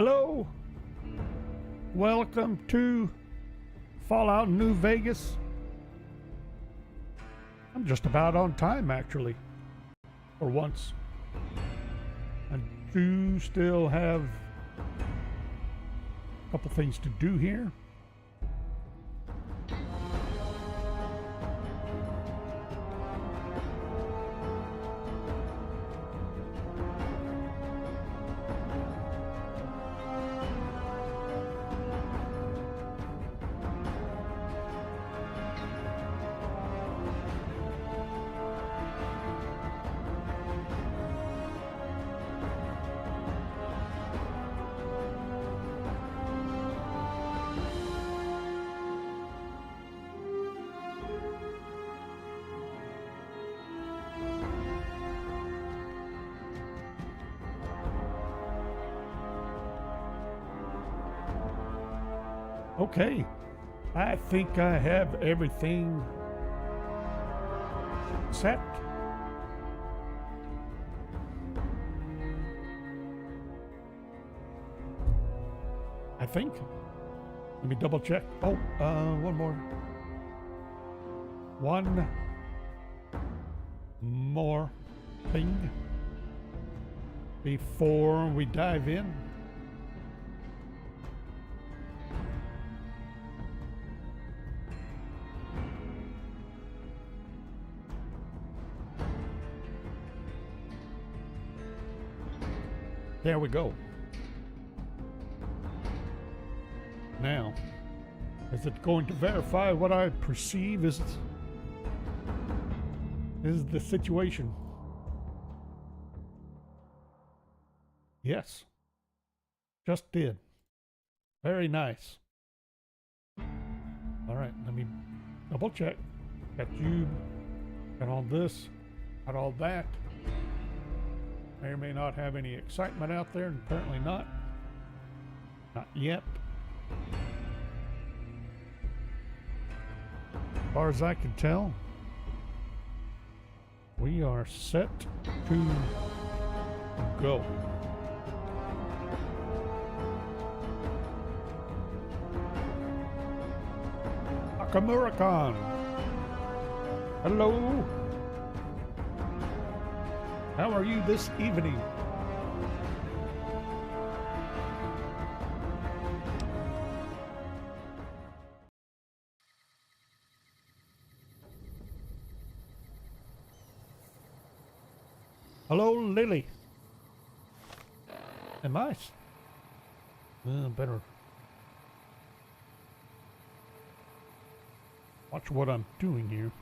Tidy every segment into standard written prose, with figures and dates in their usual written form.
Hello, welcome to Fallout New Vegas. I'm just about on time, actually, for once. I do still have a couple things to do here. Okay, I think I have everything set. I think. Let me double check. Oh, one more thing before we dive in. There we go. Now, is it going to verify what I perceive is the situation? Yes. Just did. Very nice. All right, let me double check. Got you, got all this, got all that. May or may not have any excitement out there, and apparently not. Not yet. As far as I can tell, we are set to go. Nakamura-kan. Hello. How are you this evening? Hello, Lily. Am I? Better watch what I'm doing here.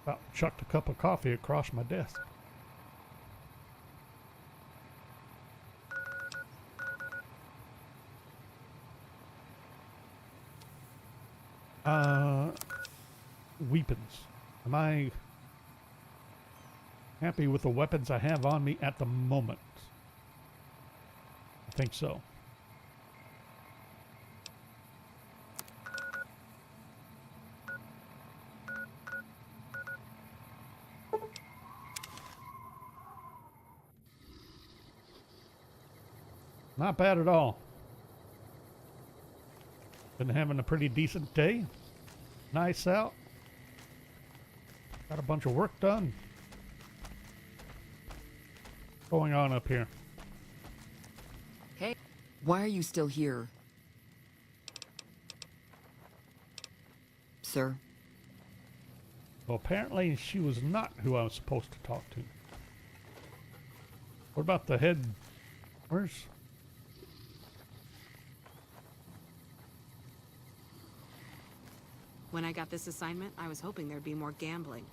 About chucked a cup of coffee across my desk. Weapons. Am I happy with the weapons I have on me at the moment? I think so. Not bad at all. Been having a pretty decent day. Nice out. Got a bunch of work done. What's going on up here? Hey, why are you still here? Sir? Well, apparently she was not who I was supposed to talk to. What about the head? Where's... When I got this assignment, I was hoping there'd be more gambling.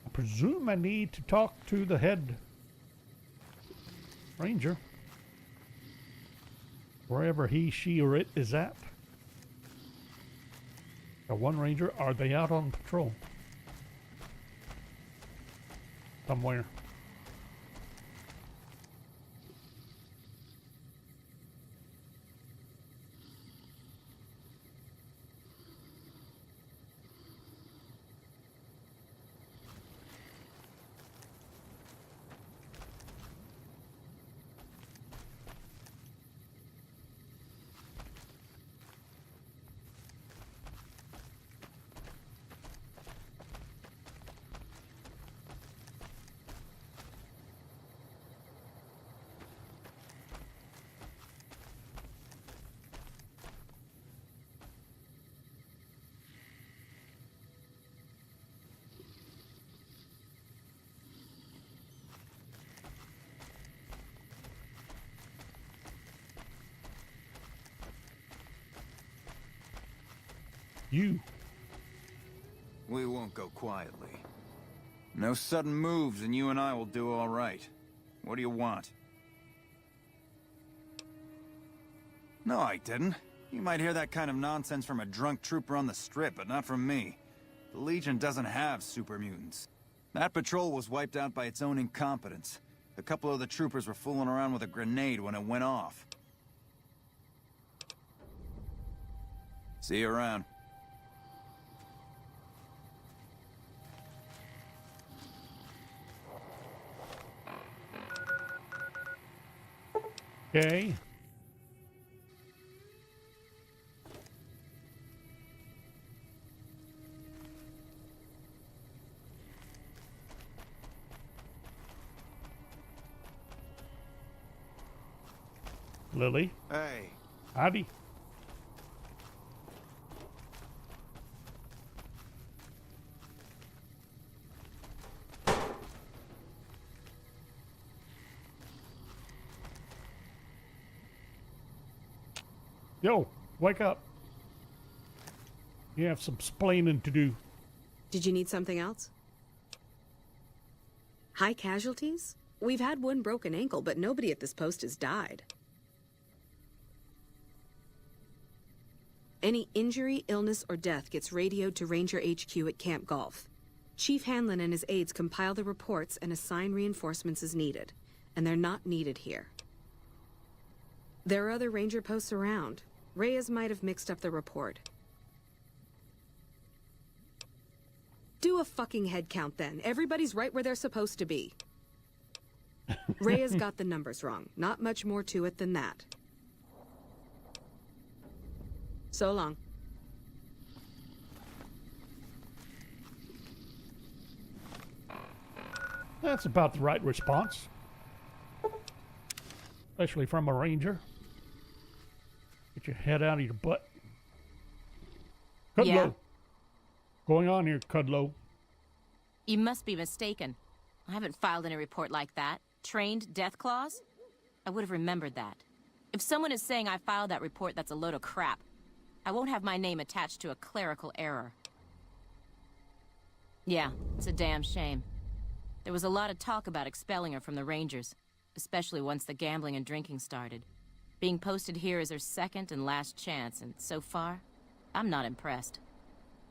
I presume I need to talk to the head ranger. Wherever he, she, or it is at. Got one ranger. Are they out on patrol? Somewhere. You. We won't go quietly. No sudden moves and you and I will do all right. What do you want? No, I didn't. You might hear that kind of nonsense from a drunk trooper on the strip, but not from me. The Legion doesn't have super mutants. That patrol was wiped out by its own incompetence. A couple of the troopers were fooling around with a grenade when it went off. See you around. Okay. Lily. Hey. Howdy. Yo, wake up. You have some splaining to do. Did you need something else? High casualties? We've had one broken ankle, but nobody at this post has died. Any injury, illness, or death gets radioed to Ranger HQ at Camp Golf. Chief Hanlon and his aides compile the reports and assign reinforcements as needed, and they're not needed here. There are other Ranger posts around. Reyes might have mixed up the report. Do a fucking head count then. Everybody's right where they're supposed to be. Reyes got the numbers wrong. Not much more to it than that. So long. That's about the right response. Especially from a ranger. Get your head out of your butt. Cudlow. Yeah? Going on here, Cudlow. You must be mistaken. I haven't filed any report like that. Trained death clause? I would have remembered that. If someone is saying I filed that report, that's a load of crap. I won't have my name attached to a clerical error. Yeah, it's a damn shame. There was a lot of talk about expelling her from the Rangers, especially once the gambling and drinking started. Being posted here is her second and last chance, and so far, I'm not impressed.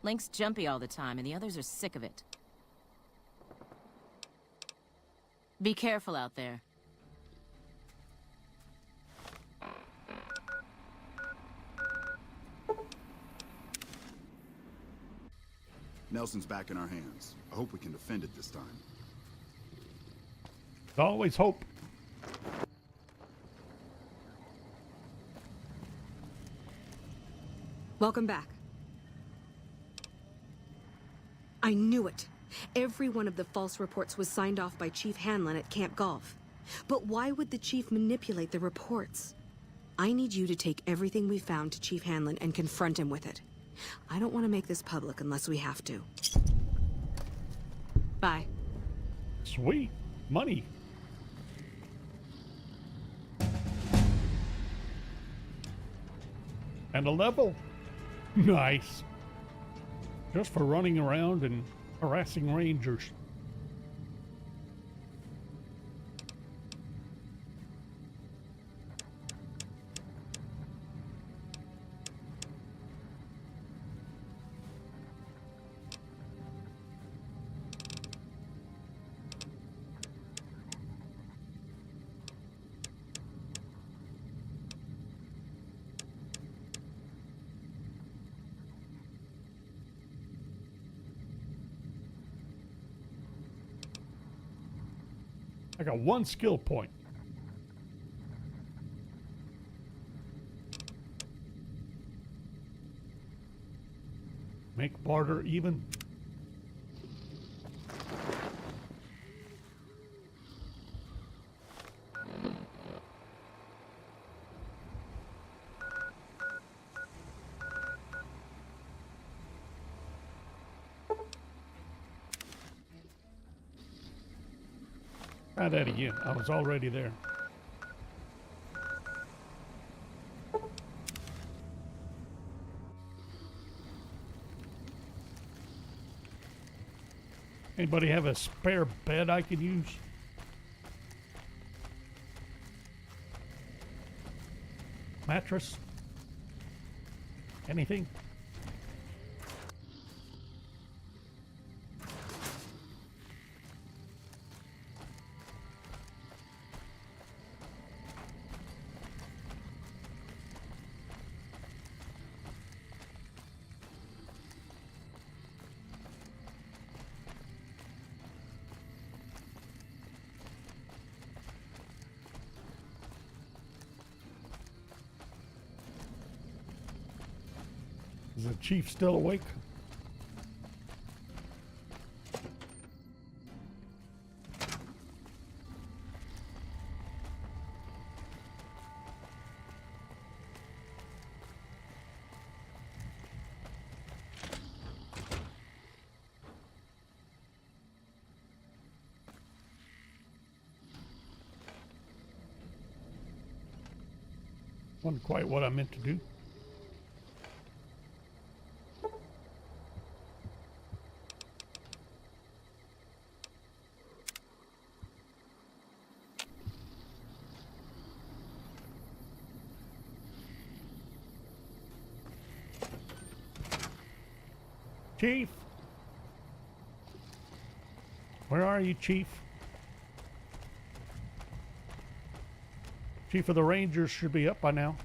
Link's jumpy all the time, and the others are sick of it. Be careful out there. Nelson's back in our hands. I hope we can defend it this time. Always hope. Welcome back. I knew it. Every one of the false reports was signed off by Chief Hanlon at Camp Golf. But why would the Chief manipulate the reports? I need you to take everything we found to Chief Hanlon and confront him with it. I don't want to make this public unless we have to. Bye. Sweet. Money. And a level. Nice. Just for running around and harassing rangers. I got one skill point. Make barter even. Try that again. I was already there. Anybody have a spare bed I could use? Mattress? Anything? Is the chief still awake? Wasn't quite what I meant to do. Chief? Where are you, Chief? Chief of the Rangers should be up by now.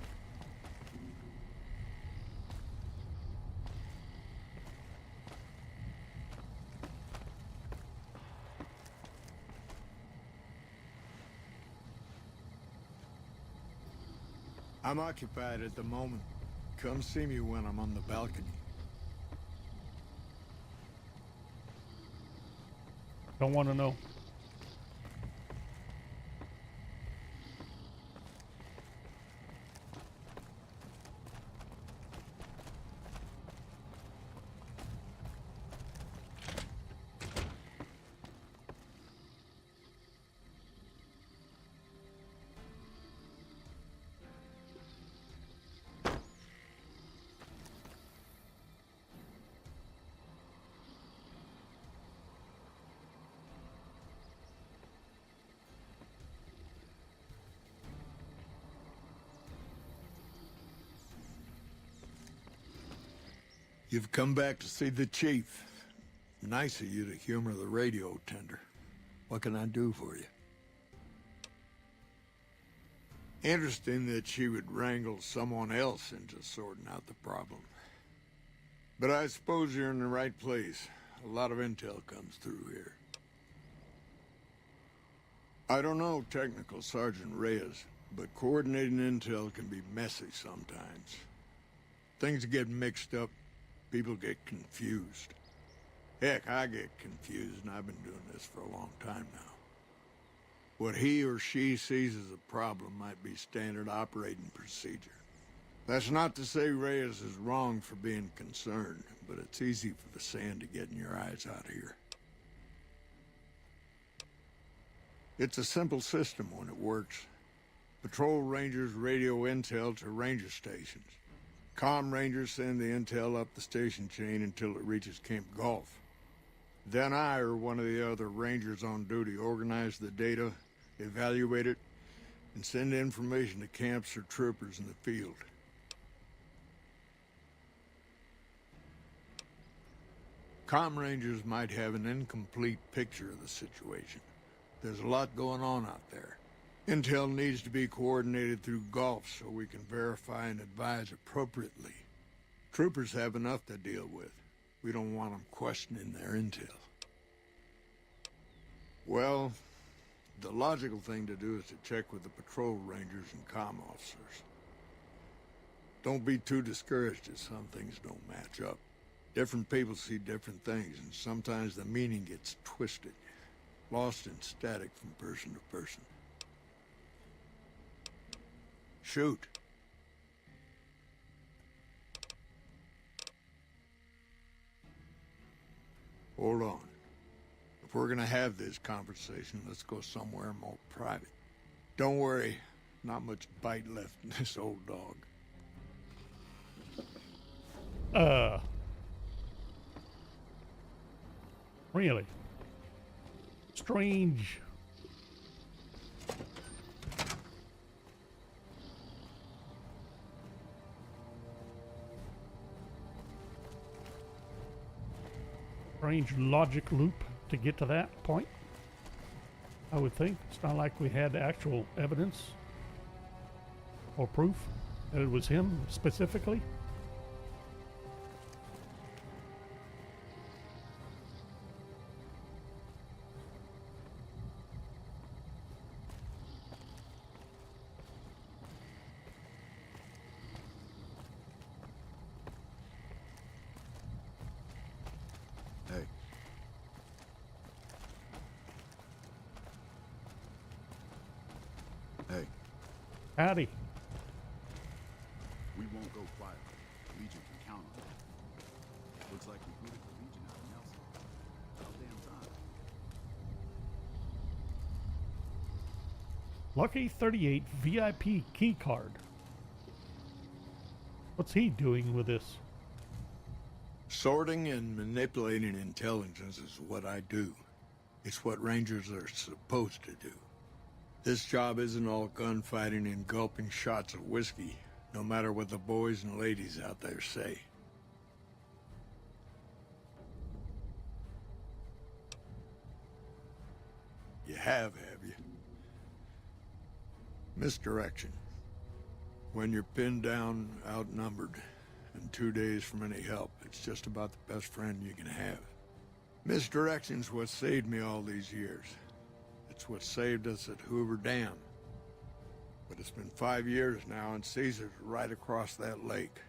I'm occupied at the moment. Come see me when I'm on the balcony. Don't want to know. You've come back to see the chief. Nice of you to humor the radio tender. What can I do for you? Interesting that she would wrangle someone else into sorting out the problem. But I suppose you're in the right place. A lot of intel comes through here. I don't know Technical Sergeant Reyes, but coordinating intel can be messy sometimes. Things get mixed up. People get confused. Heck, I get confused, and I've been doing this for a long time now. What he or she sees as a problem might be standard operating procedure. That's not to say Reyes is wrong for being concerned, but it's easy for the sand to get in your eyes out here. It's a simple system when it works. Patrol rangers radio intel to ranger stations. Comm rangers send the intel up the station chain until it reaches Camp Golf. Then I or one of the other rangers on duty organize the data, evaluate it, and send information to camps or troopers in the field. Comm rangers might have an incomplete picture of the situation. There's a lot going on out there. Intel needs to be coordinated through Golf so we can verify and advise appropriately. Troopers have enough to deal with. We don't want them questioning their intel. Well, the logical thing to do is to check with the patrol rangers and comm officers. Don't be too discouraged if some things don't match up. Different people see different things, and sometimes the meaning gets twisted, lost in static from person to person. Shoot. Hold on. If we're gonna have this conversation, let's go somewhere more private. Don't worry, not much bite left in this old dog. Really? Strange. Strange logic loop to get to that point. I would think. It's not like we had actual evidence or proof that it was him specifically. Hey. Hey, Howdy. we won't go quiet. The Legion can count on it. Looks like we booted the Legion out of Nelson. About damn time. Lucky 38 VIP key card. What's he doing with this? Sorting and manipulating intelligence is what I do. It's what Rangers are supposed to do. This job isn't all gunfighting and gulping shots of whiskey, no matter what the boys and ladies out there say. You have you? Misdirection. When you're pinned down, outnumbered, and 2 days from any help, it's just about the best friend you can have. Misdirection's what saved me all these years. It's what saved us at Hoover Dam. But it's been 5 years now, and Caesar's right across that lake.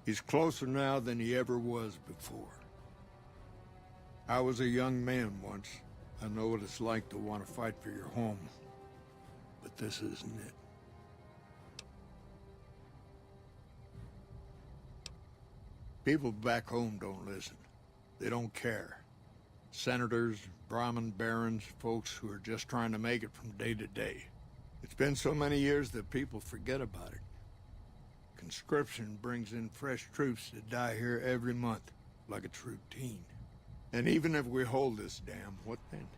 He's closer now than he ever was before. I was a young man once. I know what it's like to want to fight for your home. But this isn't it. People back home don't listen. They don't care. Senators, Brahmin barons, folks who are just trying to make it from day to day. It's been so many years that people forget about it. Conscription brings in fresh troops to die here every month, like it's routine. And even if we hold this dam, what then?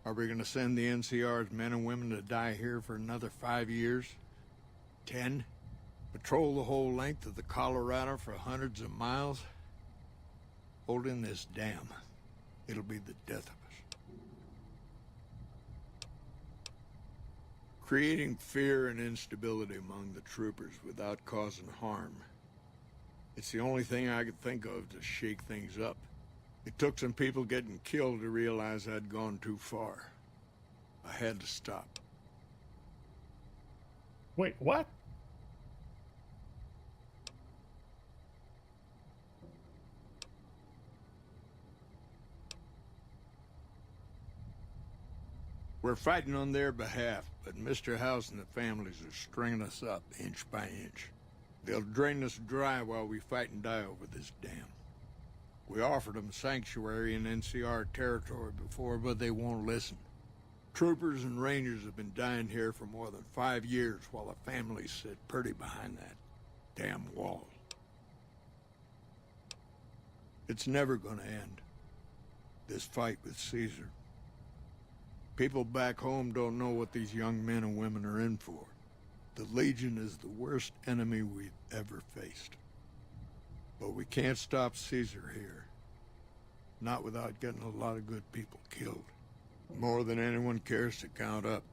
Are we gonna send the NCR's men and women to die here for another 5 years? 10? Patrol the whole length of the Colorado for hundreds of miles? Holding this dam, it'll be the death of us. Creating fear and instability among the troopers without causing harm. It's the only thing I could think of to shake things up. It took some people getting killed to realize I'd gone too far. I had to stop. Wait, what? We're fighting on their behalf, but Mr. House and the families are stringing us up inch by inch. They'll drain us dry while we fight and die over this dam. We offered them sanctuary in NCR territory before, but they won't listen. Troopers and Rangers have been dying here for more than 5 years while the families sit pretty behind that damn wall. It's never gonna end, this fight with Caesar. People back home don't know what these young men and women are in for. The Legion is the worst enemy we've ever faced. But we can't stop Caesar here. Not without getting a lot of good people killed. More than anyone cares to count up.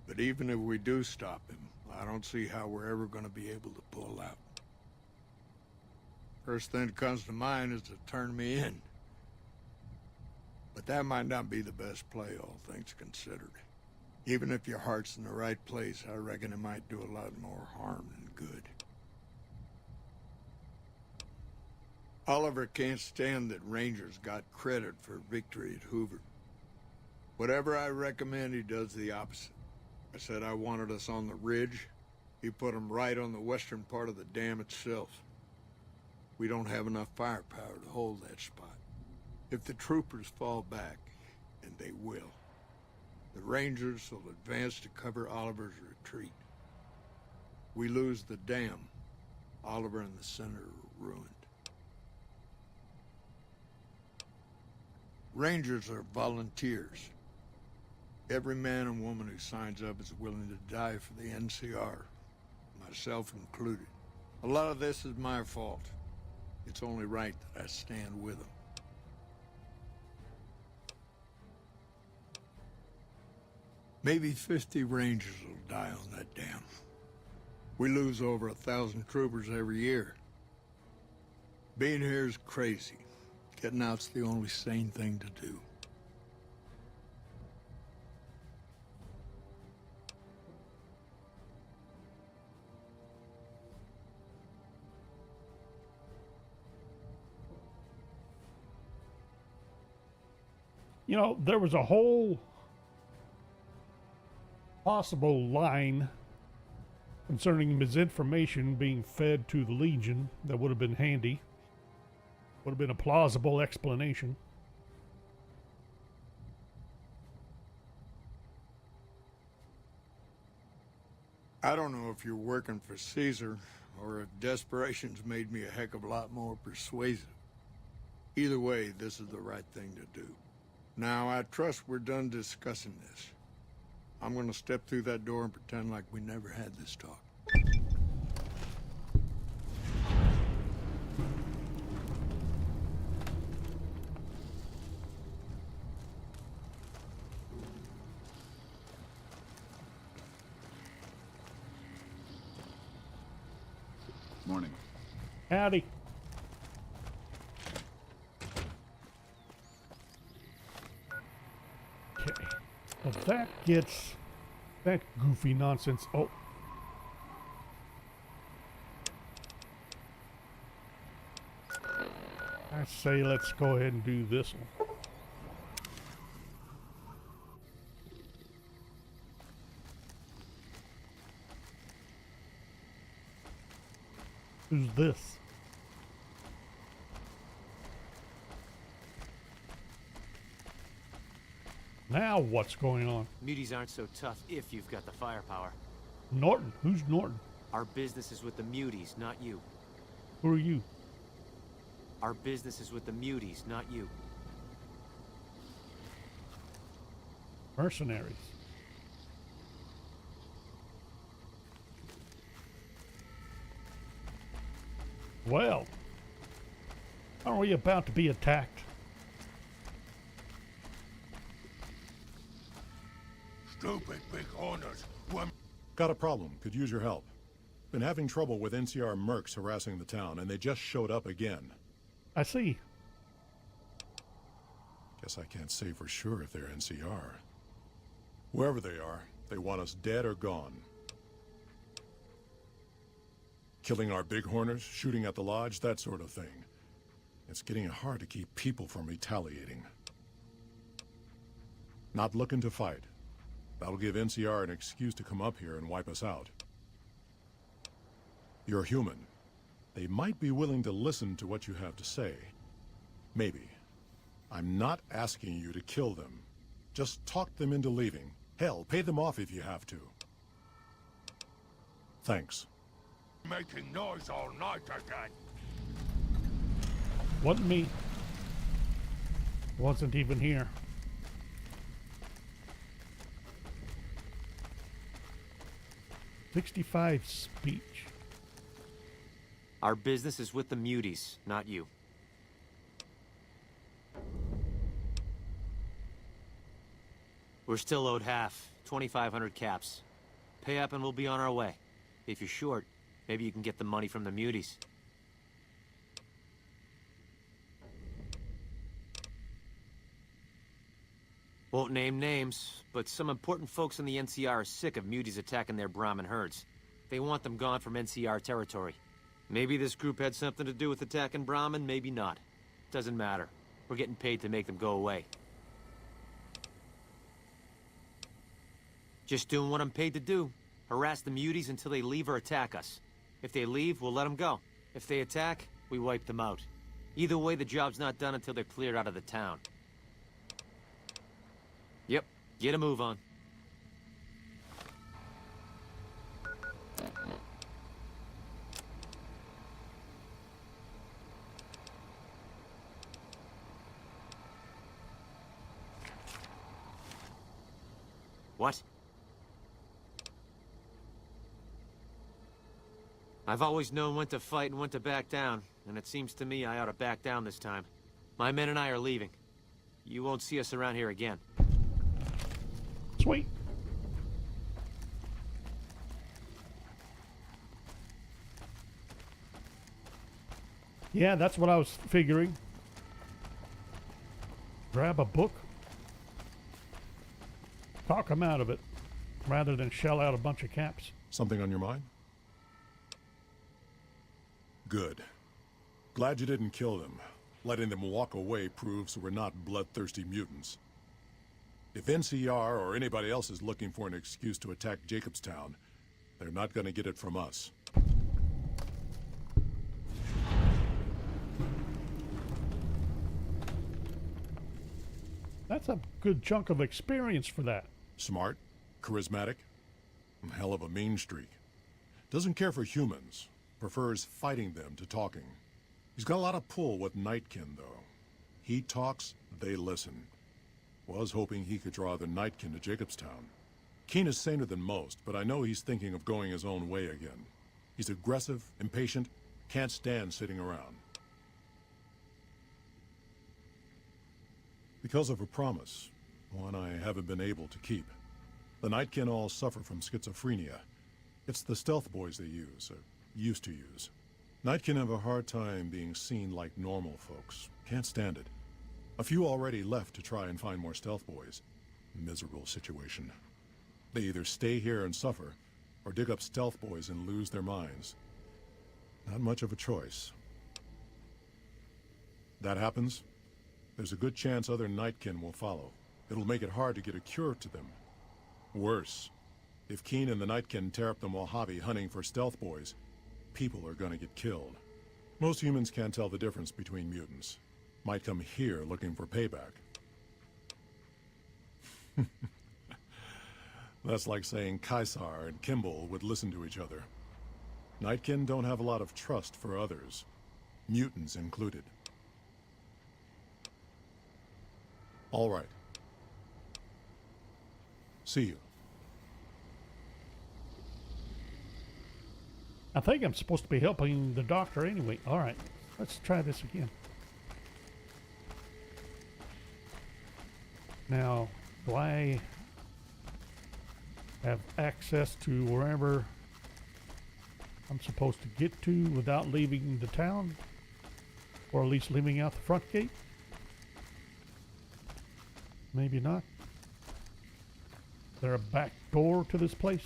But even if we do stop him, I don't see how we're ever going to be able to pull out. First thing that comes to mind is to turn me in. But that might not be the best play, all things considered. Even if your heart's in the right place, I reckon it might do a lot more harm than good. Oliver can't stand that Rangers got credit for victory at Hoover. Whatever I recommend, he does the opposite. I said I wanted us on the ridge. He put them right on the western part of the dam itself. We don't have enough firepower to hold that spot. If the troopers fall back, and they will, the Rangers will advance to cover Oliver's retreat. We lose the dam, Oliver and the center are ruined. Rangers are volunteers. Every man and woman who signs up is willing to die for the NCR, myself included. A lot of this is my fault. It's only right that I stand with them. Maybe 50 Rangers will die on that dam. We lose over 1,000 troopers every year. Being here is crazy. Getting out's the only sane thing to do. You know, there was a whole possible line concerning misinformation being fed to the Legion that would have been handy. Would have been a plausible explanation. I don't know if you're working for Caesar, or if desperation's made me a heck of a lot more persuasive. Either way, this is the right thing to do. Now, I trust we're done discussing this. I'm gonna step through that door and pretend like we never had this talk. Morning. Howdy. Okay. Well, that gets that goofy nonsense. Oh. I say let's go ahead and do this one. Who's this? Now what's going on? Muties aren't so tough if you've got the firepower. Norton? Who's Norton? Our business is with the Muties, not you. Who are you? Our business is with the Muties, not you. Mercenaries. Well, are we about to be attacked? Stupid big owners. Got a problem. Could use your help. Been having trouble with NCR mercs harassing the town, and they just showed up again. I see. Guess I can't say for sure if they're NCR. Wherever they are, they want us dead or gone. Killing our bighorners, shooting at the lodge, that sort of thing. It's getting hard to keep people from retaliating. Not looking to fight. That'll give NCR an excuse to come up here and wipe us out. You're human. They might be willing to listen to what you have to say. Maybe. I'm not asking you to kill them. Just talk them into leaving. Hell, pay them off if you have to. Thanks. Making noise all night again. Wasn't me. Wasn't even here. "65 speech. Our business is with the Muties, not you. We're still owed half, 2,500 caps. Pay up and we'll be on our way. If you're short, maybe you can get the money from the Muties. Won't name names, but some important folks in the NCR are sick of Muties attacking their Brahmin herds. They want them gone from NCR territory. Maybe this group had something to do with attacking Brahmin, maybe not. Doesn't matter. We're getting paid to make them go away. Just doing what I'm paid to do. Harass the Muties until they leave or attack us. If they leave, we'll let them go. If they attack, we wipe them out. Either way, the job's not done until they're cleared out of the town. Yep, get a move on. What? I've always known when to fight and when to back down, and it seems to me I ought to back down this time. My men and I are leaving. You won't see us around here again. Sweet. Yeah, that's what I was figuring. Grab a book. Talk them out of it, rather than shell out a bunch of caps. Something on your mind? Good. Glad you didn't kill them. Letting them walk away proves we're not bloodthirsty mutants. If NCR or anybody else is looking for an excuse to attack Jacobstown, they're not going to get it from us. That's a good chunk of experience for that. Smart, charismatic, and hell of a mean streak. Doesn't care for humans, prefers fighting them to talking. He's got a lot of pull with Nightkin, though. He talks, they listen. Was hoping he could draw the Nightkin to Jacobstown. Keen is saner than most, but I know he's thinking of going his own way again. He's aggressive, impatient, can't stand sitting around. Because of a promise, one I haven't been able to keep. The Nightkin all suffer from schizophrenia. It's the stealth boys they use, or used to use. Nightkin have a hard time being seen like normal folks. Can't stand it. A few already left to try and find more stealth boys. Miserable situation. They either stay here and suffer, or dig up stealth boys and lose their minds. Not much of a choice. That happens, there's a good chance other Nightkin will follow. It'll make it hard to get a cure to them. Worse, if Keen and the Nightkin tear up the Mojave hunting for stealth boys, people are gonna get killed. Most humans can't tell the difference between mutants. Might come here looking for payback. That's like saying Caesar and Kimball would listen to each other. Nightkin don't have a lot of trust for others, mutants included. All right. See you. I think I'm supposed to be helping the doctor anyway. All right, let's try this again. Now, do I have access to wherever I'm supposed to get to without leaving the town? Or at least leaving out the front gate? Maybe not. Is there a back door to this place?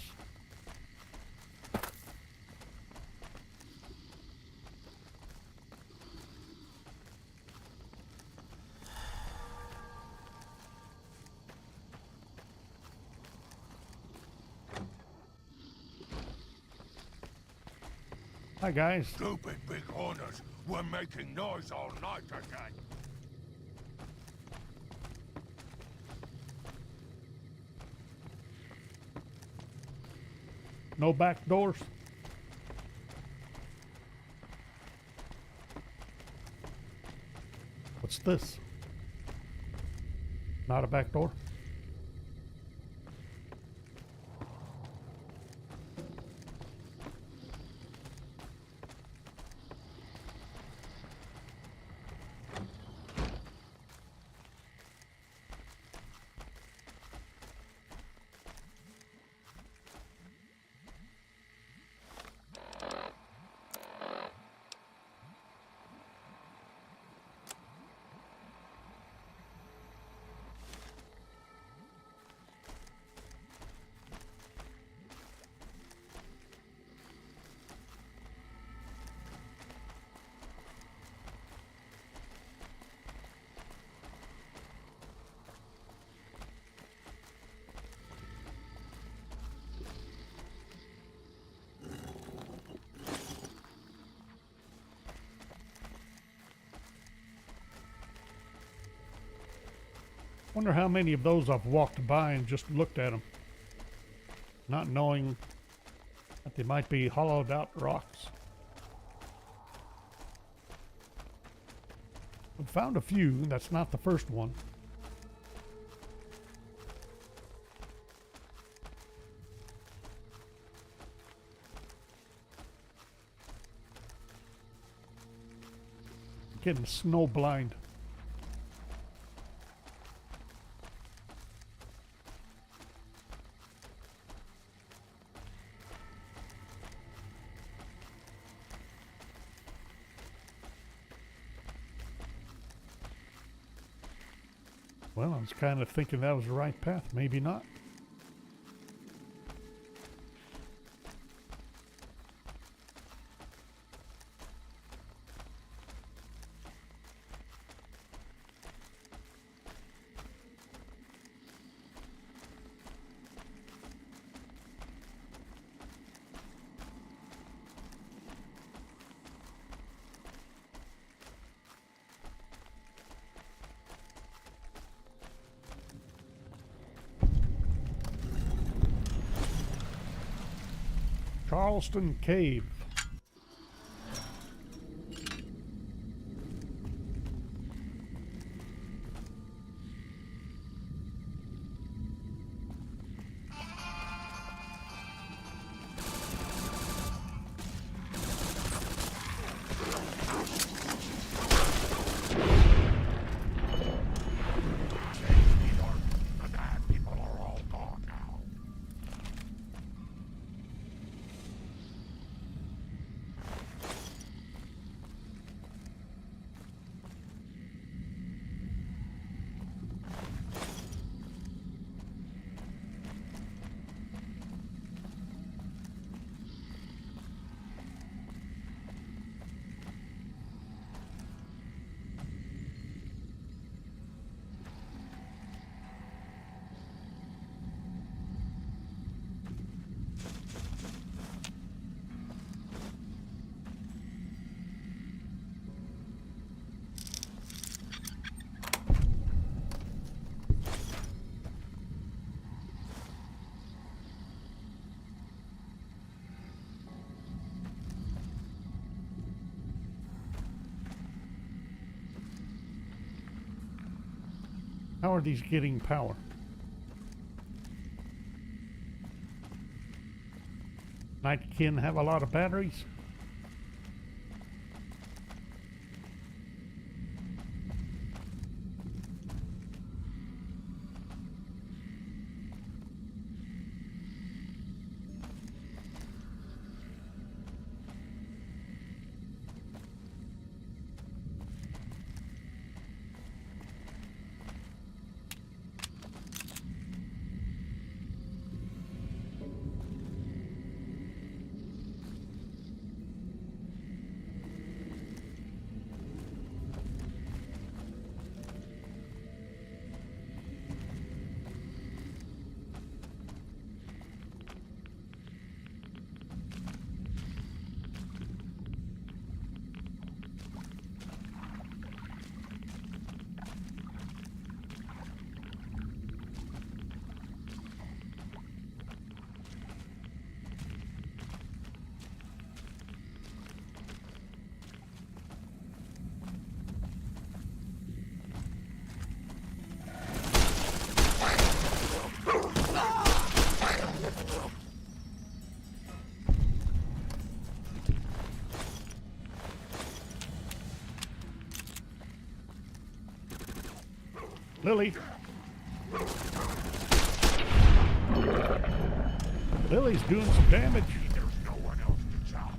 Hi guys. Stupid big hunters were making noise all night again. No back doors. What's this? Not a back door? Wonder how many of those I've walked by and just looked at them, not knowing that they might be hollowed out rocks. I've found a few. That's not the first one. getting snow blind. Well, I was kind of thinking that was the right path. Maybe not. Charleston Cave. How are these getting power? Nightkin have a lot of batteries. Lily. Lily's doing some damage. There's no one else to chop.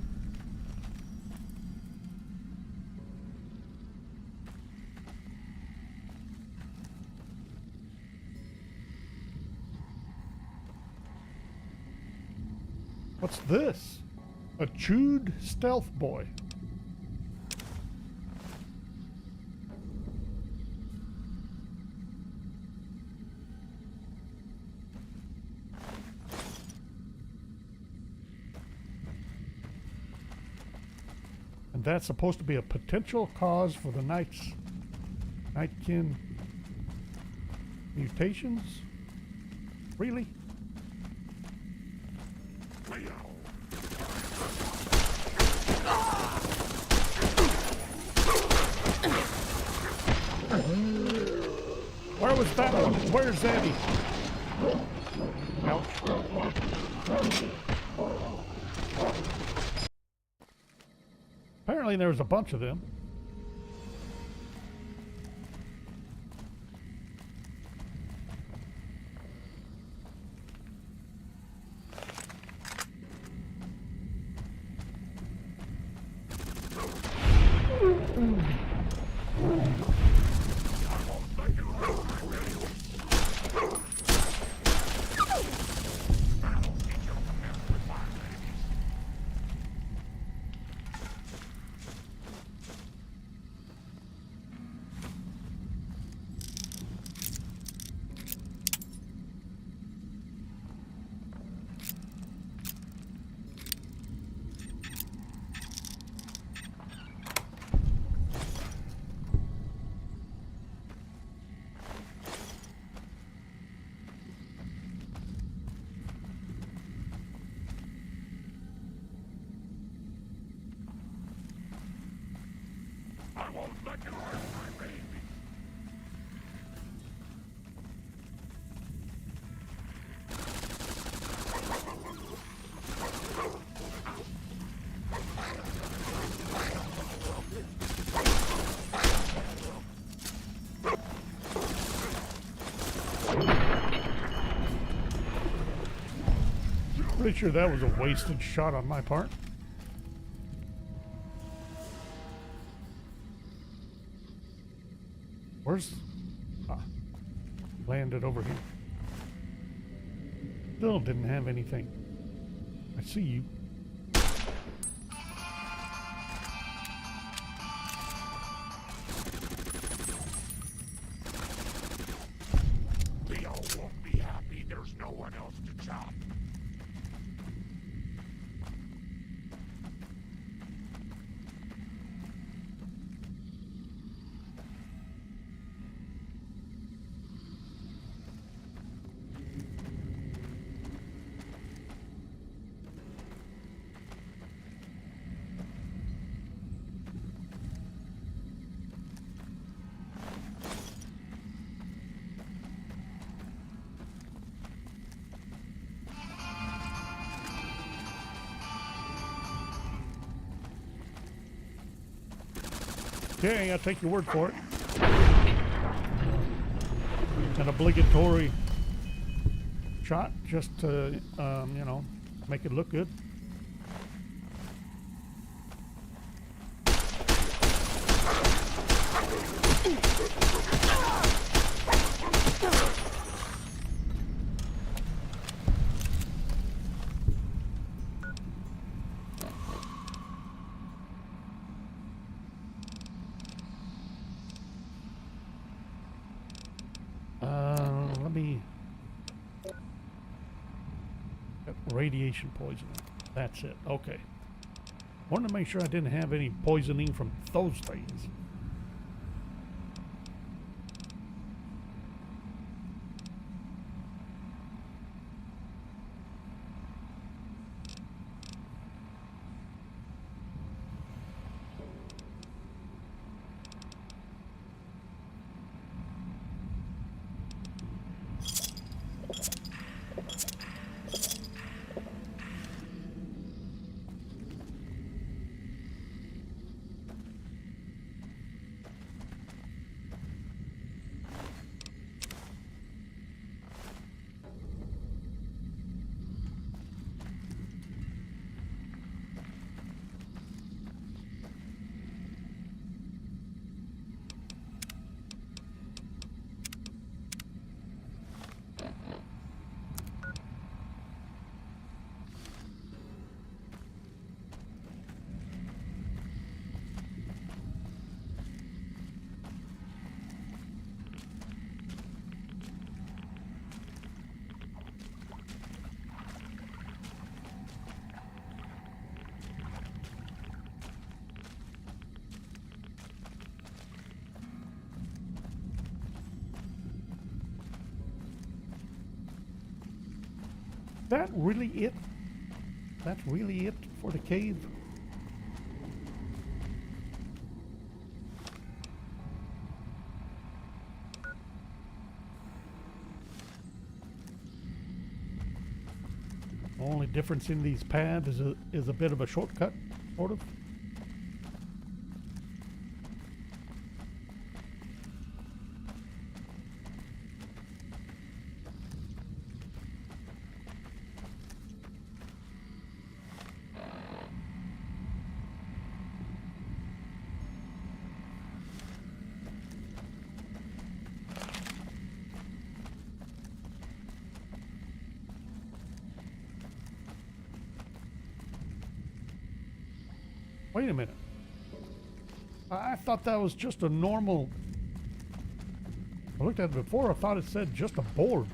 What's this? A chewed stealth boy. And that's supposed to be a potential cause for the Nightkin mutations? Really? Where was that one? Where's Eddie? Ouch. Apparently there was a bunch of them. Pretty sure that was a wasted shot on my part. Where's... landed over here. Still didn't have anything. I see you. Leo won't be happy there's no one else to chop. Okay, I'll take your word for it. An obligatory shot just to, you know, make it look good. Let me... Radiation poisoning. That's it. Okay. Wanted to make sure I didn't have any poisoning from those things. That really it? That's really it for the cave? Only difference in these paths is a bit of a shortcut, sort of. Wait a minute. I thought that was just a normal... I looked at it before, I thought it said just a board.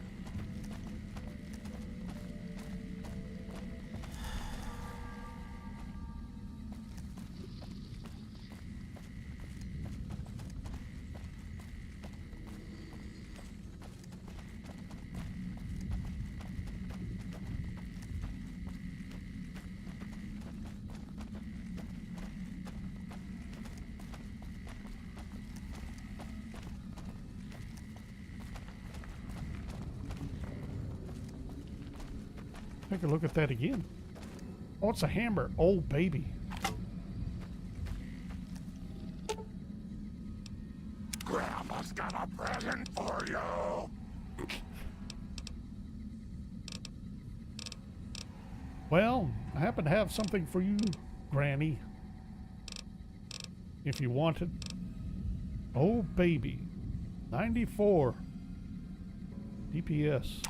Take a look at that again. Oh, it's a hammer. Oh, baby. Grandma's got a present for you. Well, I happen to have something for you, Granny. If you want it. Oh, baby. 94 DPS.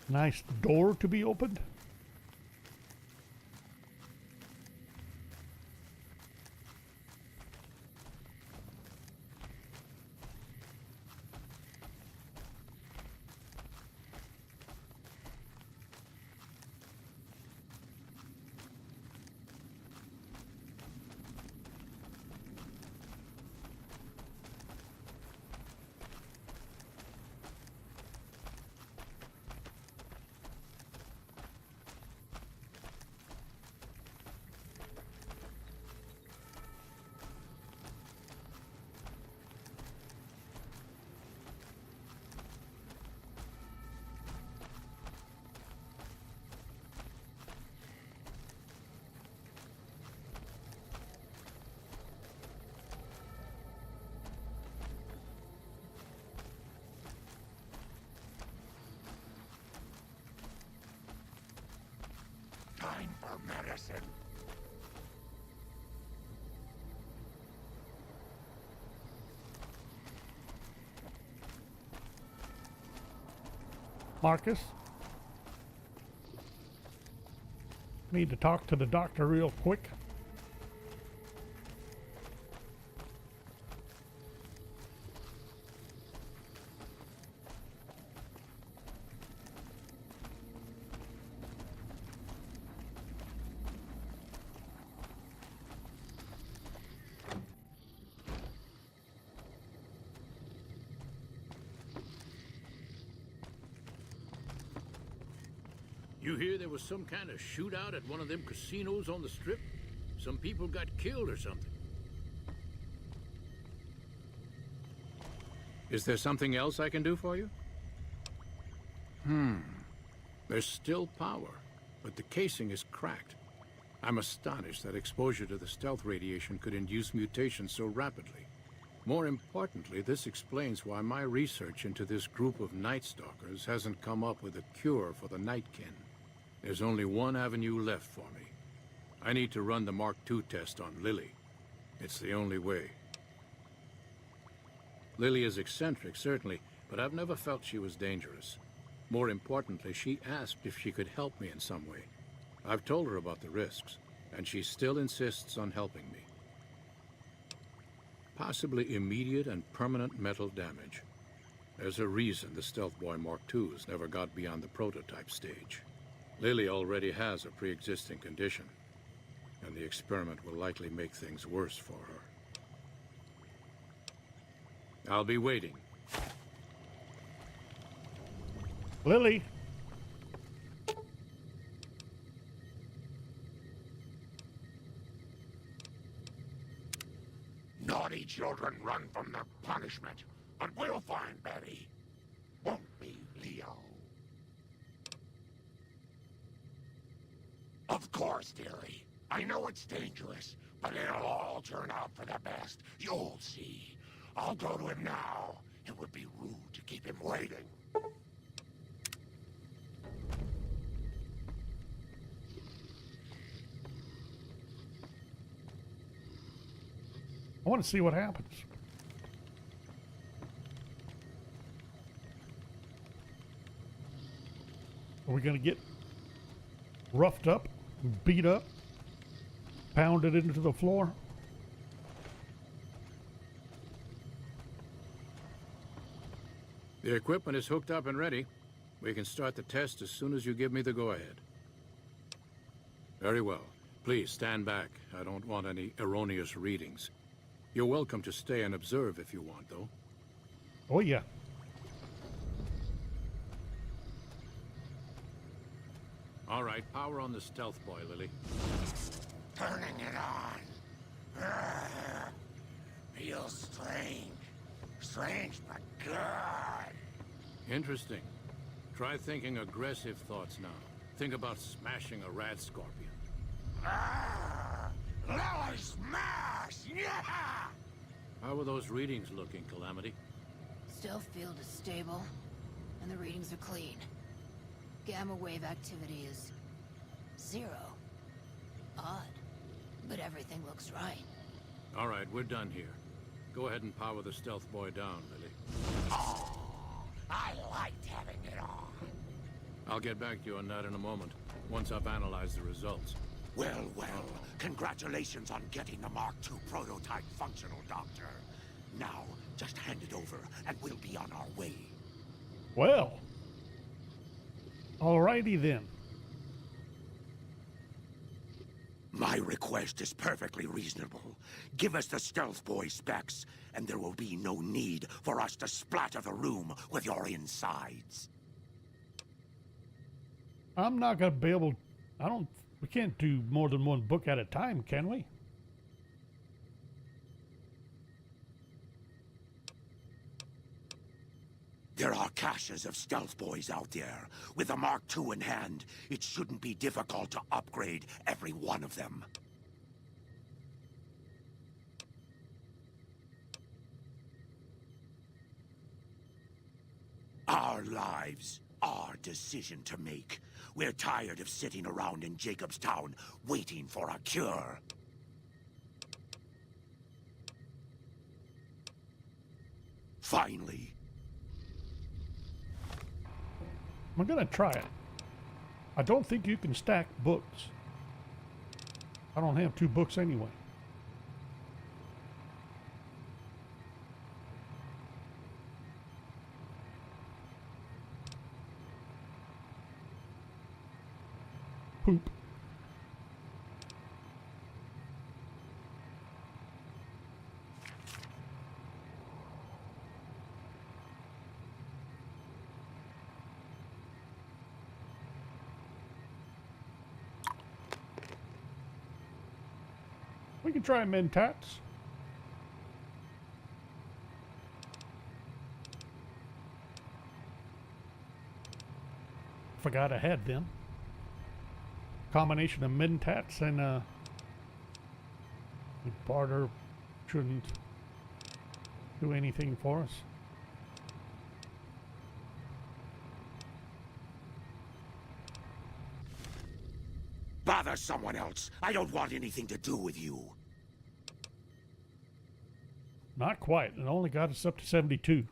Nice door to be opened. Time for medicine. Marcus? Need to talk to the doctor real quick. You hear there was some kind of shootout at one of them casinos on the Strip? Some people got killed or something. Is there something else I can do for you? There's still power, but the casing is cracked. I'm astonished that exposure to the stealth radiation could induce mutations so rapidly. More importantly, this explains why my research into this group of Night Stalkers hasn't come up with a cure for the Nightkin. There's only one avenue left for me. I need to run the Mark II test on Lily. It's the only way. Lily is eccentric, certainly, but I've never felt she was dangerous. More importantly, she asked if she could help me in some way. I've told her about the risks, and she still insists on helping me. Possibly immediate and permanent metal damage. There's a reason the Stealth Boy Mark IIs never got beyond the prototype stage. Lily already has a pre-existing condition, and the experiment will likely make things worse for her. I'll be waiting. Lily. Naughty children run from their punishment, but we'll find Betty. Won't we, Leo? Of course, dearie. I know it's dangerous, but it'll all turn out for the best. You'll see. I'll go to him now. It would be rude to keep him waiting. I want to see what happens. Are we going to get roughed up, beat up, pounded into the floor? The equipment is hooked up and ready. We can start the test as soon as you give me the go-ahead. Very well. Please stand back. I don't want any erroneous readings. You're welcome to stay and observe if you want, though. Oh, yeah. All right, power on the stealth boy, Lily. Turning it on. Feels strange. Strange, but good. Interesting. Try thinking aggressive thoughts now. Think about smashing a rat scorpion. Lily smash! Yeah! How are those readings looking, Calamity? Stealth field is stable, and the readings are clean. Gamma wave activity is 0. Odd, but everything looks right. All right, we're done here. Go ahead and power the stealth boy down, Lily. Oh, I liked having it on. I'll get back to you on that in a moment, once I've analyzed the results. Well, congratulations on getting the Mark II prototype functional, Doctor. Now, just hand it over, and we'll be on our way. Well, alrighty then. My request is perfectly reasonable. Give us the stealth boy specs, and there will be no need for us to splatter the room with your insides. I'm not going to be able... We can't do more than one book at a time, can we? There are caches of stealth boys out there. With the Mark II in hand, it shouldn't be difficult to upgrade every one of them. Our lives, our decision to make. We're tired of sitting around in Jacobstown waiting for a cure. Finally. I'm going to try it. I don't think you can stack books. I don't have 2 books anyway. Poop. We can try Mentats. Forgot I had them. Combination of Mentats and barter shouldn't do anything for us. Bother someone else. I don't want anything to do with you. Not quite. It only got us up to 72.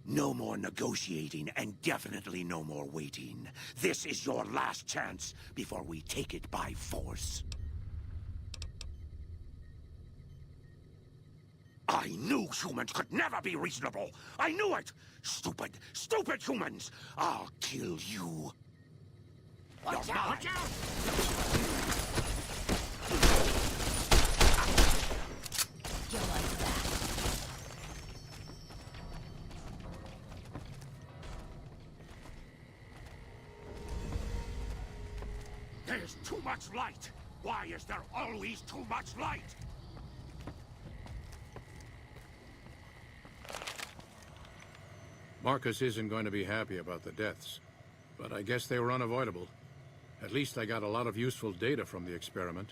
No more negotiating, and definitely no more waiting. This is your last chance before we take it by force. I knew humans could never be reasonable. I knew it! Stupid, stupid humans! I'll kill you. Watch out! Watch out! You like that? There's too much light! Why is there always too much light? Marcus isn't going to be happy about the deaths, but I guess they were unavoidable. At least I got a lot of useful data from the experiment.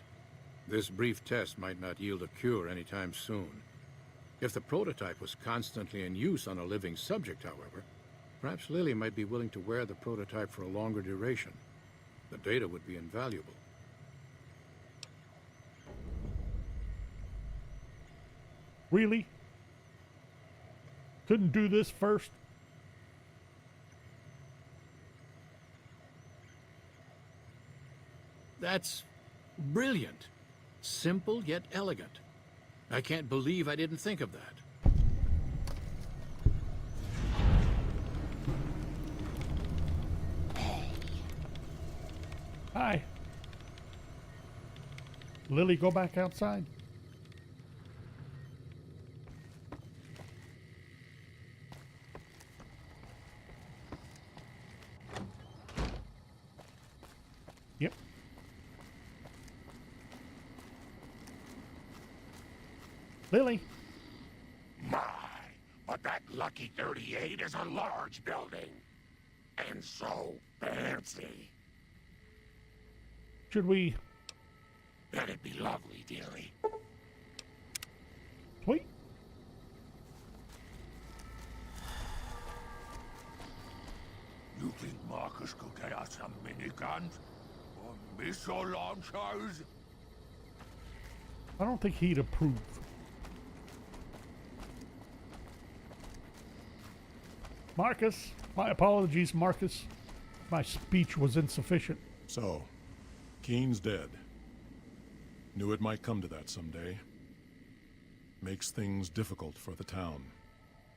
This brief test might not yield a cure anytime soon. If the prototype was constantly in use on a living subject, however, perhaps Lily might be willing to wear the prototype for a longer duration. The data would be invaluable. Really? Couldn't do this first? That's brilliant. Simple yet elegant. I can't believe I didn't think of that. Hi. Lily, go back outside. Yep. Lily. My, but that Lucky 38 is a large building. And so fancy. Should we? That'd be lovely, dearie. Sweet. You think Marcus could get us some miniguns? Or missile launchers? I don't think he'd approve. Marcus, my apologies, Marcus. My speech was insufficient. So, Keen's dead. Knew it might come to that someday. Makes things difficult for the town.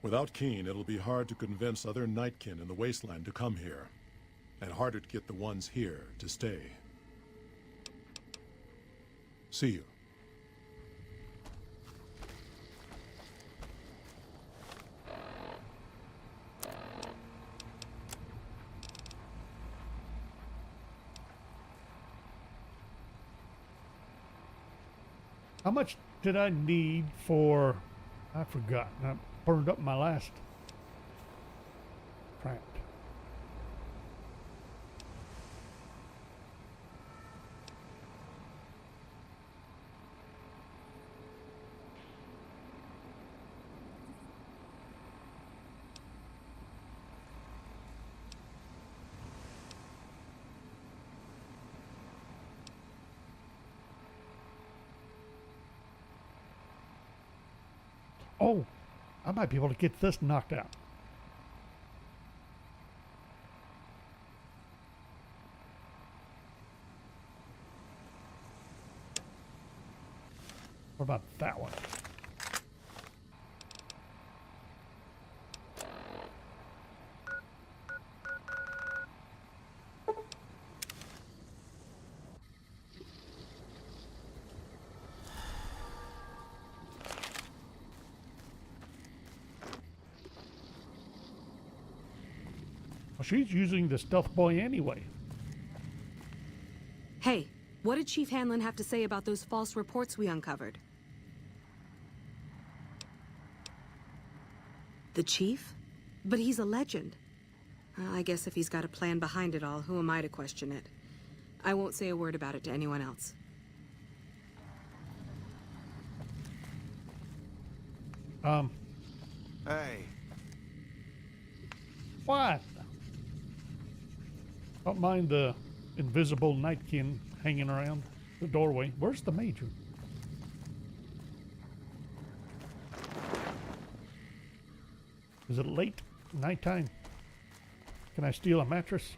Without Keen, it'll be hard to convince other Nightkin in the wasteland to come here. And harder to get the ones here to stay. See you. How much did I need for... I forgot. I burned up my last... Crap. Oh, I might be able to get this knocked out. What about that one? Well, she's using the stealth boy anyway. Hey, what did Chief Hanlon have to say about those false reports we uncovered? The chief? But he's a legend. I guess if he's got a plan behind it all, who am I to question it? I won't say a word about it to anyone else. Hey. What? Don't mind the invisible Nightkin hanging around the doorway. Where's the major? Is it late? Nighttime? Can I steal a mattress?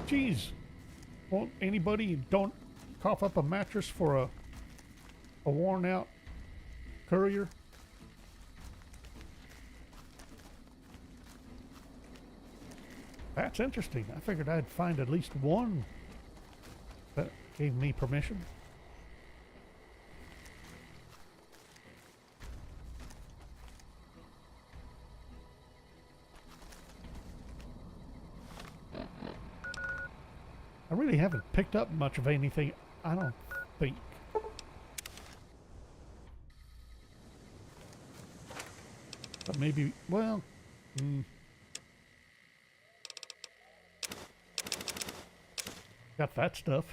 Jeez, won't anybody don't cough up a mattress for a worn out courier? That's interesting. I figured I'd find at least one that gave me permission. I really haven't picked up much of anything, I don't think. But maybe, well, got that stuff.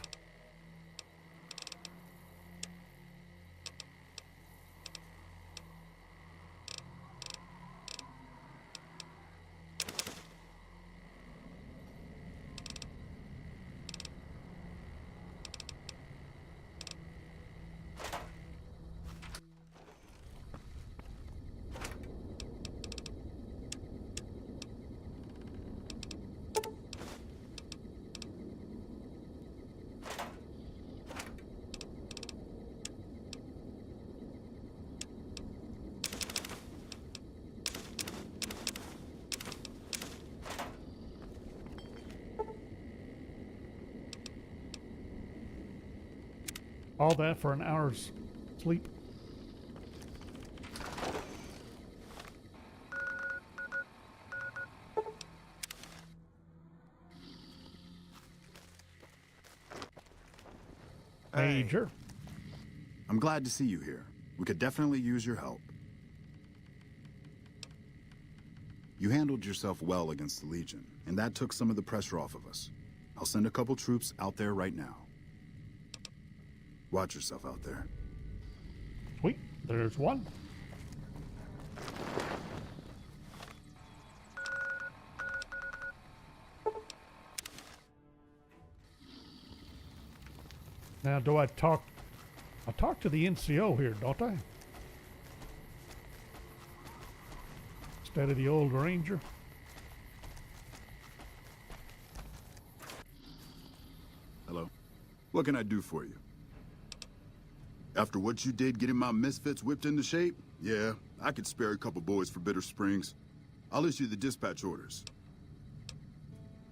All that for an hour's sleep. Major. I'm glad to see you here. We could definitely use your help. You handled yourself well against the Legion, and that took some of the pressure off of us. I'll send a couple troops out there right now. Watch yourself out there. Sweet. There's one. Now, do I talk to the NCO here, don't I? Instead of the old Ranger. Hello. What can I do for you? After what you did getting my misfits whipped into shape, yeah, I could spare a couple boys for Bitter Springs. I'll issue the dispatch orders.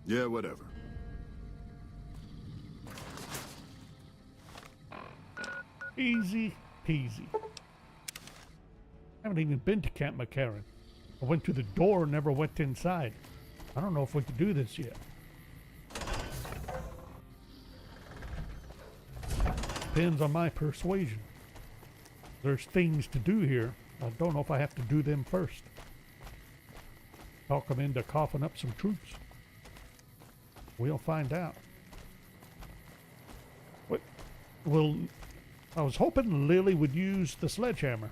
Yeah, whatever. Easy peasy. I haven't even been to Camp McCarran. I went to the door and never went inside. I don't know if we could do this yet. Depends on my persuasion. There's things to do here. I don't know if I have to do them first. Talk them into coughing up some troops. We'll find out. What? Well, I was hoping Lily would use the sledgehammer.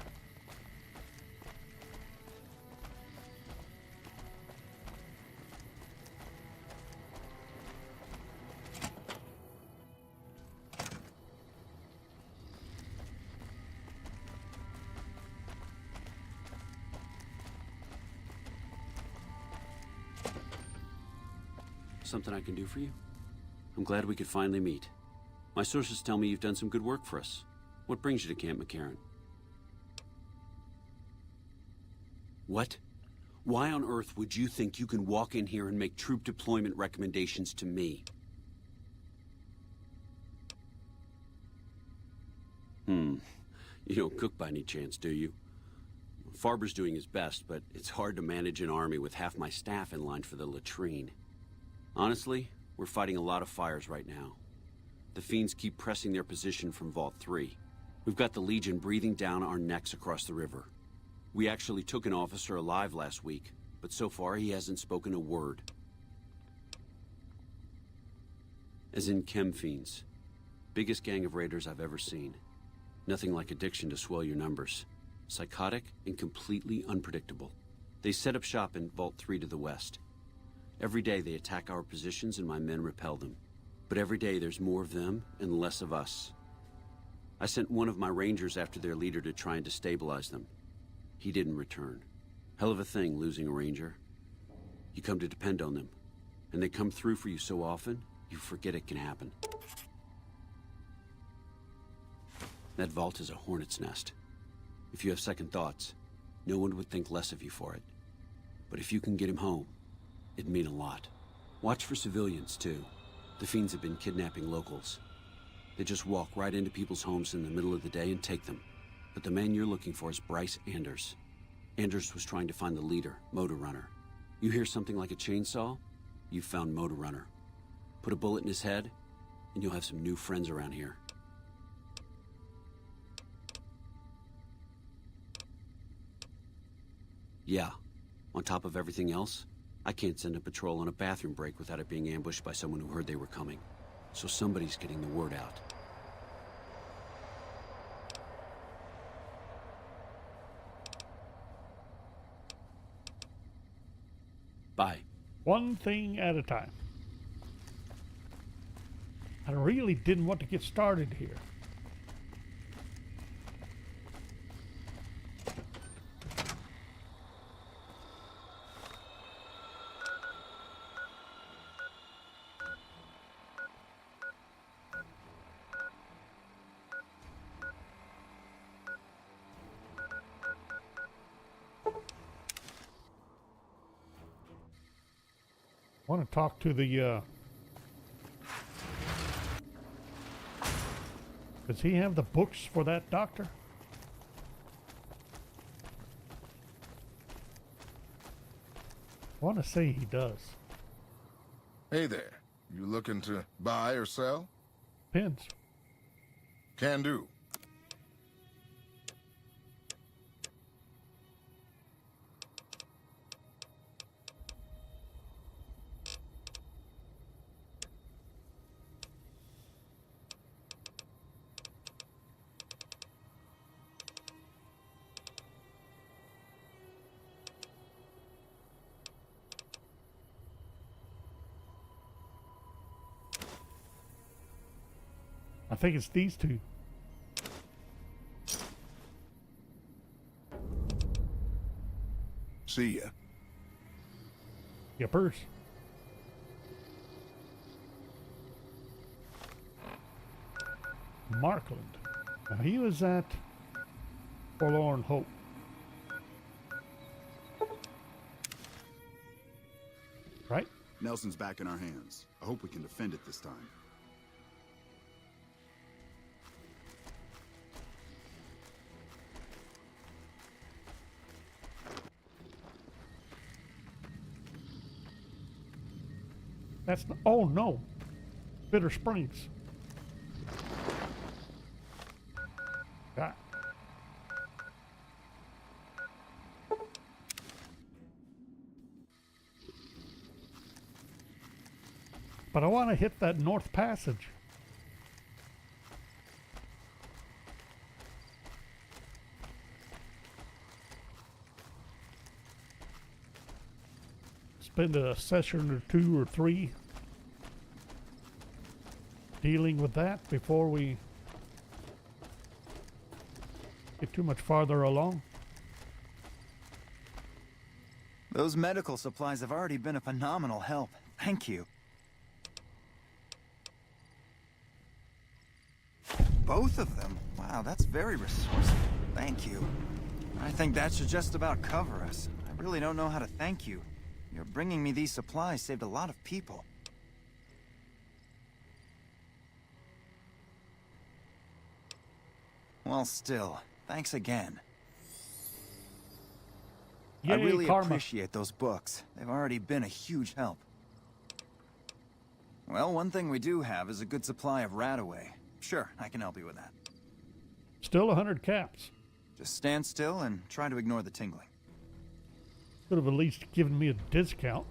Something I can do for you? I'm glad we could finally meet. My sources tell me you've done some good work for us. What brings you to Camp McCarran? What? Why on earth would you think you can walk in here and make troop deployment recommendations to me? You don't cook by any chance, do you? Farber's doing his best, but it's hard to manage an army with half my staff in line for the latrine. Honestly, we're fighting a lot of fires right now. The fiends keep pressing their position from Vault 3. We've got the Legion breathing down our necks across the river. We actually took an officer alive last week, but so far he hasn't spoken a word. As in chem fiends. Biggest gang of raiders I've ever seen. Nothing like addiction to swell your numbers. Psychotic and completely unpredictable. They set up shop in Vault 3 to the west. Every day they attack our positions and my men repel them. But every day there's more of them and less of us. I sent one of my rangers after their leader to try and destabilize them. He didn't return. Hell of a thing, losing a ranger. You come to depend on them, and they come through for you so often, you forget it can happen. That vault is a hornet's nest. If you have second thoughts, no one would think less of you for it. But if you can get him home, it'd mean a lot. Watch for civilians, too. The fiends have been kidnapping locals. They just walk right into people's homes in the middle of the day and take them. But the man you're looking for is Bryce Anders. Anders was trying to find the leader, Motor Runner. You hear something like a chainsaw? You've found Motor Runner. Put a bullet in his head, and you'll have some new friends around here. Yeah, on top of everything else, I can't send a patrol on a bathroom break without it being ambushed by someone who heard they were coming. So somebody's getting the word out. Bye. One thing at a time. I really didn't want to get started here. I want to talk to the Does he have the books for that doctor? I want to say he does. Hey there. You looking to buy or sell? Pins. Can do. I think it's these two. See ya. Yippers. Markland. Now he was at Forlorn Hope. Right? Nelson's back in our hands. I hope we can defend it this time. That's oh no, Bitter Springs. God. But I want to hit that North Passage. Spend a session or two or three dealing with that before we get too much farther along. Those medical supplies have already been a phenomenal help. Thank you. Both of them? Wow, that's very resourceful. Thank you. I think that should just about cover us. I really don't know how to thank you. Your bringing me these supplies saved a lot of people. Well, still, thanks again. Yay, I really karma. appreciate those books. They've already been a huge help. Well, one thing we do have is a good supply of Radaway. Sure, I can help you with that. Still 100 caps. Just stand still and try to ignore the tingling. Could have at least given me a discount.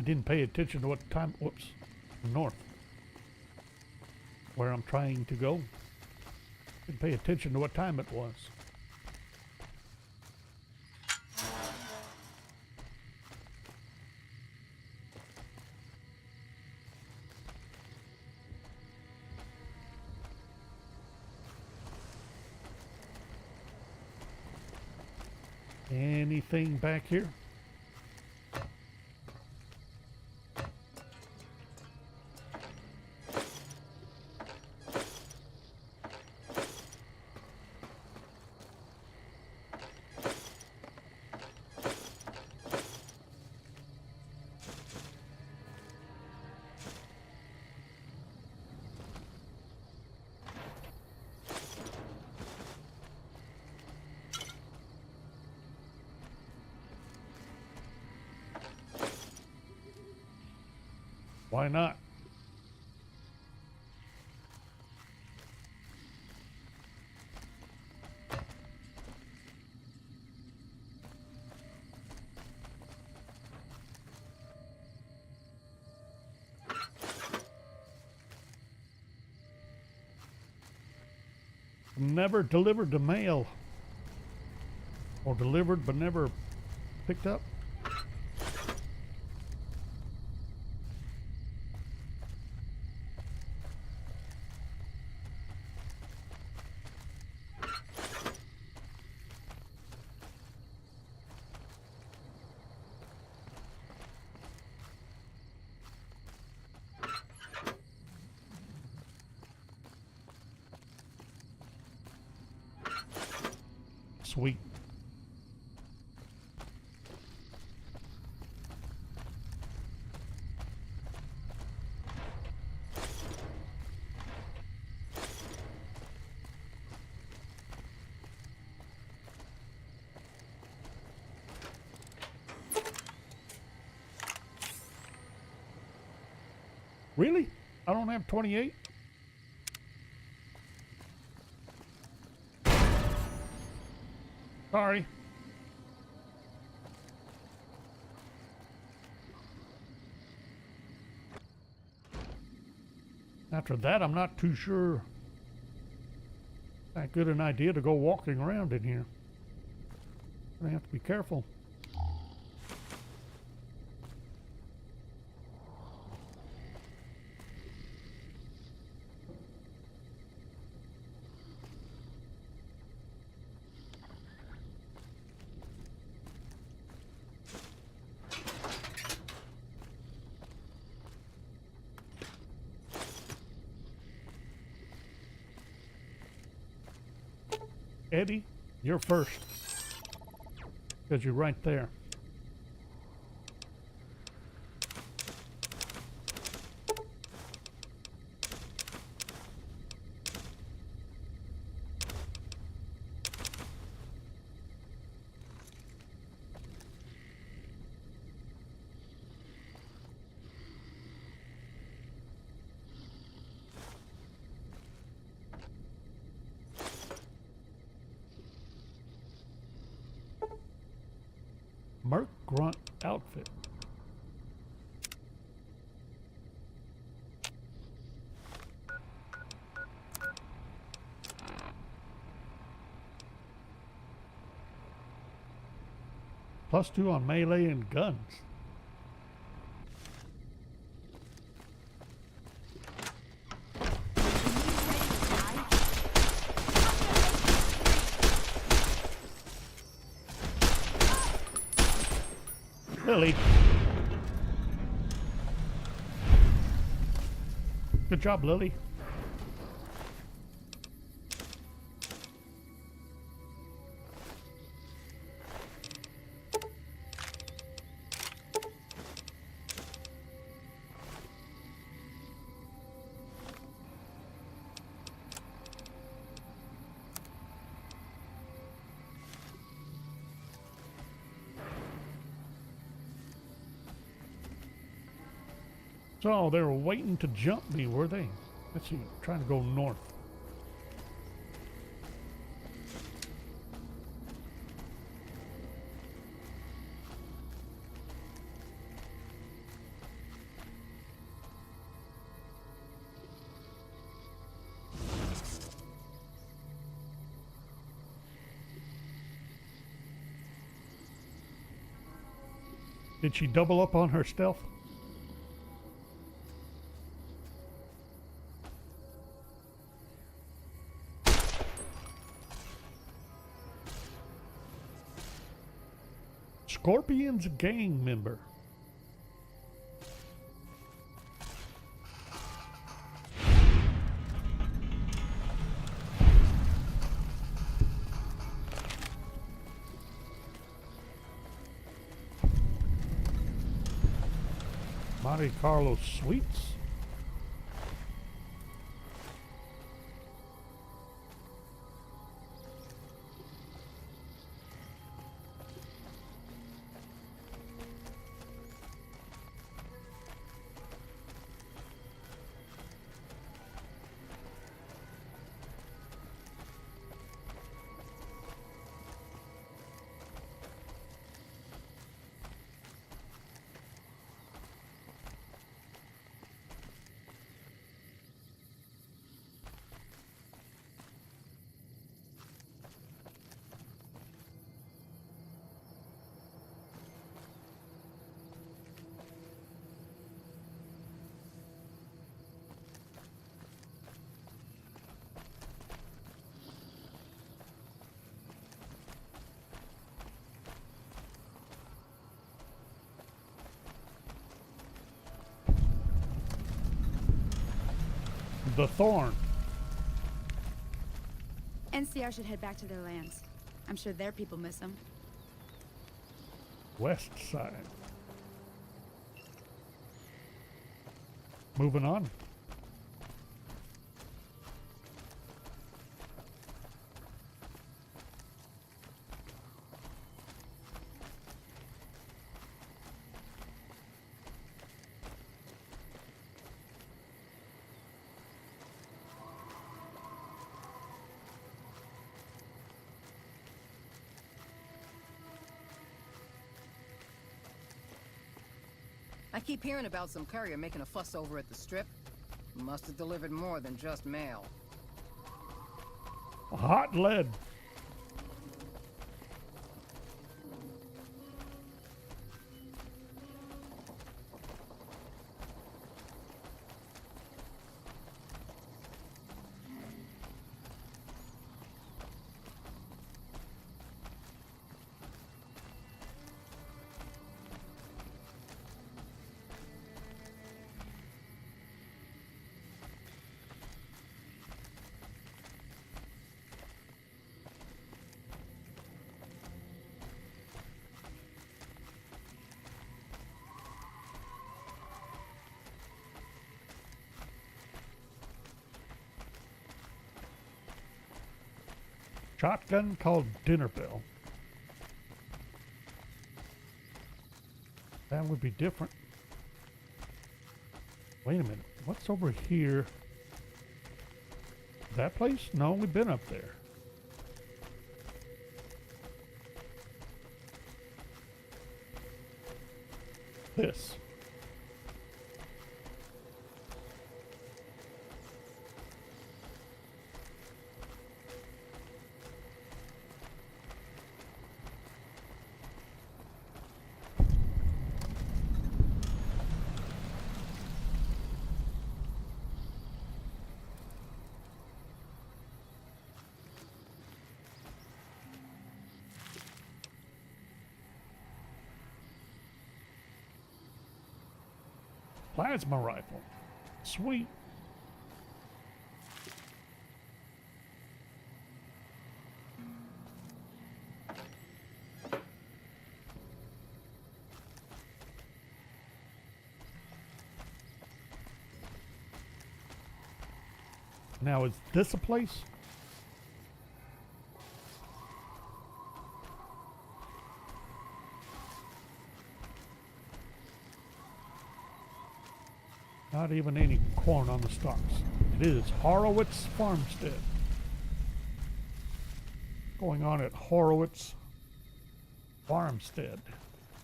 I didn't pay attention to what time, whoops, north, where I'm trying to go. Didn't pay attention to what time it was. Anything back here? Why not? Never delivered the mail. Or delivered but never picked up. Sweet. Really? I don't have 28? Sorry. After that, I'm not too sure that good an idea to go walking around in here. I have to be careful. Eddie, you're first. Because you're right there. Merc Grunt outfit. +2 on melee and guns. Lily. Good job, Lily. So they were waiting to jump me, were they? Let's see, trying to go north. Did she double up on her stealth? Scorpion's gang member. Monte Carlo Sweets. The Thorn. NCR should head back to their lands. I'm sure their people miss him. West side. Moving on. I keep hearing about some courier making a fuss over at the Strip. Must have delivered more than just mail. Hot lead. Shotgun called Dinner Bell. That would be different. Wait a minute. What's over here? That place? No, we've been up there. This. Plasma rifle. Sweet. Now, is this a place? Not even any corn on the stalks. It is Horowitz Farmstead. Going on at Horowitz Farmstead.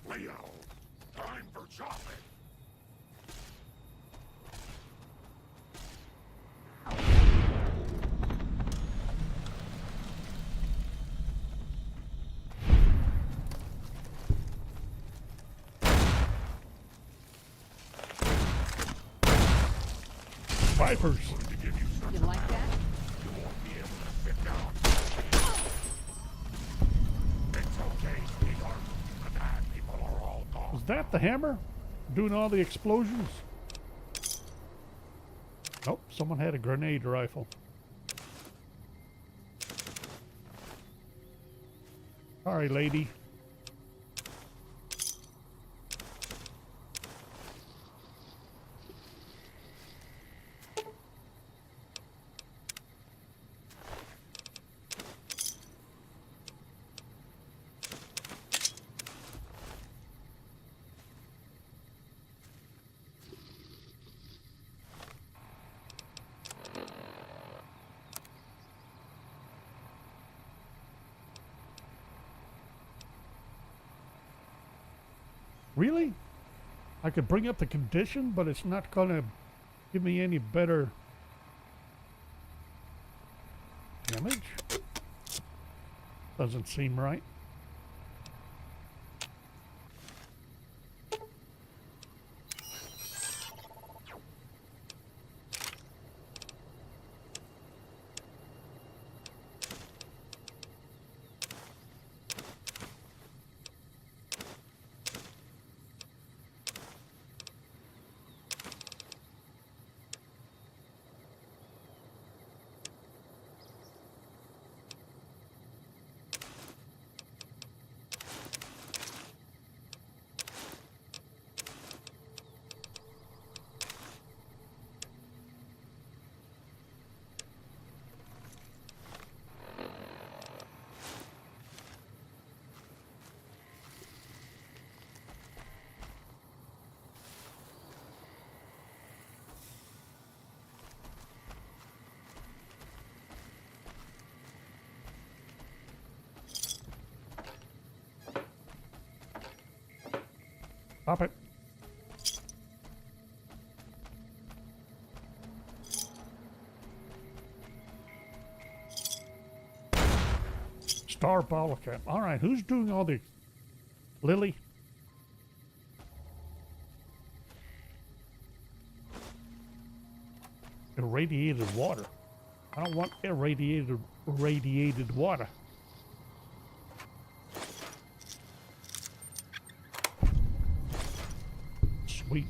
Leo, time for chocolate. Vipers. You like that? You won't be able to sit down. It's okay, sweetheart. The bad people are all gone. Was that the hammer? Doing all the explosions? Nope, someone had a grenade rifle. Sorry, lady. Really? I could bring up the condition, but it's not gonna give me any better damage? Doesn't seem right. Stop it. Star bottle cap. All right, who's doing all the... Lily? Irradiated water. I don't want irradiated water. Sweet.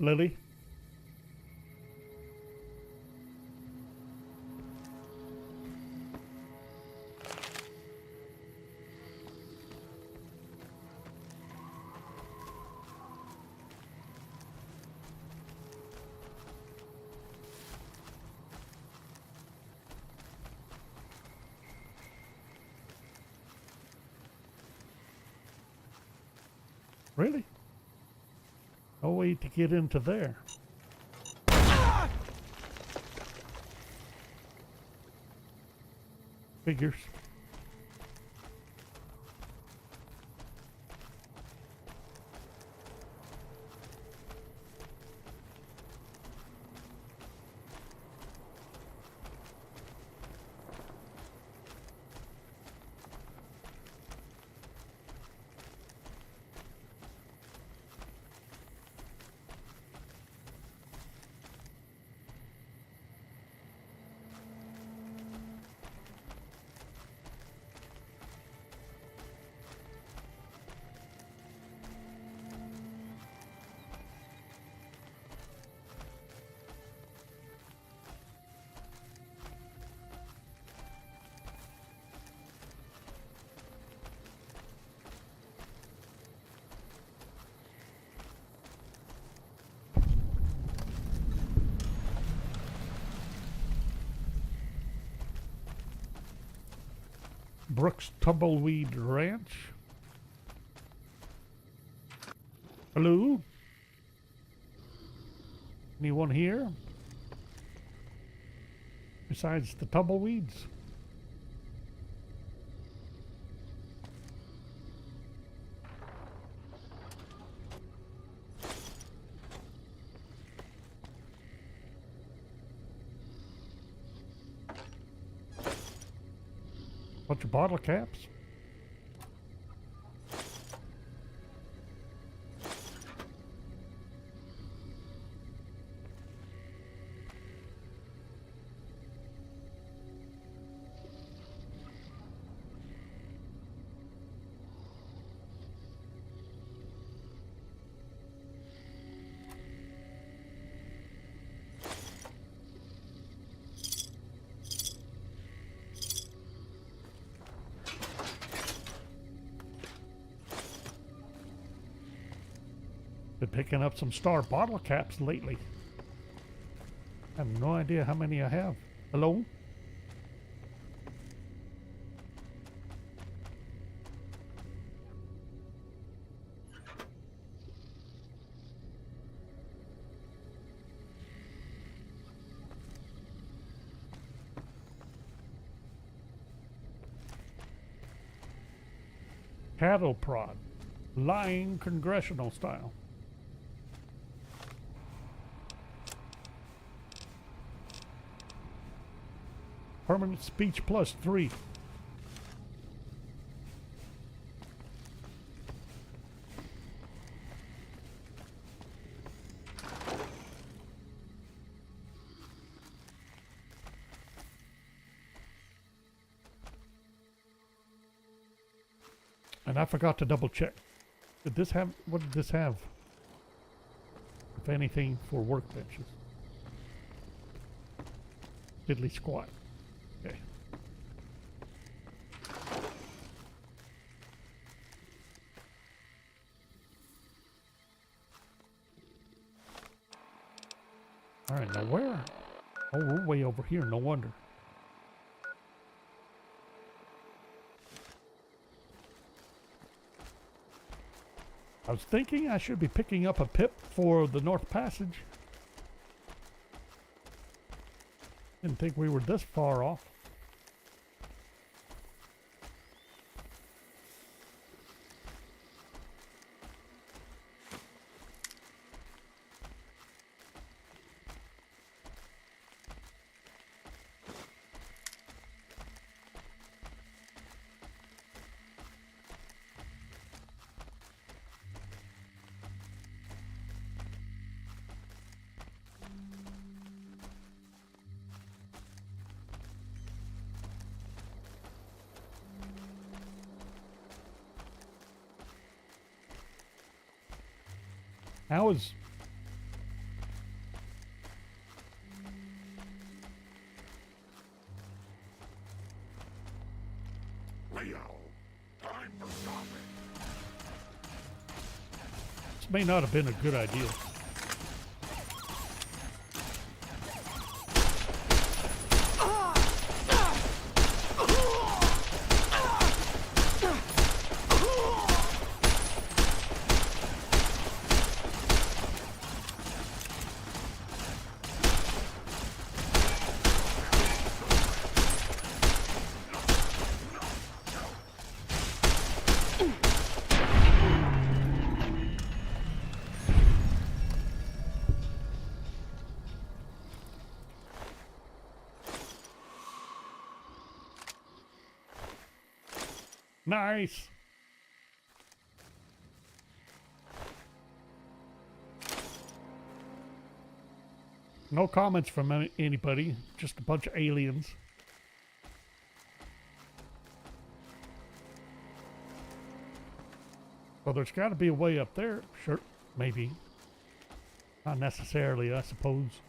Lily? Really? No way to get into there. Figures. Brooks Tumbleweed Ranch. Hello? Anyone here? Besides the tumbleweeds? Bunch of bottle caps. Been picking up some Star bottle caps lately. I have no idea how many I have. Hello? Cattle prod. Lying congressional style. Permanent speech plus 3. And I forgot to double check. Did this have, what did this have? If anything, for workbenches. Diddly squat. Okay. All right, now where? Oh, we're way over here, no wonder. I was thinking I should be picking up a pip for the North Passage. Didn't think we were this far off. How is... Leo, time for stopping. This may not have been a good idea. Nice. No comments from anybody, just a bunch of aliens. Well, there's got to be a way up there. Sure, maybe. Not necessarily, I suppose.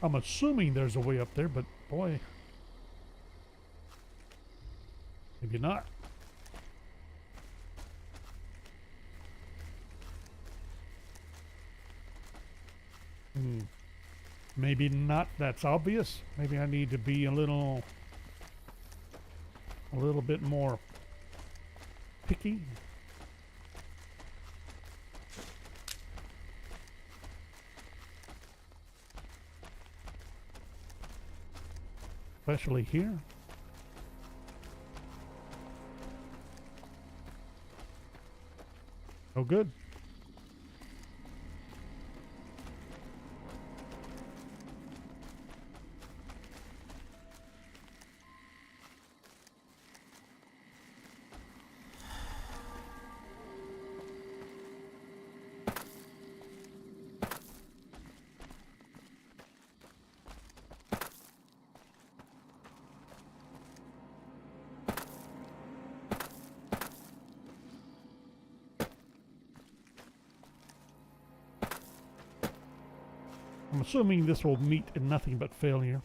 I'm assuming there's a way up there, but boy, maybe not. Maybe not. That's obvious. Maybe I need to be a little bit more picky. Especially here. Oh, good. I'm assuming this will meet in nothing but failure.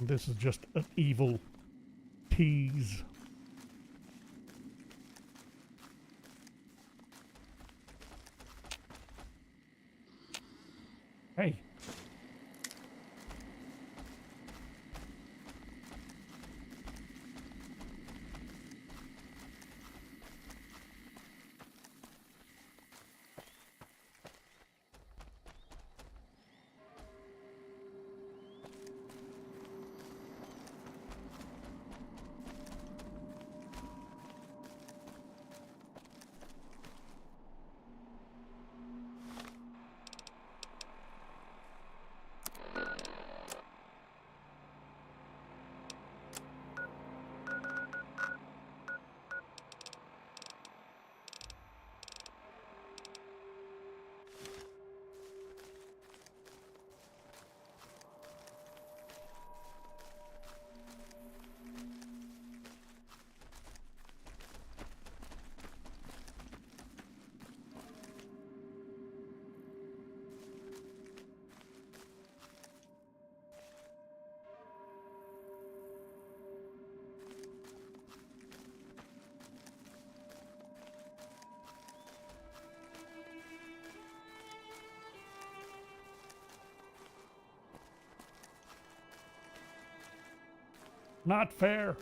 This is just an evil tease. Hey. Not fair.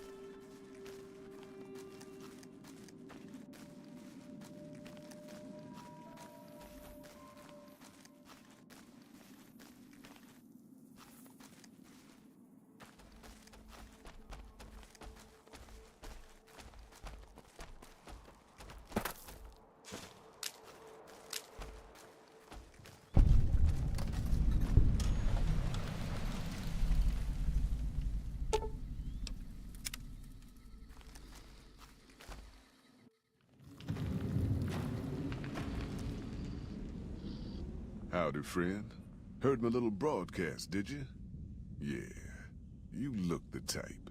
Howdy, friend. Heard my little broadcast, did you? Yeah, you look the type.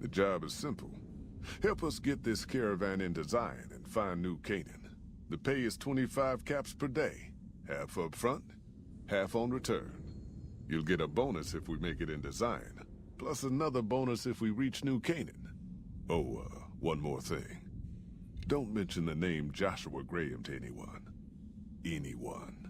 The job is simple. Help us get this caravan into Zion and find New Canaan. The pay is 25 caps per day. Half up front, half on return. You'll get a bonus if we make it into Zion, plus another bonus if we reach New Canaan. Oh, one more thing. Don't mention the name Joshua Graham to anyone. Anyone.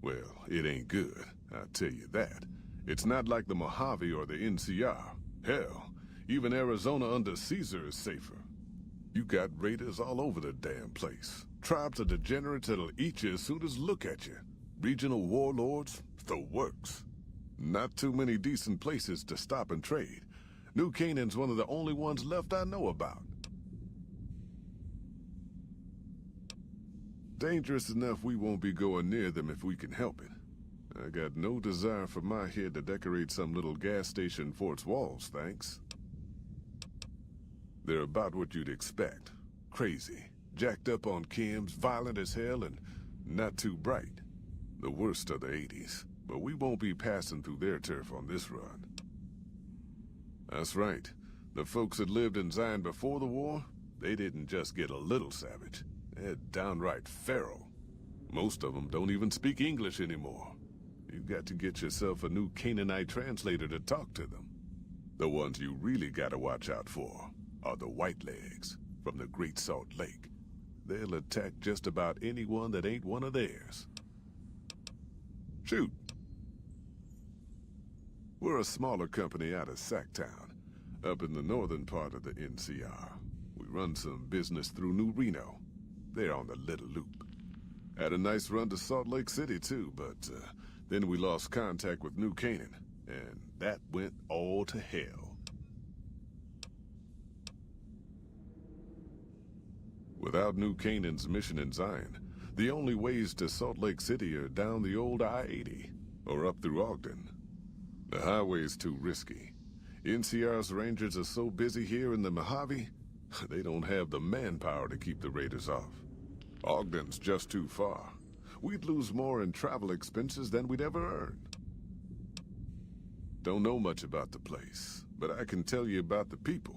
Well, it ain't good, I'll tell you that. It's not like the Mojave or the NCR. Hell, even Arizona under Caesar is safer. You got raiders all over the damn place. Tribes of degenerates that'll eat you as soon as look at you. Regional warlords, the works. Not too many decent places to stop and trade. New Canaan's one of the only ones left I know about. Dangerous enough we won't be going near them if we can help it. I got no desire for my head to decorate some little gas station fort's walls, thanks. They're about what you'd expect. Crazy, jacked up on chems, violent as hell, and not too bright. The worst of the 80s, but we won't be passing through their turf on this run. That's right. The folks that lived in Zion before the war, they didn't just get a little savage. They're downright feral. Most of them don't even speak English anymore. You've got to get yourself a new Canaanite translator to talk to them. The ones you really gotta watch out for are the Whitelegs from the Great Salt Lake. They'll attack just about anyone that ain't one of theirs. Shoot. We're a smaller company out of Sacktown, up in the northern part of the NCR. We run some business through New Reno. They're on the Little Loop. Had a nice run to Salt Lake City, too, but then we lost contact with New Canaan, and that went all to hell. Without New Canaan's mission in Zion, the only ways to Salt Lake City are down the old I-80, or up through Ogden. The highway's too risky. NCR's rangers are so busy here in the Mojave, they don't have the manpower to keep the raiders off. Ogden's just too far. We'd lose more in travel expenses than we'd ever earn. Don't know much about the place, but I can tell you about the people.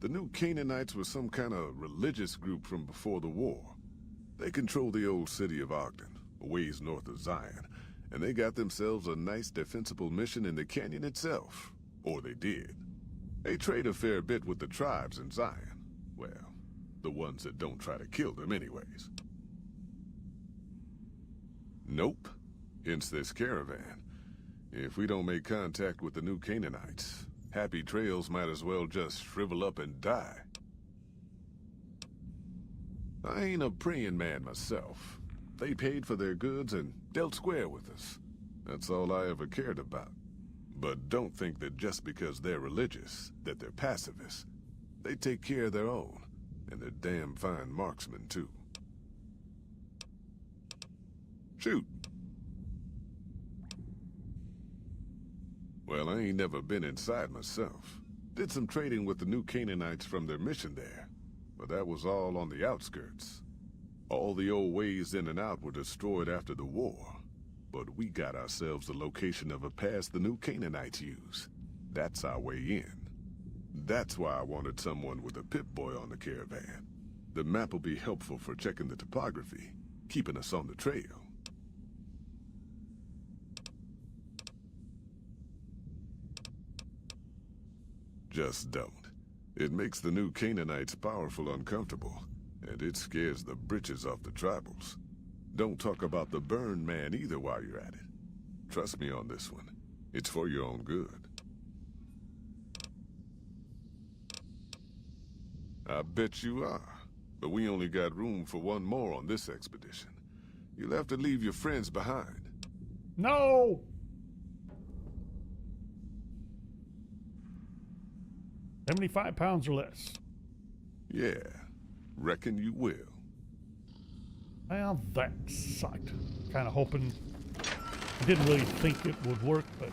The New Canaanites were some kind of religious group from before the war. They control the old city of Ogden, a ways north of Zion, and they got themselves a nice defensible mission in the canyon itself. Or they did. They trade a fair bit with the tribes in Zion. Well, the ones that don't try to kill them anyways. Nope. Hence this caravan. If we don't make contact with the New Canaanites, Happy Trails might as well just shrivel up and die. I ain't a praying man myself. They paid for their goods and dealt square with us. That's all I ever cared about. But don't think that just because they're religious, that they're pacifists. They take care of their own, and they're damn fine marksmen, too. Shoot. Well, I ain't never been inside myself. Did some trading with the New Canaanites from their mission there, but that was all on the outskirts. All the old ways in and out were destroyed after the war, but we got ourselves the location of a pass the New Canaanites use. That's our way in. That's why I wanted someone with a Pip-Boy on the caravan. The map will be helpful for checking the topography, keeping us on the trail. Just don't. It makes the new Canaanites powerful uncomfortable, and it scares the britches off the tribals. Don't talk about the burn man either while you're at it. Trust me on this one. It's for your own good. I bet you are. But we only got room for one more on this expedition. You'll have to leave your friends behind. No! £75 or less. Yeah, reckon you will. Well, that sucked. Kind of hoping. I didn't really think it would work, but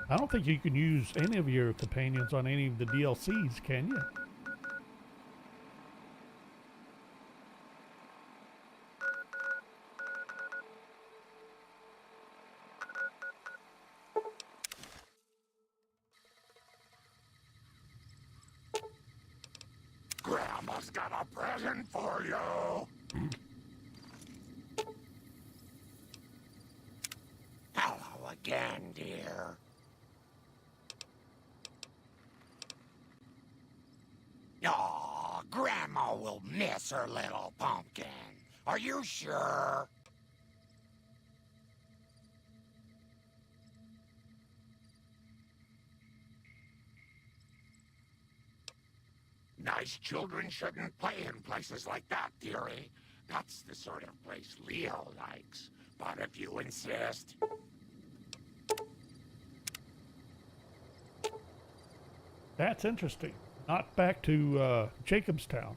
I don't think you can use any of your companions on any of the DLCs, can you? Grandma's got a present for you. Hello again, dear. Aw, Grandma will miss her little pumpkin. Are you sure? Nice children shouldn't play in places like that, dearie. That's the sort of place Leo likes. But if you insist... That's interesting. Not back to Jacobstown.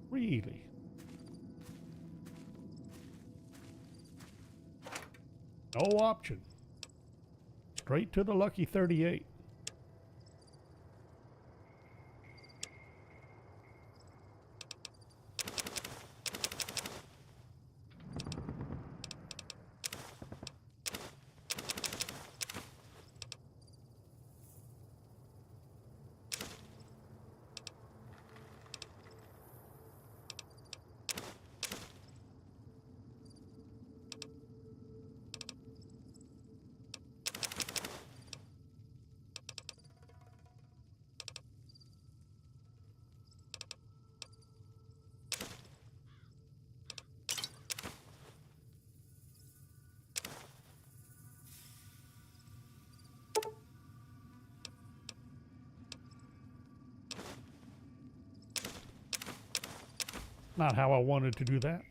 Really? No option. Straight to the lucky 38. Not how I wanted to do that.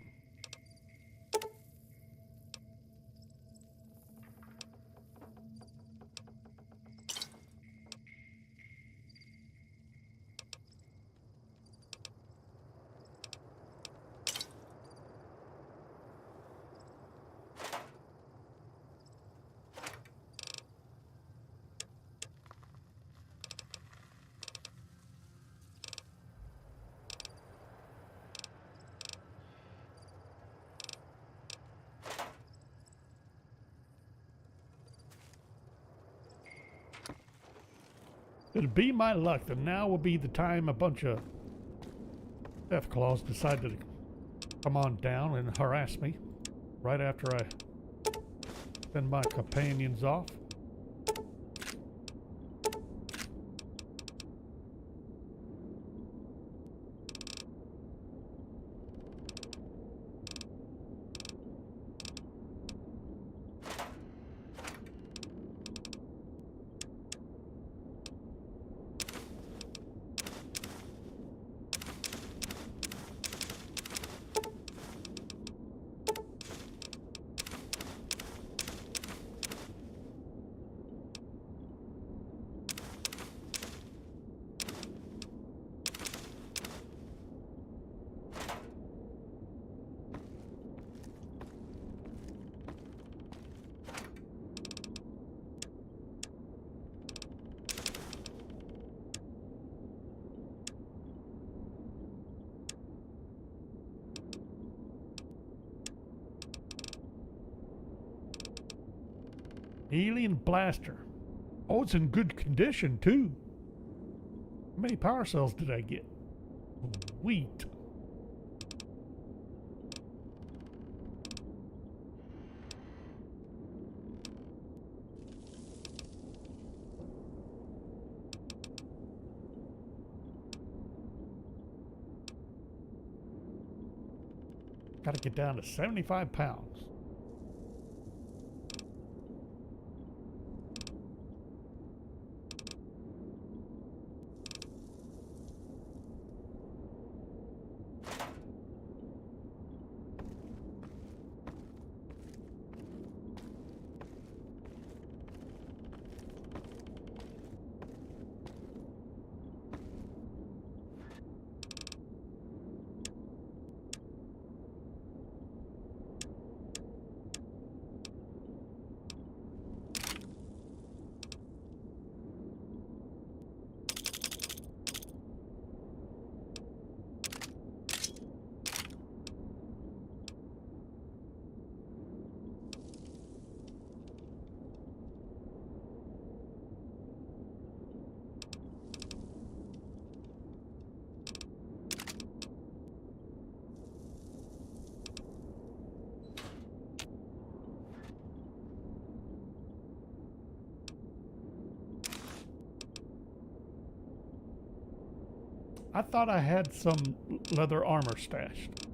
It'll be my luck that now will be the time a bunch of Deathclaws decide to come on down and harass me right after I send my companions off. Alien blaster. Oh, it's in good condition, too. How many power cells did I get? Sweet. Gotta get down to 75 pounds. I thought I had some leather armor stashed.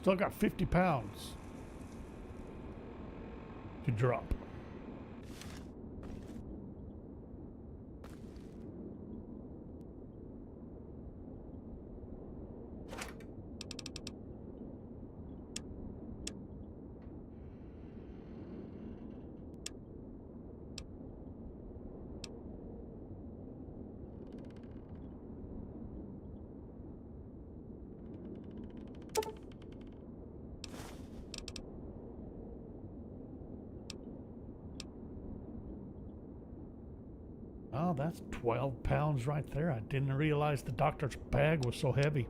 Still got 50 pounds to drop. Oh, that's 12 pounds right there. I didn't realize the doctor's bag was so heavy.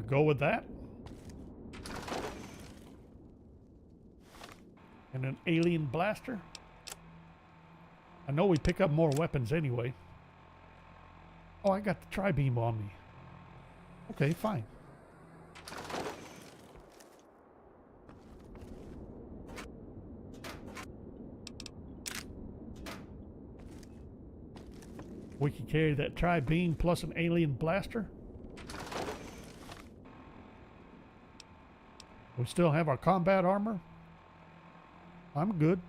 go with that. And an alien blaster. I know we pick up more weapons anyway. Oh, I got the tri-beam on me. Okay, fine. We can carry that tri-beam plus an alien blaster. We still have our combat armor. I'm good.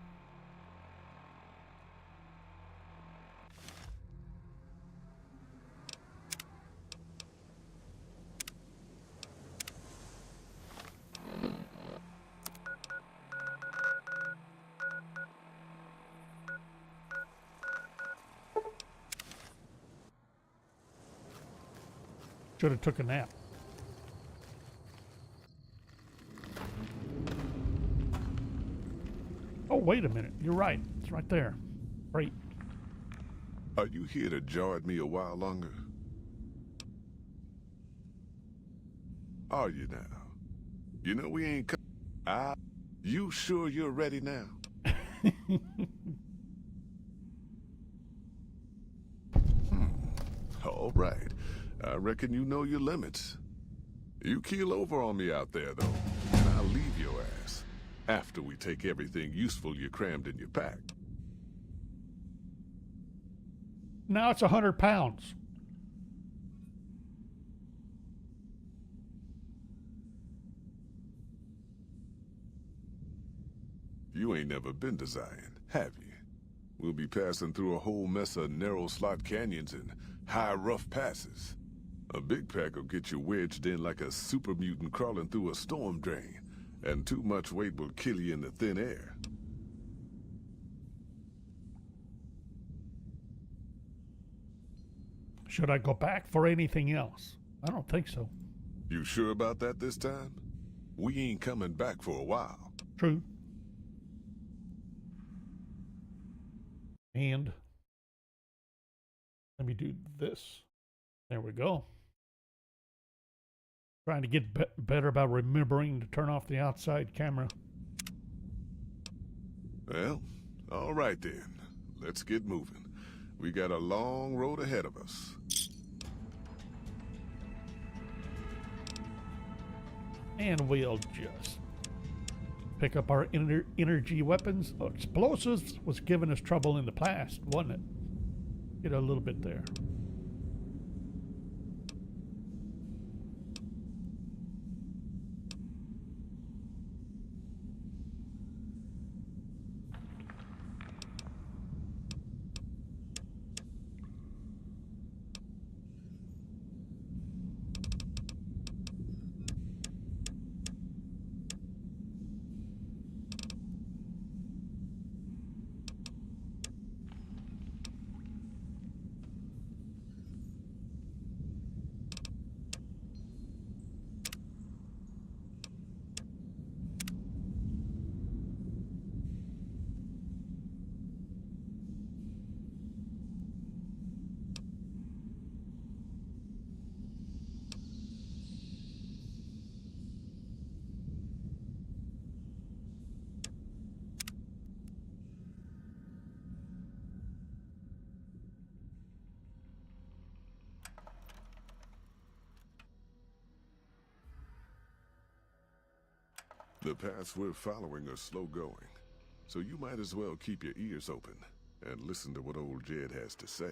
Should have took a nap. Oh, wait a minute. You're right. It's right there. Great. Are you here to jaw at me a while longer? Are you now? You know we ain't you sure you're ready now? All right. I reckon you know your limits. You keel over on me out there, though, and I'll leave your ass after we take everything useful you crammed in your pack. Now it's 100 pounds. You ain't never been to Zion, have you? We'll be passing through a whole mess of narrow slot canyons and high rough passes. A big pack will get you wedged in like a super mutant crawling through a storm drain, and too much weight will kill you in the thin air. Should I go back for anything else? I don't think so. You sure about that this time? We ain't coming back for a while. True. And let me do this. There we go. Trying to get better about remembering to turn off the outside camera. Well, all right then. Let's get moving. We got a long road ahead of us. And we'll just pick up our energy weapons. Explosives was giving us trouble in the past, wasn't it? Get a little bit there. The paths we're following are slow going, so you might as well keep your ears open and listen to what old Jed has to say.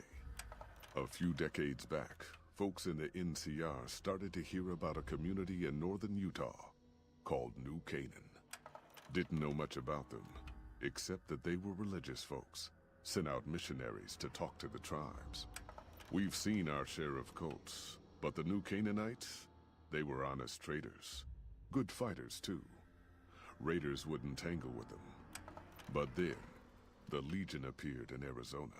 A few decades back, folks in the NCR started to hear about a community in northern Utah called New Canaan. Didn't know much about them, except that they were religious folks, sent out missionaries to talk to the tribes. We've seen our share of cults, but the New Canaanites, they were honest traders. Good fighters, too. Raiders wouldn't tangle with them. But then, the Legion appeared in Arizona.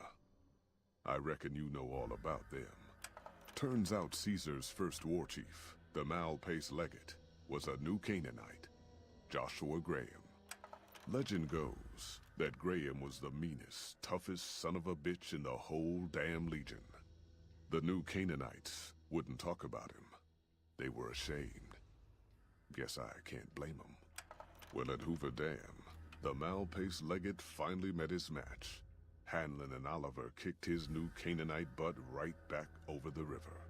I reckon you know all about them. Turns out Caesar's first war chief, the Mal-Pace Legate, was a New Canaanite, Joshua Graham. Legend goes that Graham was the meanest, toughest son of a bitch in the whole damn Legion. The New Canaanites wouldn't talk about him. They were ashamed. Guess I can't blame them. Well, at Hoover Dam, the mal-paced Leggett finally met his match. Hanlon and Oliver kicked his new Canaanite butt right back over the river.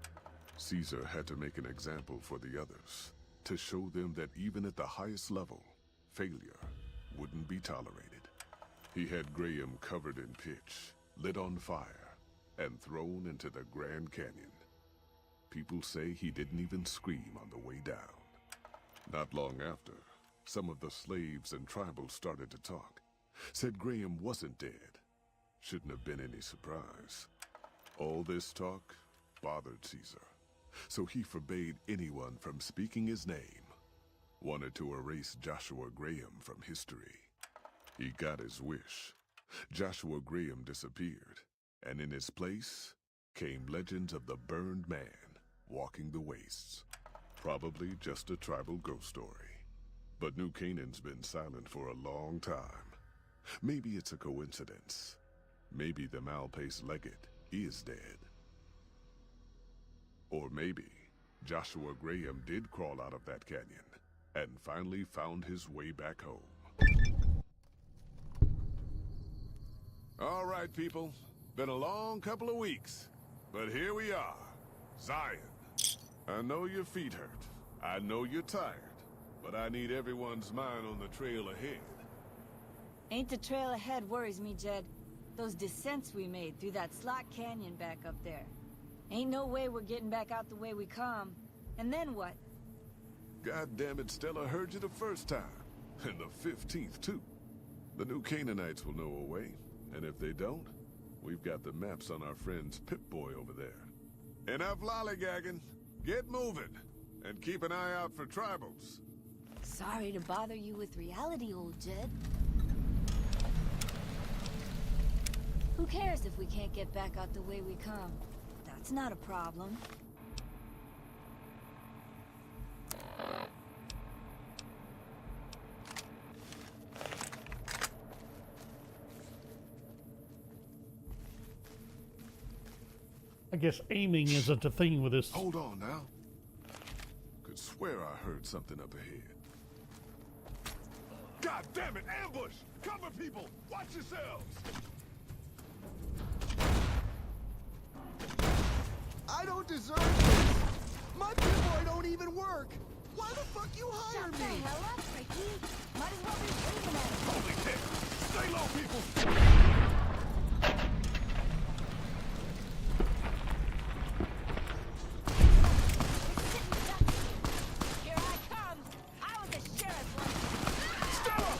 Caesar had to make an example for the others, to show them that even at the highest level, failure wouldn't be tolerated. He had Graham covered in pitch, lit on fire, and thrown into the Grand Canyon. People say he didn't even scream on the way down. Not long after, some of the slaves and tribals started to talk. Said Graham wasn't dead. Shouldn't have been any surprise. All this talk bothered Caesar, so he forbade anyone from speaking his name. Wanted to erase Joshua Graham from history. He got his wish. Joshua Graham disappeared, and in his place came legends of the burned man walking the wastes. Probably just a tribal ghost story. But New Canaan's been silent for a long time. Maybe it's a coincidence. Maybe the mal-paced Leggett is dead. Or maybe Joshua Graham did crawl out of that canyon and finally found his way back home. All right, people. Been a long couple of weeks, but here we are. Zion. I know your feet hurt. I know you're tired, but I need everyone's mind on the trail ahead. Ain't the trail ahead worries me, Jed. Those descents we made through that slot canyon back up there. Ain't no way we're getting back out the way we come. And then what? God damn it, Stella heard you the first time. And the 15th, too. The new Canaanites will know a way. And if they don't, we've got the maps on our friend's Pip-Boy over there. Enough lollygagging. Get moving. And keep an eye out for tribals. Sorry to bother you with reality, old Jed. Who cares if we can't get back out the way we come? That's not a problem. I guess aiming isn't a thing with this. Hold on now. Could swear I heard something up ahead. God damn it! Ambush! Cover people! Watch yourselves! I don't deserve this! My Pip-Boy don't even work! Why the fuck you hire Shut me? the hell up, Ricky! Might as well be aiming at him. Holy dick! Stay low, people! Here I come! I was the sheriff once. Stella!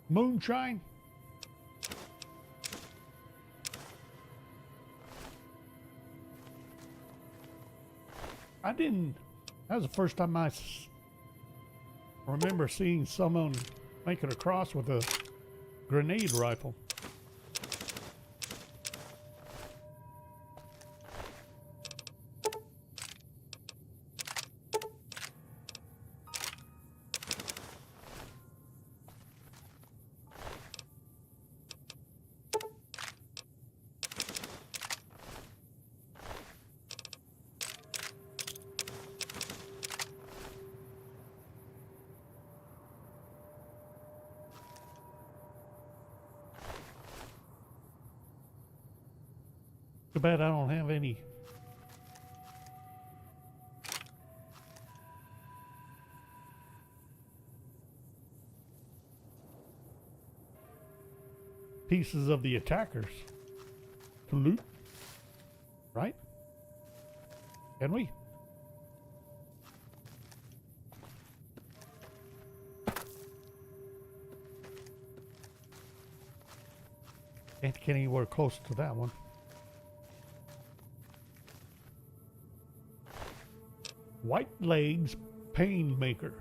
Moonshine? That was the first time I remember seeing someone make it across with a grenade rifle. Too bad I don't have any. Pieces of the attackers to loot, right? Can we? Can't get anywhere close to that one. White Legs Pain Maker.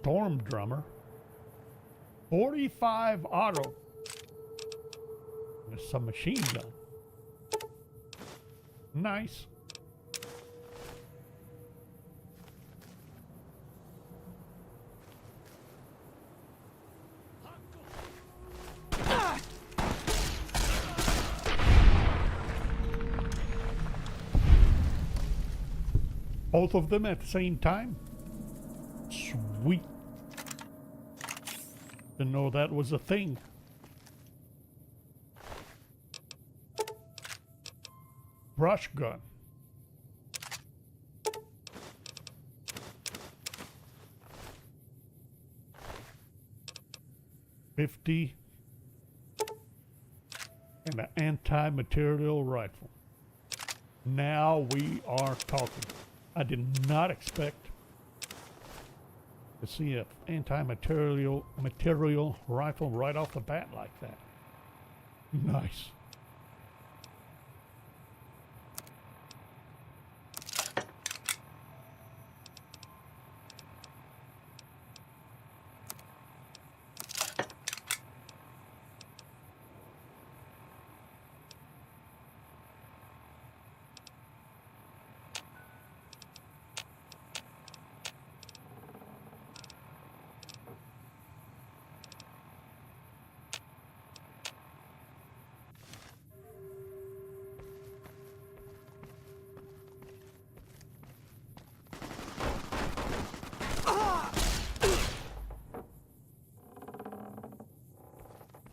Storm Drummer. 45 auto. There's some machine gun. Nice. Both of them at the same time? Sweet. Didn't know that was a thing. Brush gun. $50. And an anti-material rifle. Now we are talking. I did not expect to see an anti-material rifle right off the bat like that. Nice.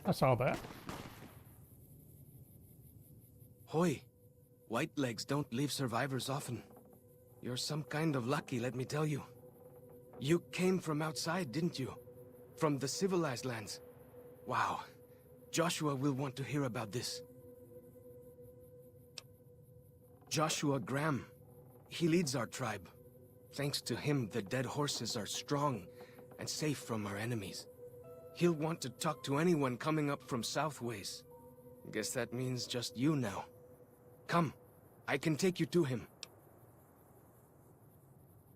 I saw that. Hoy, white legs don't leave survivors often. You're some kind of lucky, let me tell you. You came from outside, didn't you? From the civilized lands. Wow. Joshua will want to hear about this. Joshua Graham. He leads our tribe. Thanks to him, the dead horses are strong and safe from our enemies. He'll want to talk to anyone coming up from Southways. Guess that means just you now. Come, I can take you to him.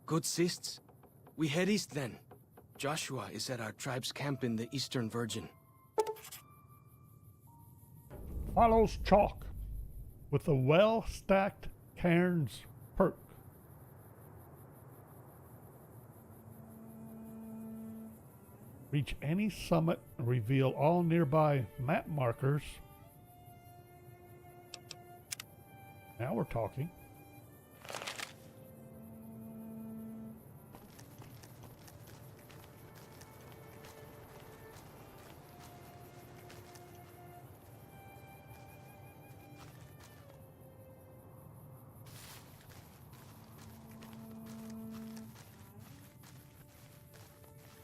Good sists. We head east then. Joshua is at our tribe's camp in the Eastern Virgin. Follows chalk with a well-stacked cairns perk. Reach any summit and reveal all nearby map markers. Now we're talking.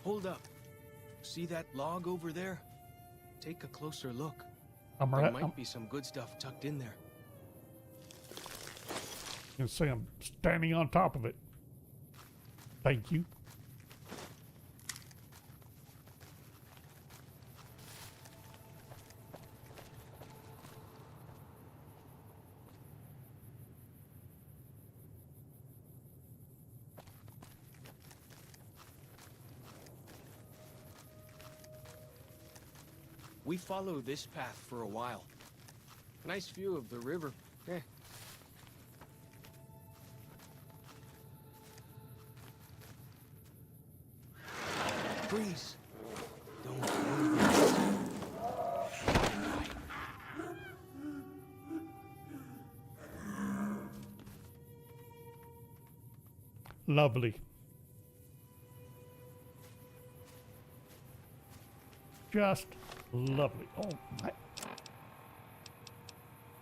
Hold up. See that log over there? Take a closer look. There might be some good stuff tucked in there. You can see I'm standing on top of it. Thank you. We follow this path for a while. Nice view of the river. Eh. Freeze. Don't move. Lovely. Just lovely. Oh,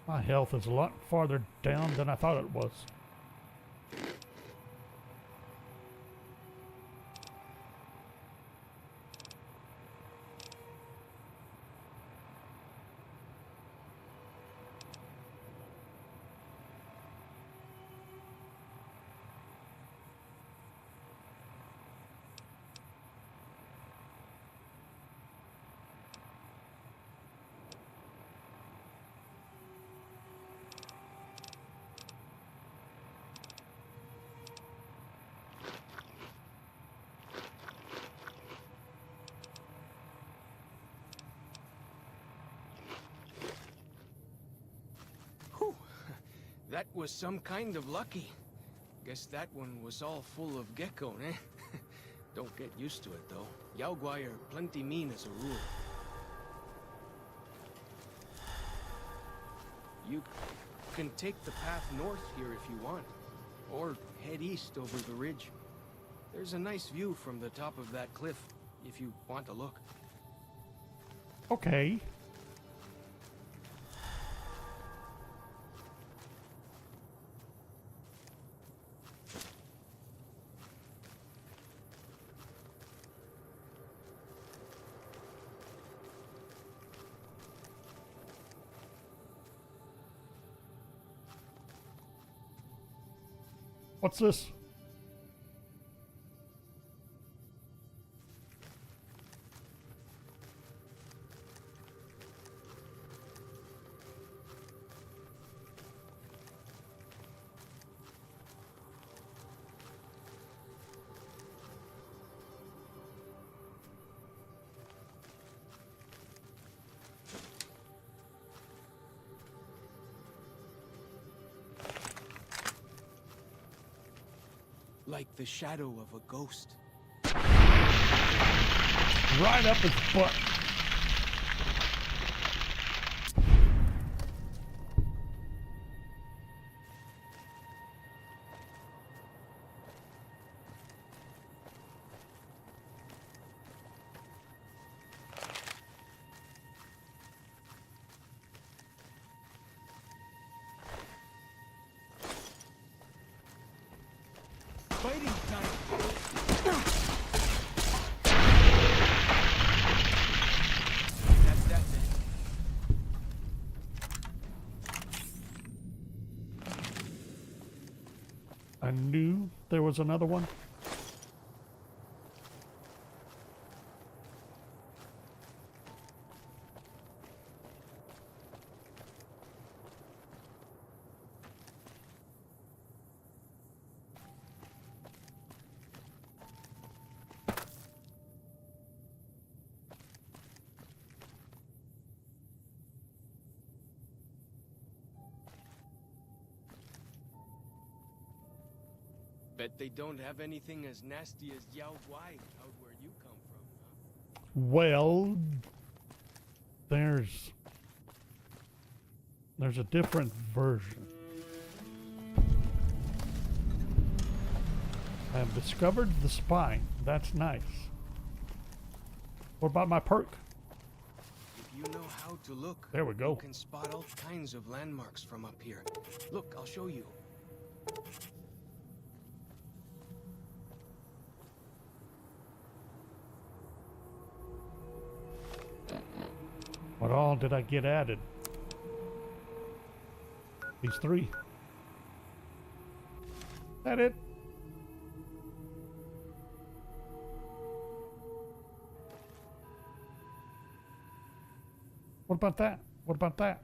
my health is a lot farther down than I thought it was. That was some kind of lucky. Guess that one was all full of gecko, eh? Don't get used to it, though. Yao Guai are plenty mean as a rule. You can take the path north here if you want, or head east over the ridge. There's a nice view from the top of that cliff, if you want to look. Okay. What's this? Like the shadow of a ghost. Right up his butt. Fighting time. That's that then. I knew there was another one. Bet they don't have anything as nasty as Yao Guai out where you come from, huh? Well, there's a different version. I have discovered the spine. That's nice. What about my perk? If you know how to look, there we go. You can spot all kinds of landmarks from up here. Look, I'll show you. What all did I get added? These three. That it? What about that? What about that?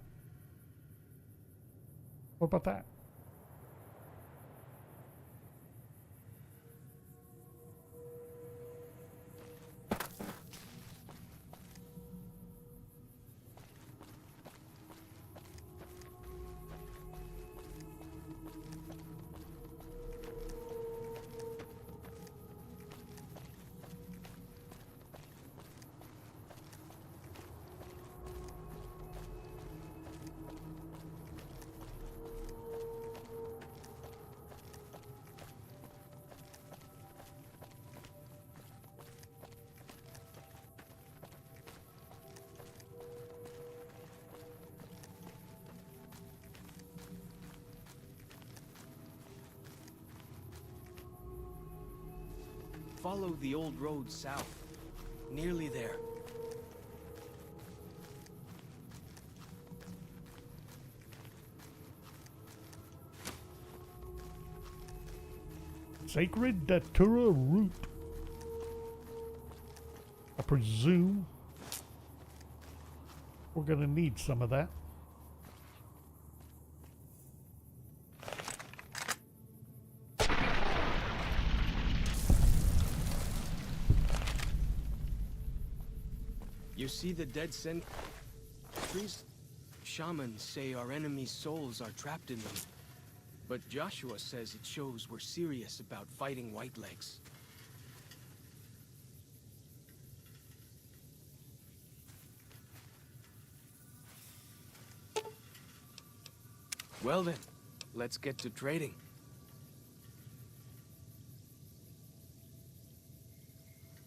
What about that? Follow the old road south. Nearly there. Sacred Datura root. I presume we're gonna need some of that. You see the dead sentries? Shamans say our enemies' souls are trapped in them. But Joshua says it shows we're serious about fighting Whitelegs. Well then, let's get to trading.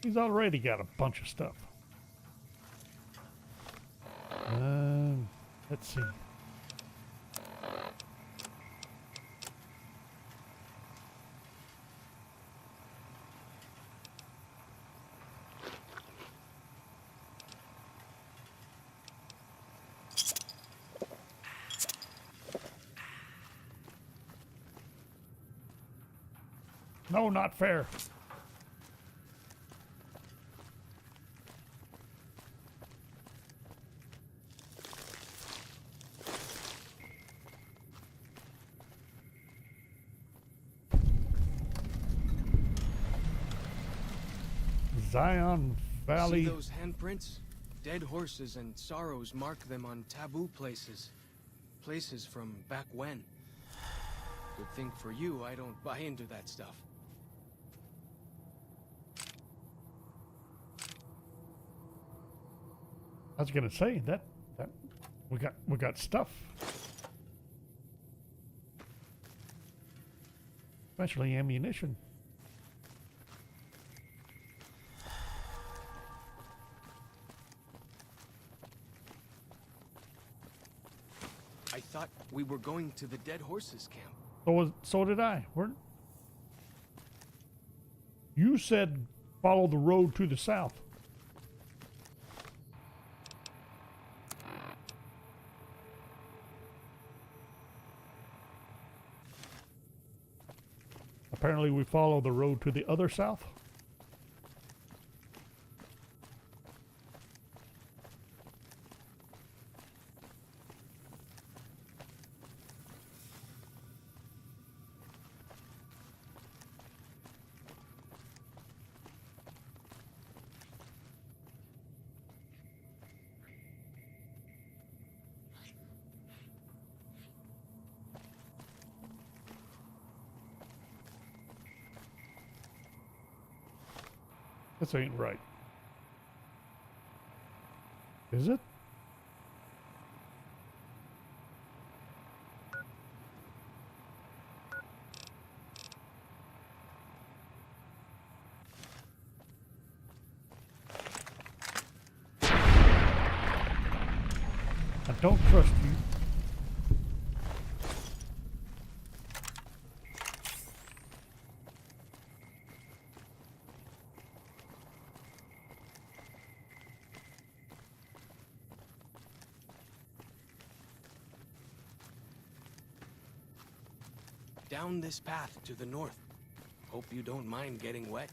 He's already got a bunch of stuff. Let's see. No, not fair. Zion Valley. See those handprints? Dead horses and sorrows mark them on taboo places. Places from back when. Good thing for you, I don't buy into that stuff. I was gonna say that we got stuff. Especially ammunition. I thought we were going to the Dead Horses camp. So did I. You said follow the road to the south. Apparently we follow the road to the other south. This ain't right. Is it? I don't trust you. Down this path to the north. Hope you don't mind getting wet.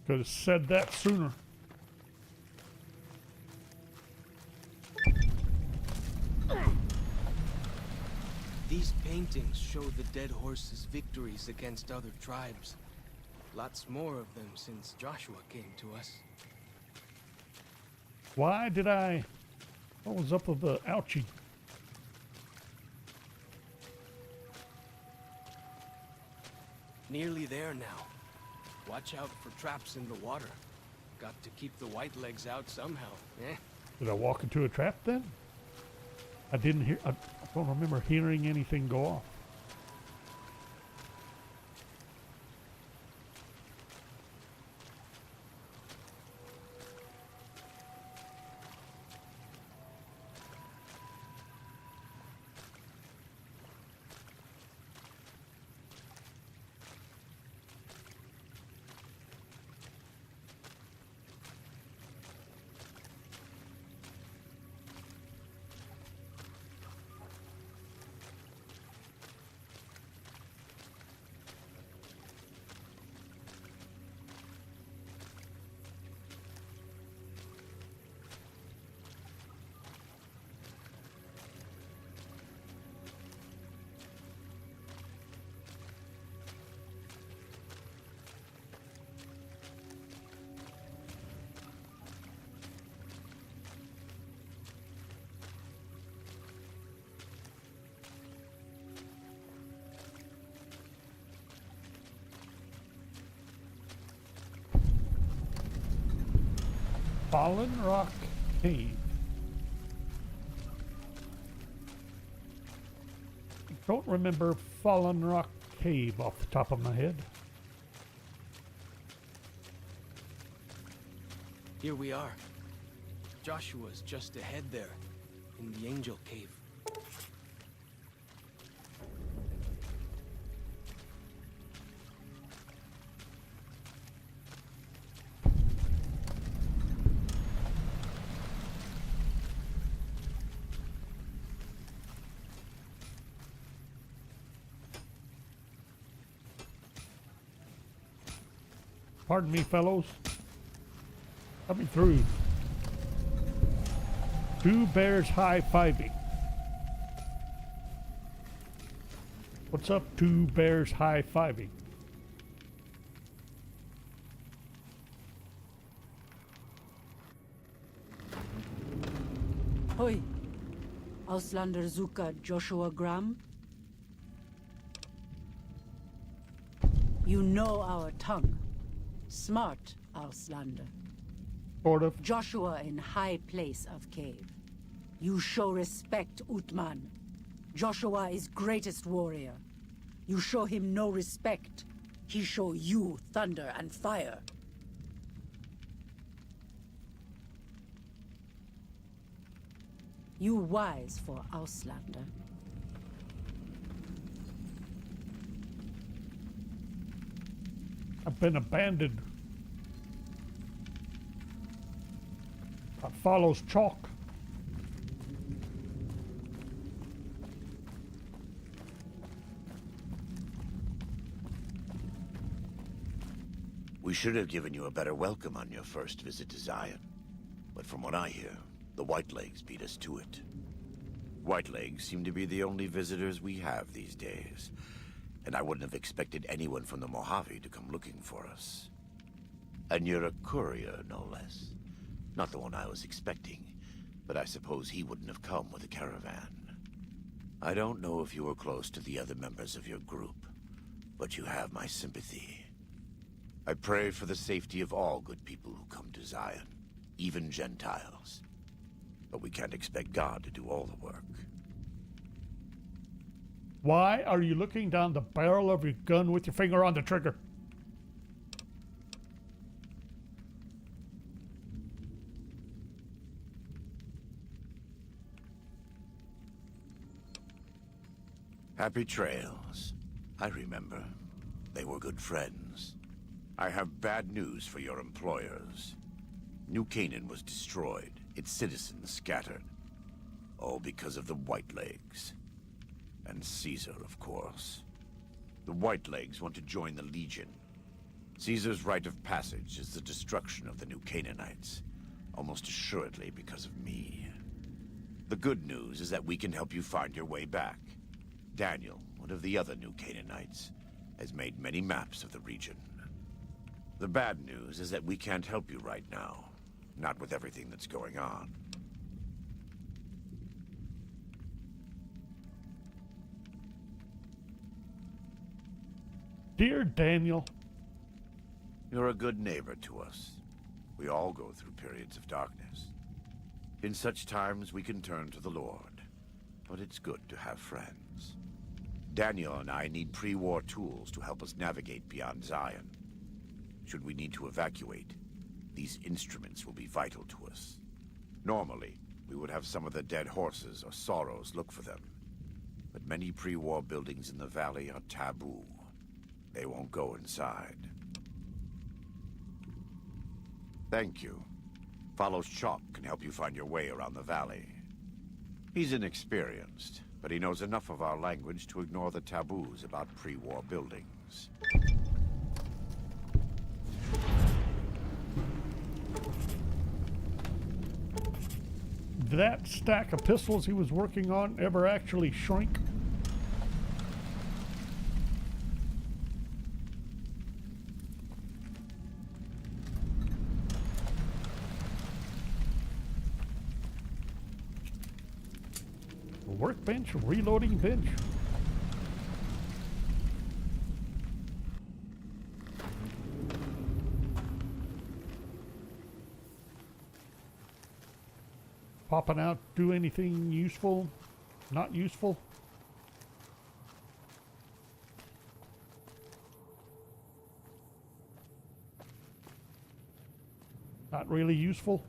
Could have said that sooner. These paintings show the Dead Horses' victories against other tribes. Lots more of them since Joshua came to us. Why did I... What was up with the ouchie? Nearly there now. Watch out for traps in the water. Got to keep the Whitelegs out somehow, eh? Did I walk into a trap then? I didn't hear... I don't remember hearing anything go off. Fallen Rock Cave. I don't remember Fallen Rock Cave off the top of my head. Here we are. Joshua's just ahead there, in the Angel Cave. Pardon me, fellows. Coming through. Two bears high-fiving. What's up, two bears high-fiving? Hoi. Auslander Zuka Joshua Graham? You know our tongue. Smart, Auslander. Sort of. Joshua in high place of cave. You show respect, Utman. Joshua is greatest warrior. You show him no respect. He show you thunder and fire. You wise for Auslander. I've been abandoned. That follows chalk. We should have given you a better welcome on your first visit to Zion. But from what I hear, the Whitelegs beat us to it. Whitelegs seem to be the only visitors we have these days. And I wouldn't have expected anyone from the Mojave to come looking for us. And you're a courier, no less. Not the one I was expecting, but I suppose he wouldn't have come with a caravan. I don't know if you were close to the other members of your group, but you have my sympathy. I pray for the safety of all good people who come to Zion, even Gentiles. But we can't expect God to do all the work. Why are you looking down the barrel of your gun with your finger on the trigger? Happy trails. I remember. They were good friends. I have bad news for your employers. New Canaan was destroyed, its citizens scattered. All because of the Whitelegs. And Caesar, of course. The Whitelegs want to join the Legion. Caesar's rite of passage is the destruction of the New Canaanites, almost assuredly because of me. The good news is that we can help you find your way back. Daniel, one of the other New Canaanites, has made many maps of the region. The bad news is that we can't help you right now, not with everything that's going on. Dear Daniel. You're a good neighbor to us. We all go through periods of darkness. In such times, we can turn to the Lord. But it's good to have friends. Daniel and I need pre-war tools to help us navigate beyond Zion. Should we need to evacuate, these instruments will be vital to us. Normally, we would have some of the dead horses or sorrows look for them. But many pre-war buildings in the valley are taboo. They won't go inside. Thank you. Follows Chalk can help you find your way around the valley. He's inexperienced, but he knows enough of our language to ignore the taboos about pre-war buildings. Did that stack of pistols he was working on ever actually shrink? Workbench, reloading bench. popping out do anything useful? Not useful? Not really useful?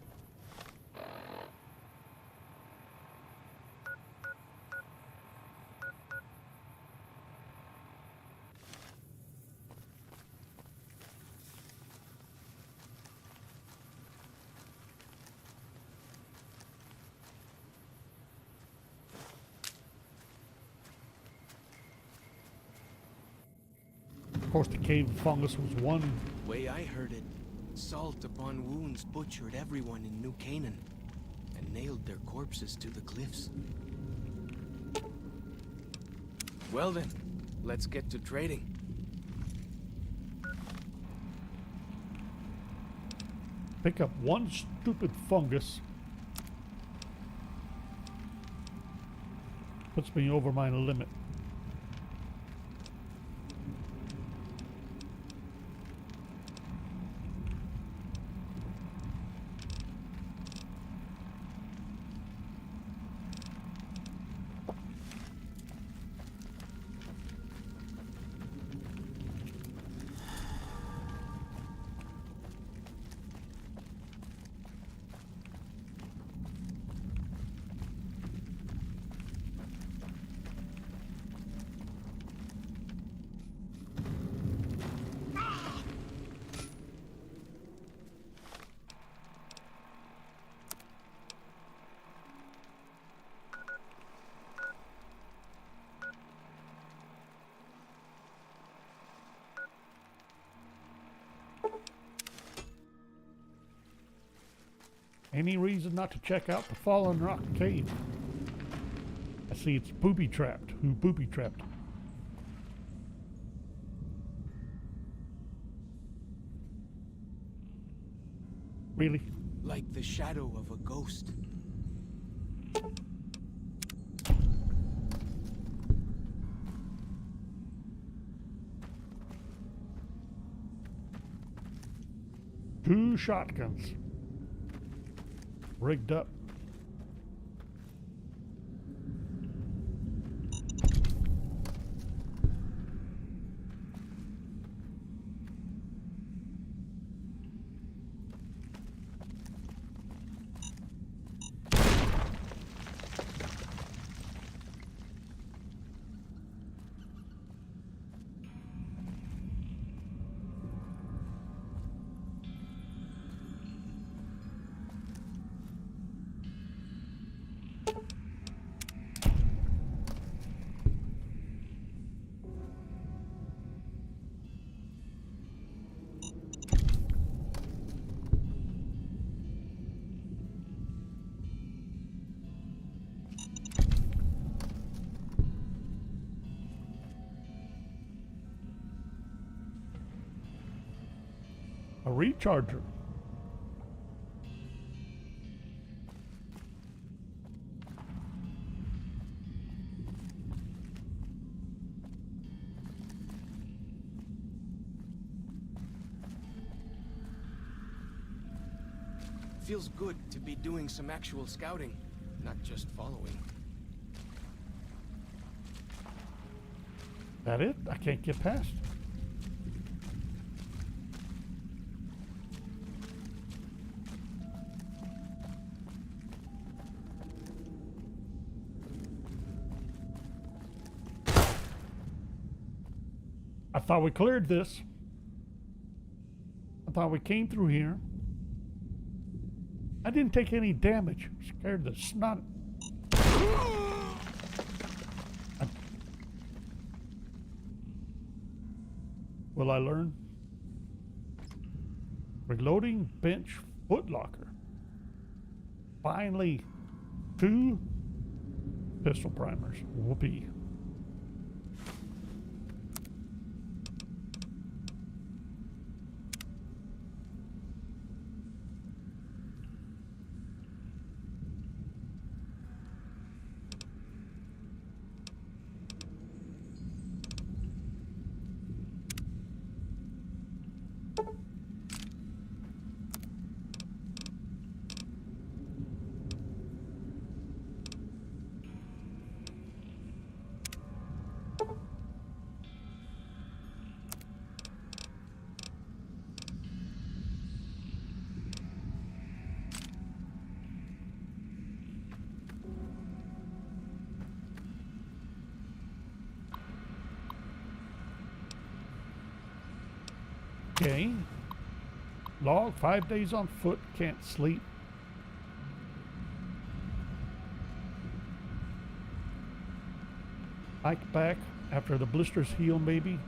Of course, the cave fungus was one. Way I heard it, salt upon wounds butchered everyone in New Canaan and nailed their corpses to the cliffs. Well then, let's get to trading. Pick up one stupid fungus. Puts me over my limit. Any reason not to check out the Fallen Rock Cave? I see it's booby-trapped. Who booby-trapped? Really? Like the shadow of a ghost. Two shotguns. Rigged up. A recharger. Feels good to be doing some actual scouting, not just following. That it? I can't get past. I thought we cleared this. I thought we came through here. I didn't take any damage. Scared the snot. Will I learn? Reloading bench footlocker. Finally, 2 pistol primers. Whoopee. Okay. Log, 5 days on foot, can't sleep. Hike back after the blisters heal, maybe.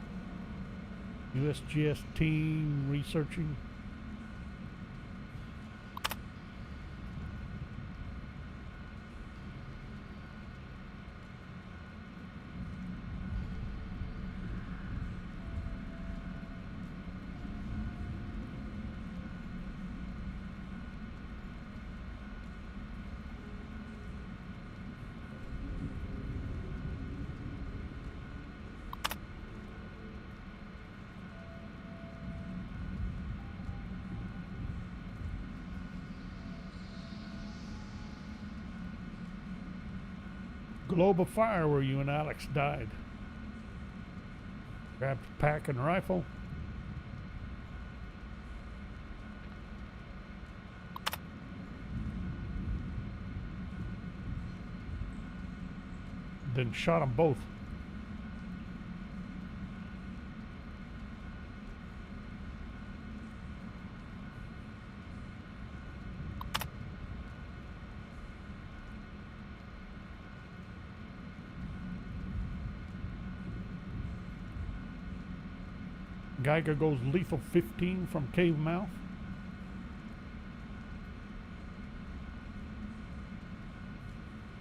USGS team researching. Globe of fire where you and Alex died. Grabbed pack and rifle. Then shot them both. Geiger goes lethal 15 from cave mouth.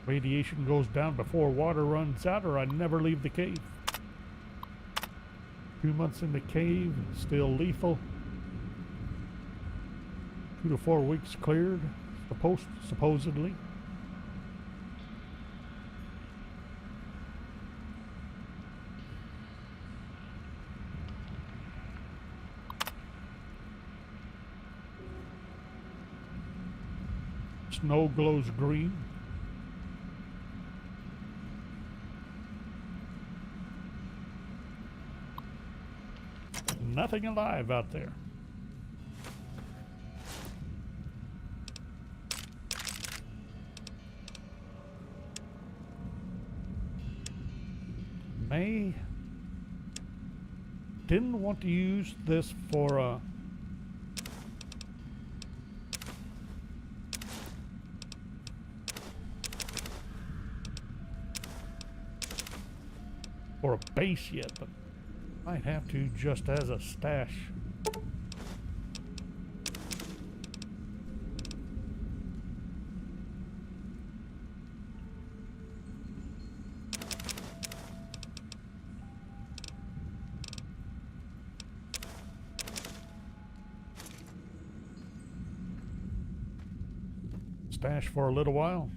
Radiation goes down before water runs out, or I never leave the cave. 2 months in the cave, still lethal. 2 to 4 weeks cleared, supposedly. Snow glows green. Nothing alive out there. May didn't want to use this for a base yet, but might have to just as a stash. Stash for a little while.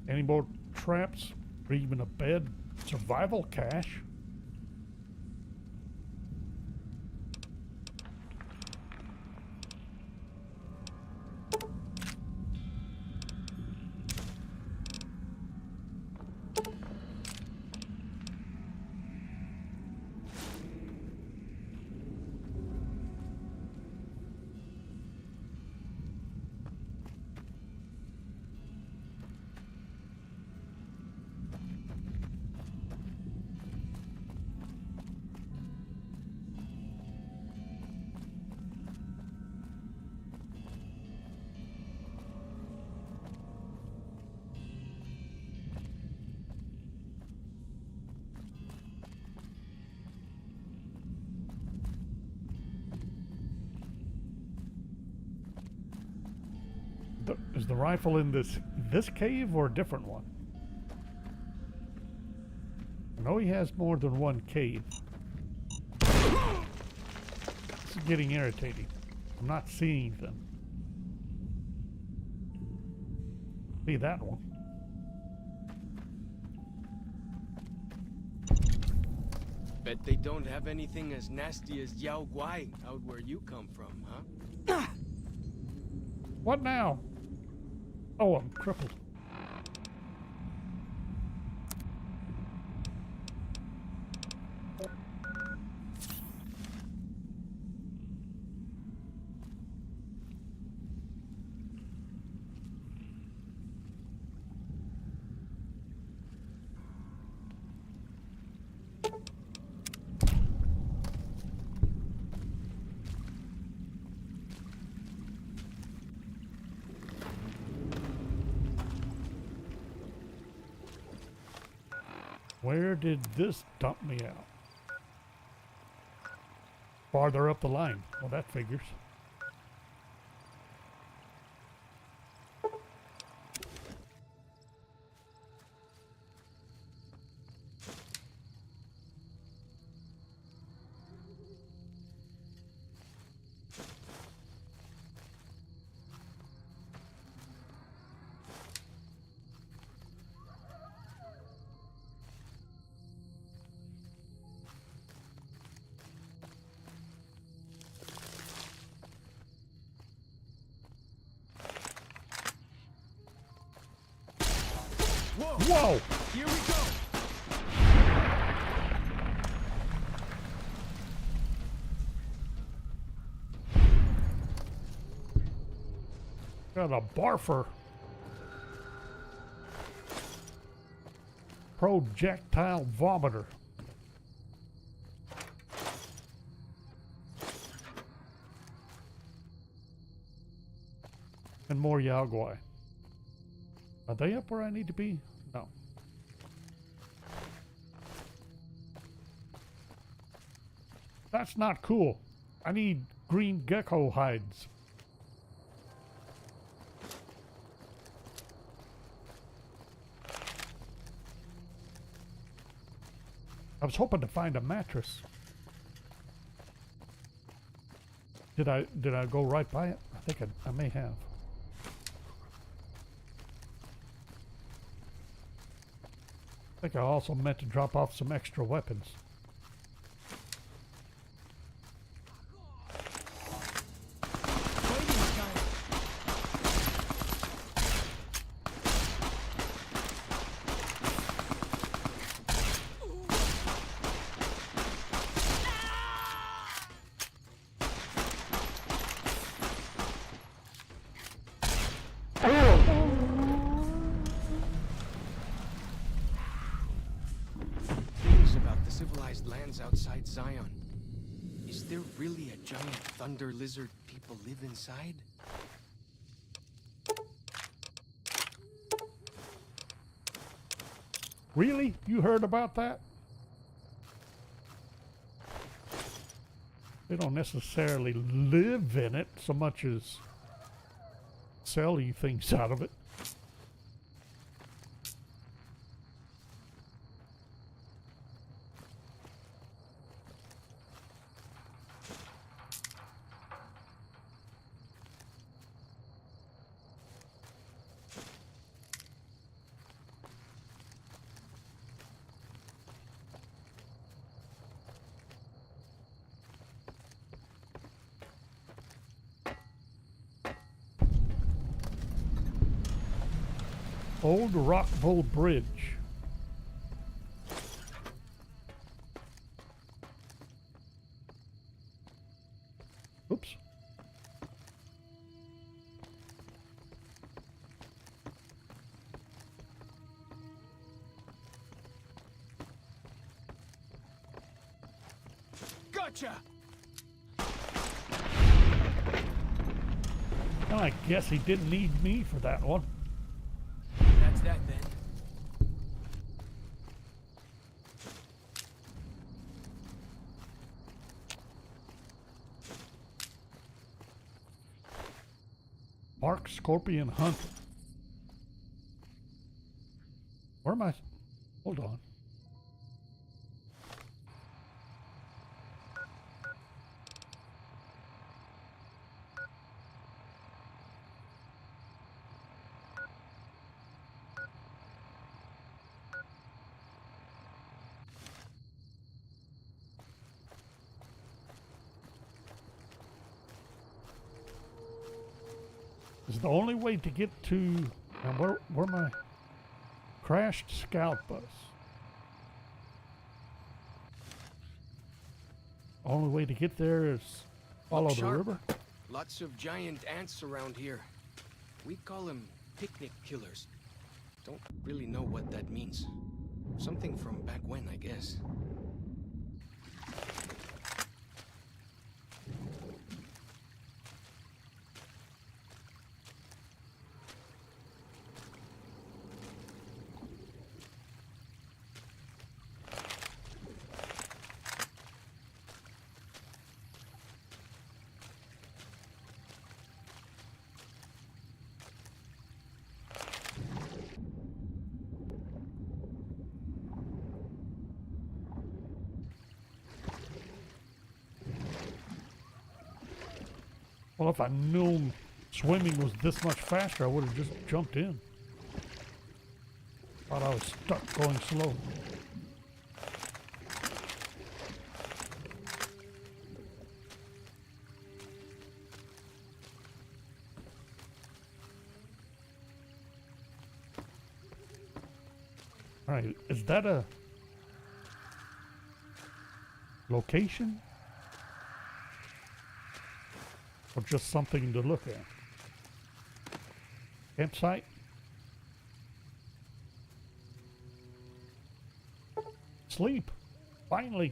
Any more traps or even a bed? Survival cache? Is the rifle in this cave or a different one? I know he has more than one cave. This is getting irritating. I'm not seeing them. See that one. Bet they don't have anything as nasty as Yao Guai out where you come from, huh? What now? Oh, I'm crippled. Where did this dump me out? Farther up the line. Well, that figures. Whoa! Here we go! Got a barfer. Projectile vomiter. And more Yao Guai. Are they up where I need to be? No. That's not cool. I need green gecko hides. I was hoping to find a mattress. Did I go right by it? I think I may have. I think I also meant to drop off some extra weapons. Outside Zion. Is there really a giant thunder lizard people live inside? Really? You heard about that? They don't necessarily live in it so much as sell you things out of it. Old Rockville Bridge. Oops. Gotcha! Well, I guess he didn't need me for that one. That's that then. Mark Scorpion Hunt. Where am I? Hold on. is the only way to get to... Now, where my crashed scout bus? Only way to get there is follow Look the sharp. river? Lots of giant ants around here. We call them picnic killers. Don't really know what that means. Something from back when, I guess. Well, if I knew swimming was this much faster, I would have just jumped in. Thought I was stuck going slow. All right, is that a location? Or just something to look at? Campsite? Sleep. Finally.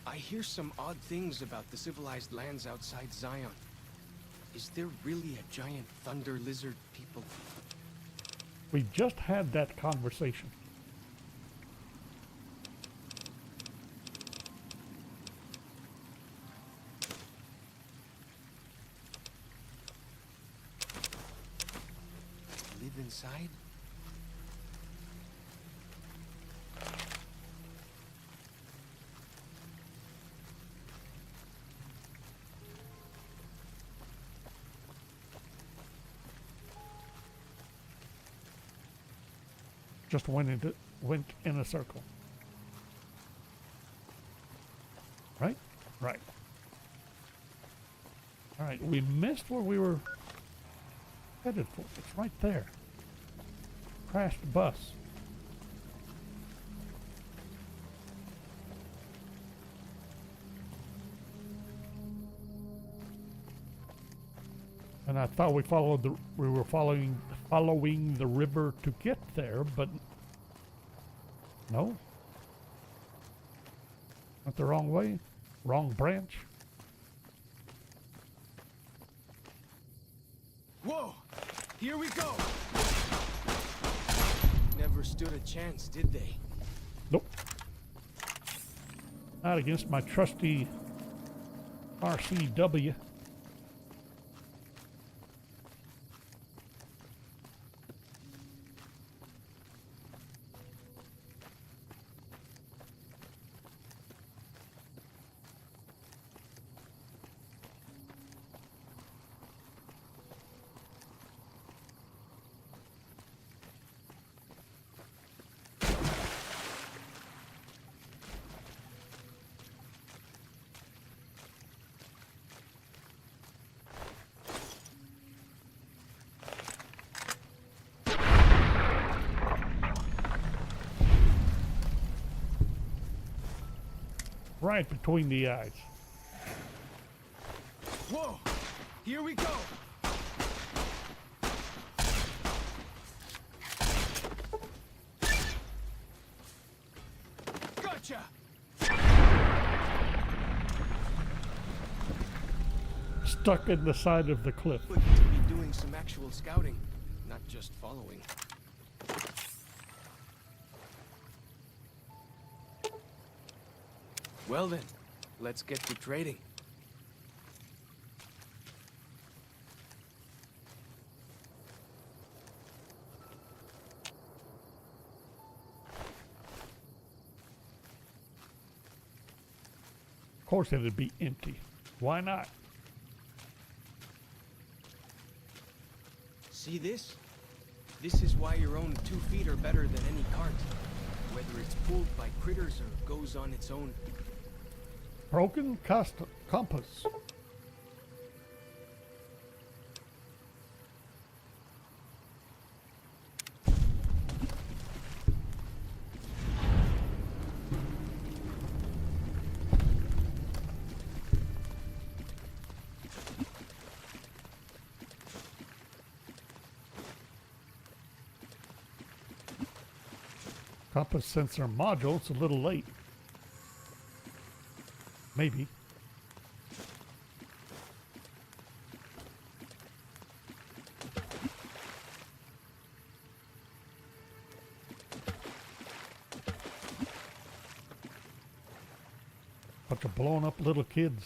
I hear some odd things about the civilized lands outside Zion. Is there really a giant thunder lizard people? We just had that conversation. Live inside? Just went in a circle. Right? Right. All right, we missed where we were headed for. It's right there. Crashed bus. And I thought we were following the river to get there, but no. Went the wrong way, wrong branch. Whoa! Here we go! Never stood a chance, did they? Nope. Not against my trusty RCW. Right between the eyes. Whoa! Here we go! Gotcha! stuck in the side of the cliff. Good to be doing some actual scouting, not just following. Well then, let's get to trading. Of course it'd be empty. Why not? See this? This is why your own 2 feet are better than any cart. Whether it's pulled by critters or goes on its own. Broken compass. Compass sensor module. It's a little late. Maybe. Bunch of blown up little kids.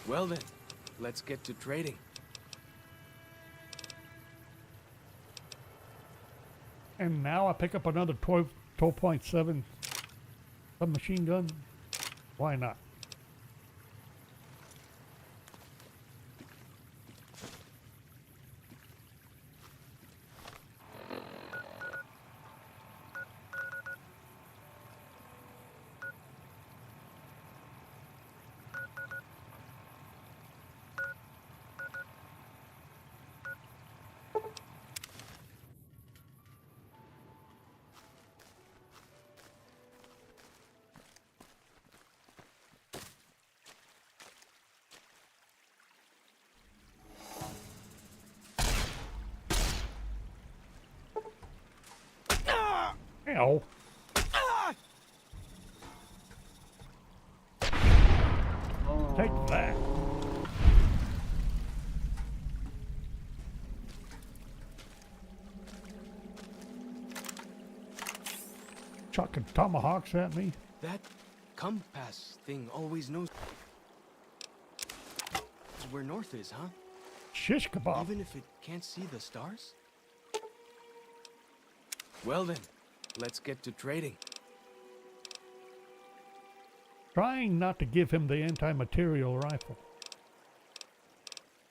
Well then, let's get to trading. And now I pick up another 12.7 submachine gun. Why not? Ow. Take that. Chucking tomahawks at me. That compass thing always knows where north is, huh? Shish kebab. Even if it can't see the stars? Well then, let's get to trading. Trying not to give him the anti-material rifle.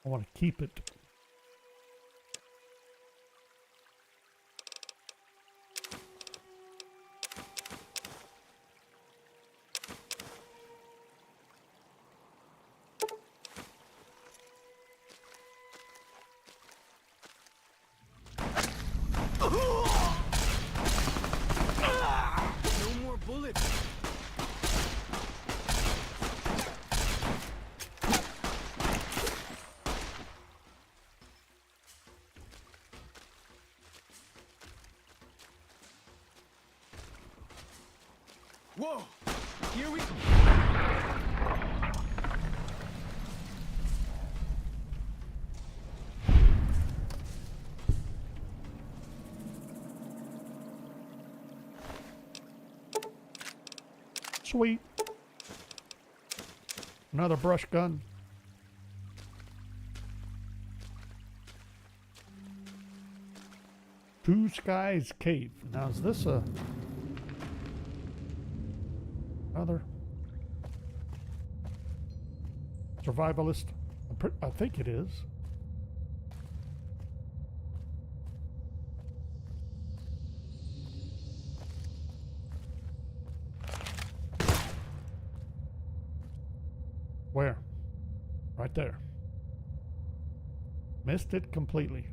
I want to keep it. No more bullets. Whoa! Here we go. Sweet. Another brush gun. Two Skies Cave. Now is this another survivalist? I think it is. Where? Right there. Missed it completely.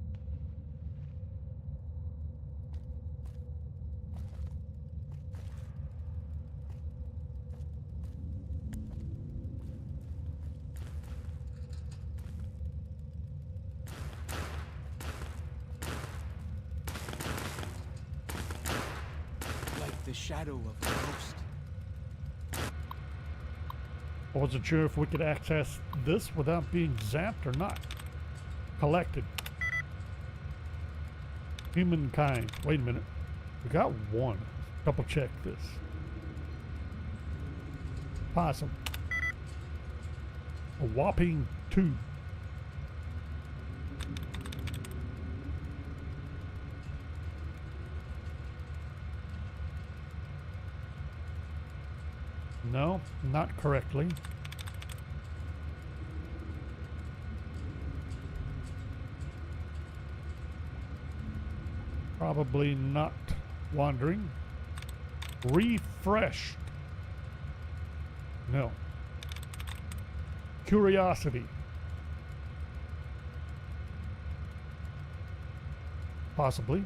Like the shadow of a ghost. I wasn't sure if we could access this without being zapped or not. Collected. Humankind. Wait a minute. We got one. Double check this. Possum. A whopping 2. No, not correctly. Probably not wandering. Refresh. No. Curiosity. Possibly.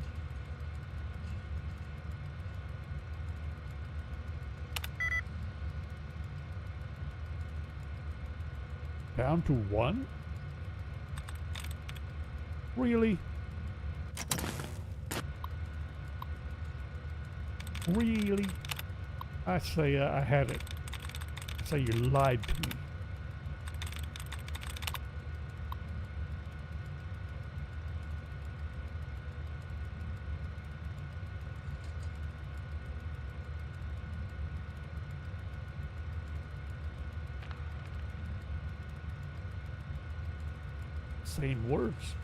Down to 1? Really? Really? I say I had it. I say you lied to me. Same words.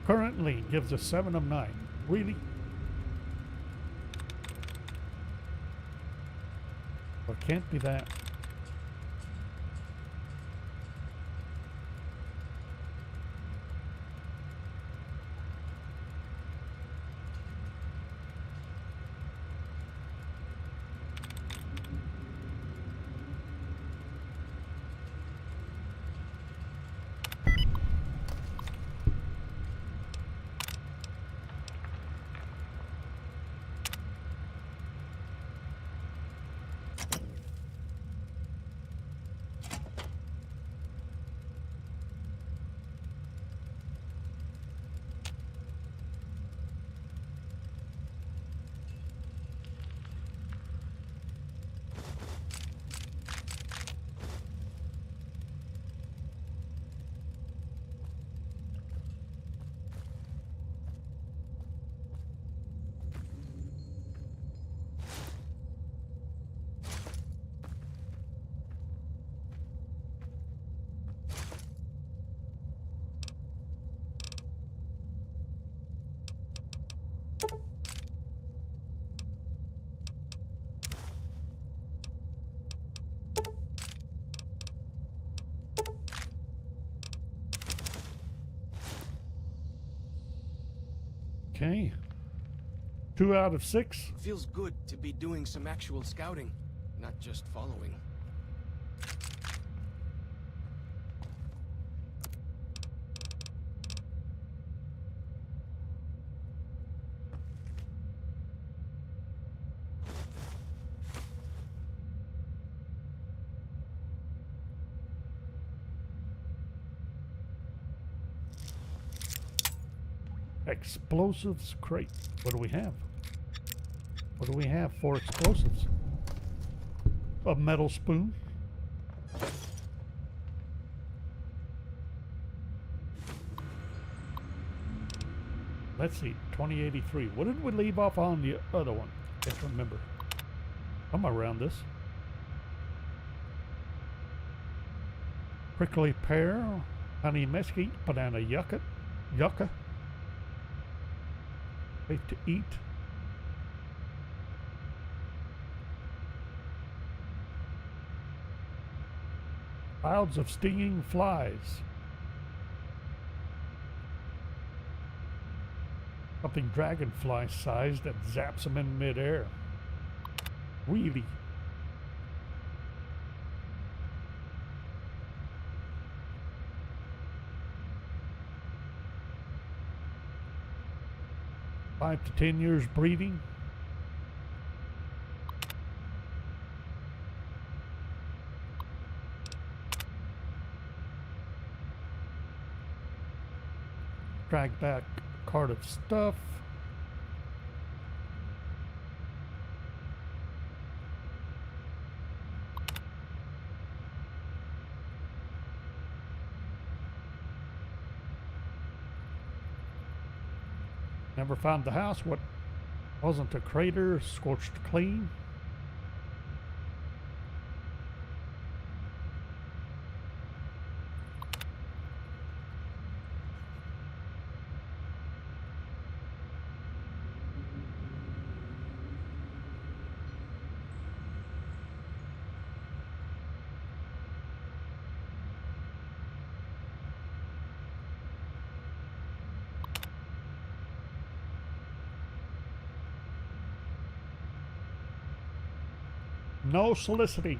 Currently gives a 7 of 9. Really? Well, it can't be that. Okay. 2 out of 6. Feels good to be doing some actual scouting, not just following. Explosives crate. What do we have? What do we have for explosives? A metal spoon. Let's see, 2083. What did we leave off on the other one? Can't remember. I'm around this. Prickly pear, honey mesquite, banana yucca. Safe to eat. Clouds of stinging flies. Something dragonfly-sized that zaps them in midair. Really? 5 to 10 years breeding. Drag back a cart of stuff. Never found the house. What wasn't a crater, scorched clean. No soliciting.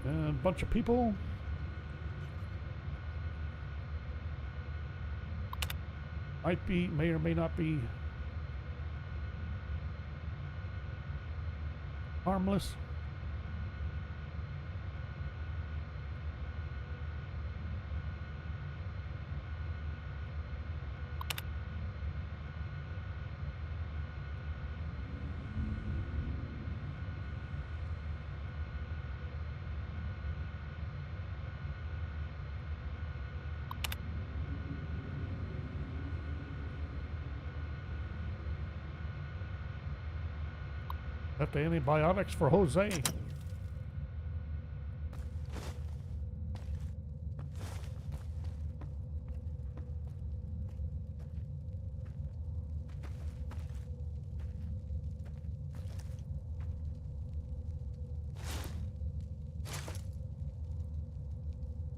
And a bunch of people. Might be, may or may not be harmless. Left antibiotics for Jose.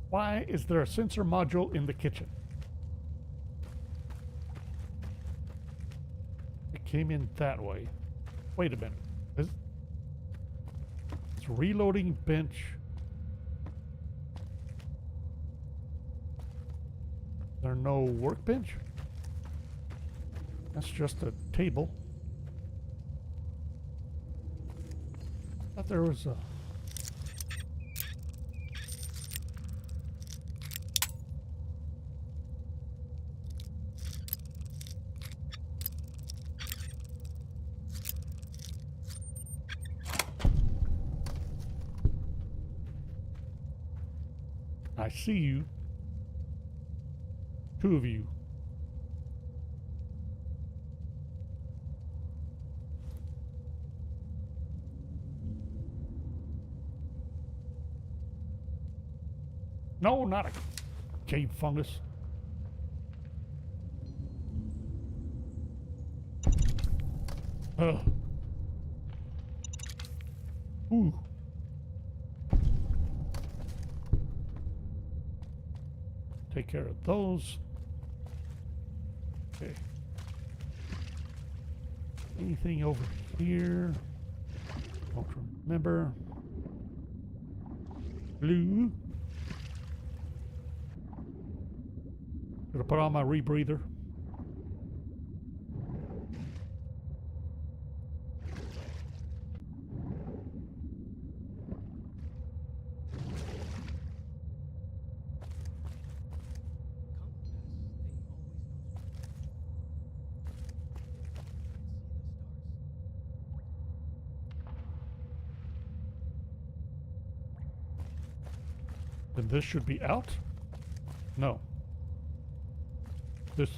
Why is there a sensor module in the kitchen? It came in that way. Wait a minute. It's reloading bench. There no workbench? That's just a table. Thought there was a... I see you. 2 of you. No, not a cave fungus. Ugh. Ooh. Take care of those. Okay. Anything over here? Don't remember. Blue. Gonna put on my rebreather. Then this should be out? No. This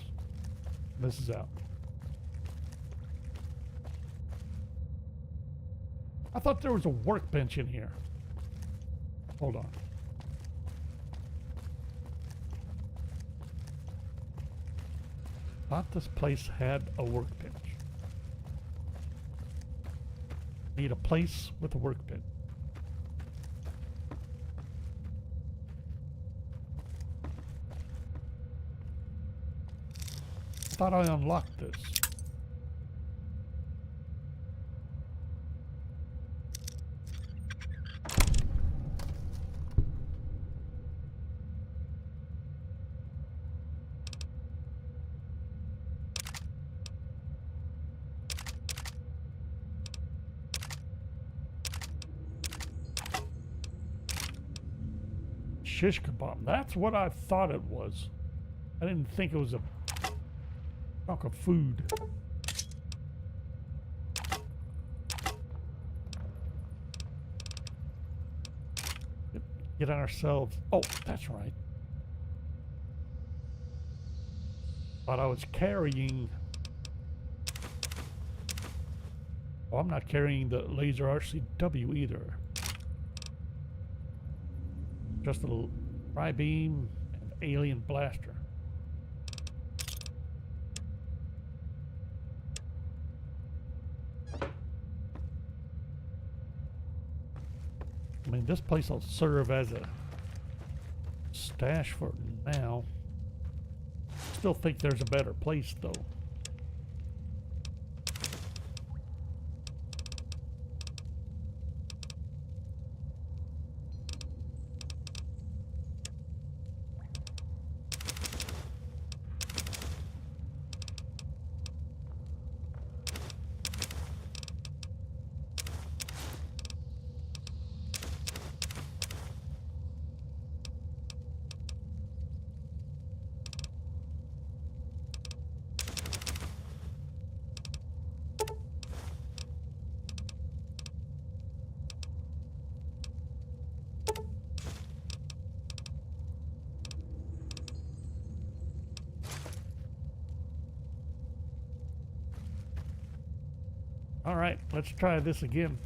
is out. I thought there was a workbench in here. Hold on. Thought this place had a workbench. Need a place with a workbench. Thought I unlocked this. shish kebab. That's what I thought it was. I didn't think it was a chunk of food. Get ourselves... Oh, that's right. But I was carrying... Oh, I'm not carrying the laser RCW either. Just a little tri-beam and alien blaster. I mean, this place will serve as a stash for now. Still think there's a better place, though. All right, let's try this again.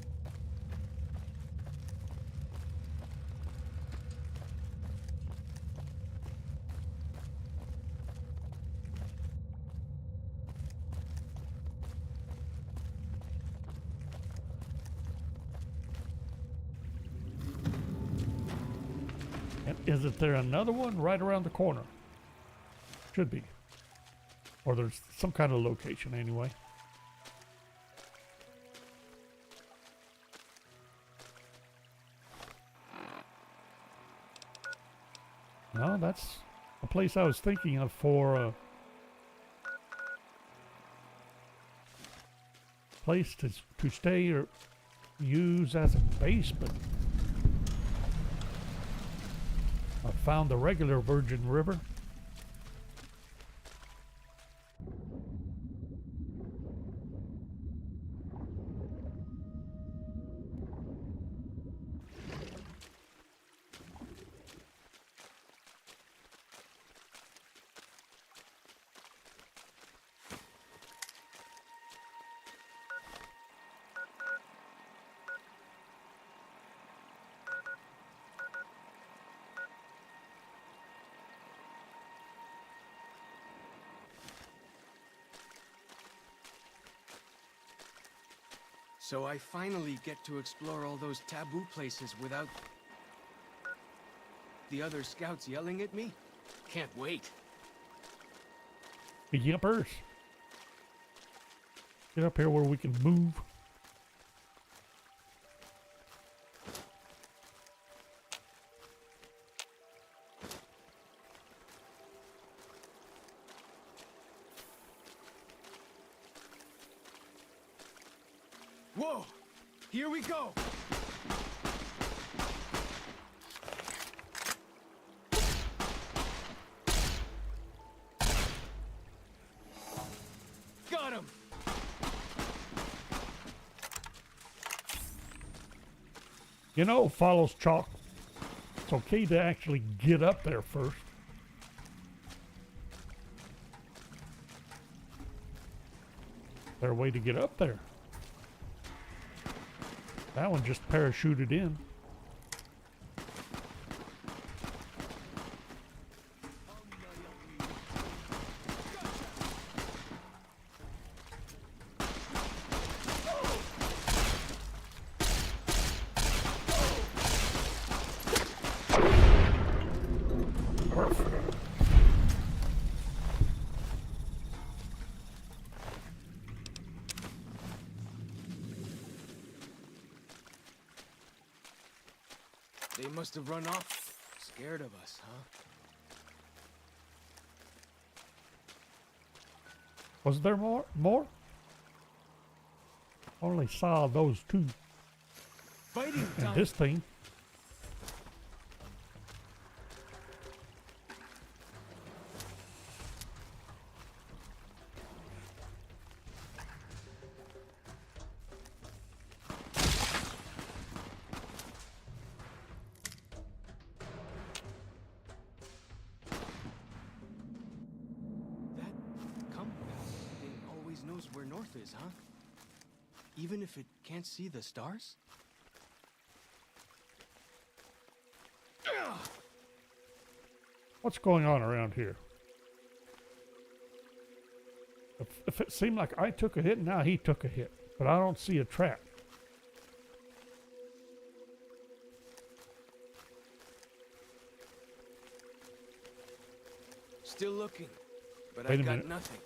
And isn't there another one right around the corner? Should be. Or there's some kind of location anyway. No, that's a place I was thinking of for place to stay or use as a base, but I found the regular Virgin River. So I finally get to explore all those taboo places without the other scouts yelling at me? Can't wait. Yuppers. Get up here where we can move. Whoa! Here we go! Got him! You know, follows chalk. It's okay to actually get up there first. Is there a way to get up there? That one just parachuted in. They must have run off, scared of us, huh? Was there more? Only saw those two. Fighting And time. this thing. knows where north is, huh? Even if it can't see the stars? What's going on around here? If it seemed like I took a hit, now he took a hit. But I don't see a trap. Still looking, but Wait I've a got minute. nothing.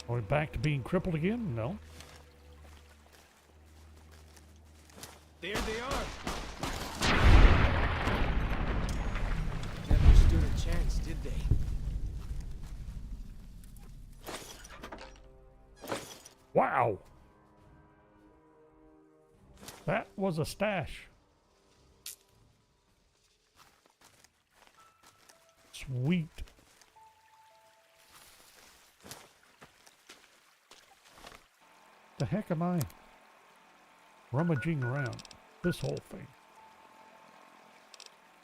Are we back to being crippled again? No. There they are! Never stood a chance, did they? Wow! That was a stash. Sweet. The heck am I rummaging around this whole thing?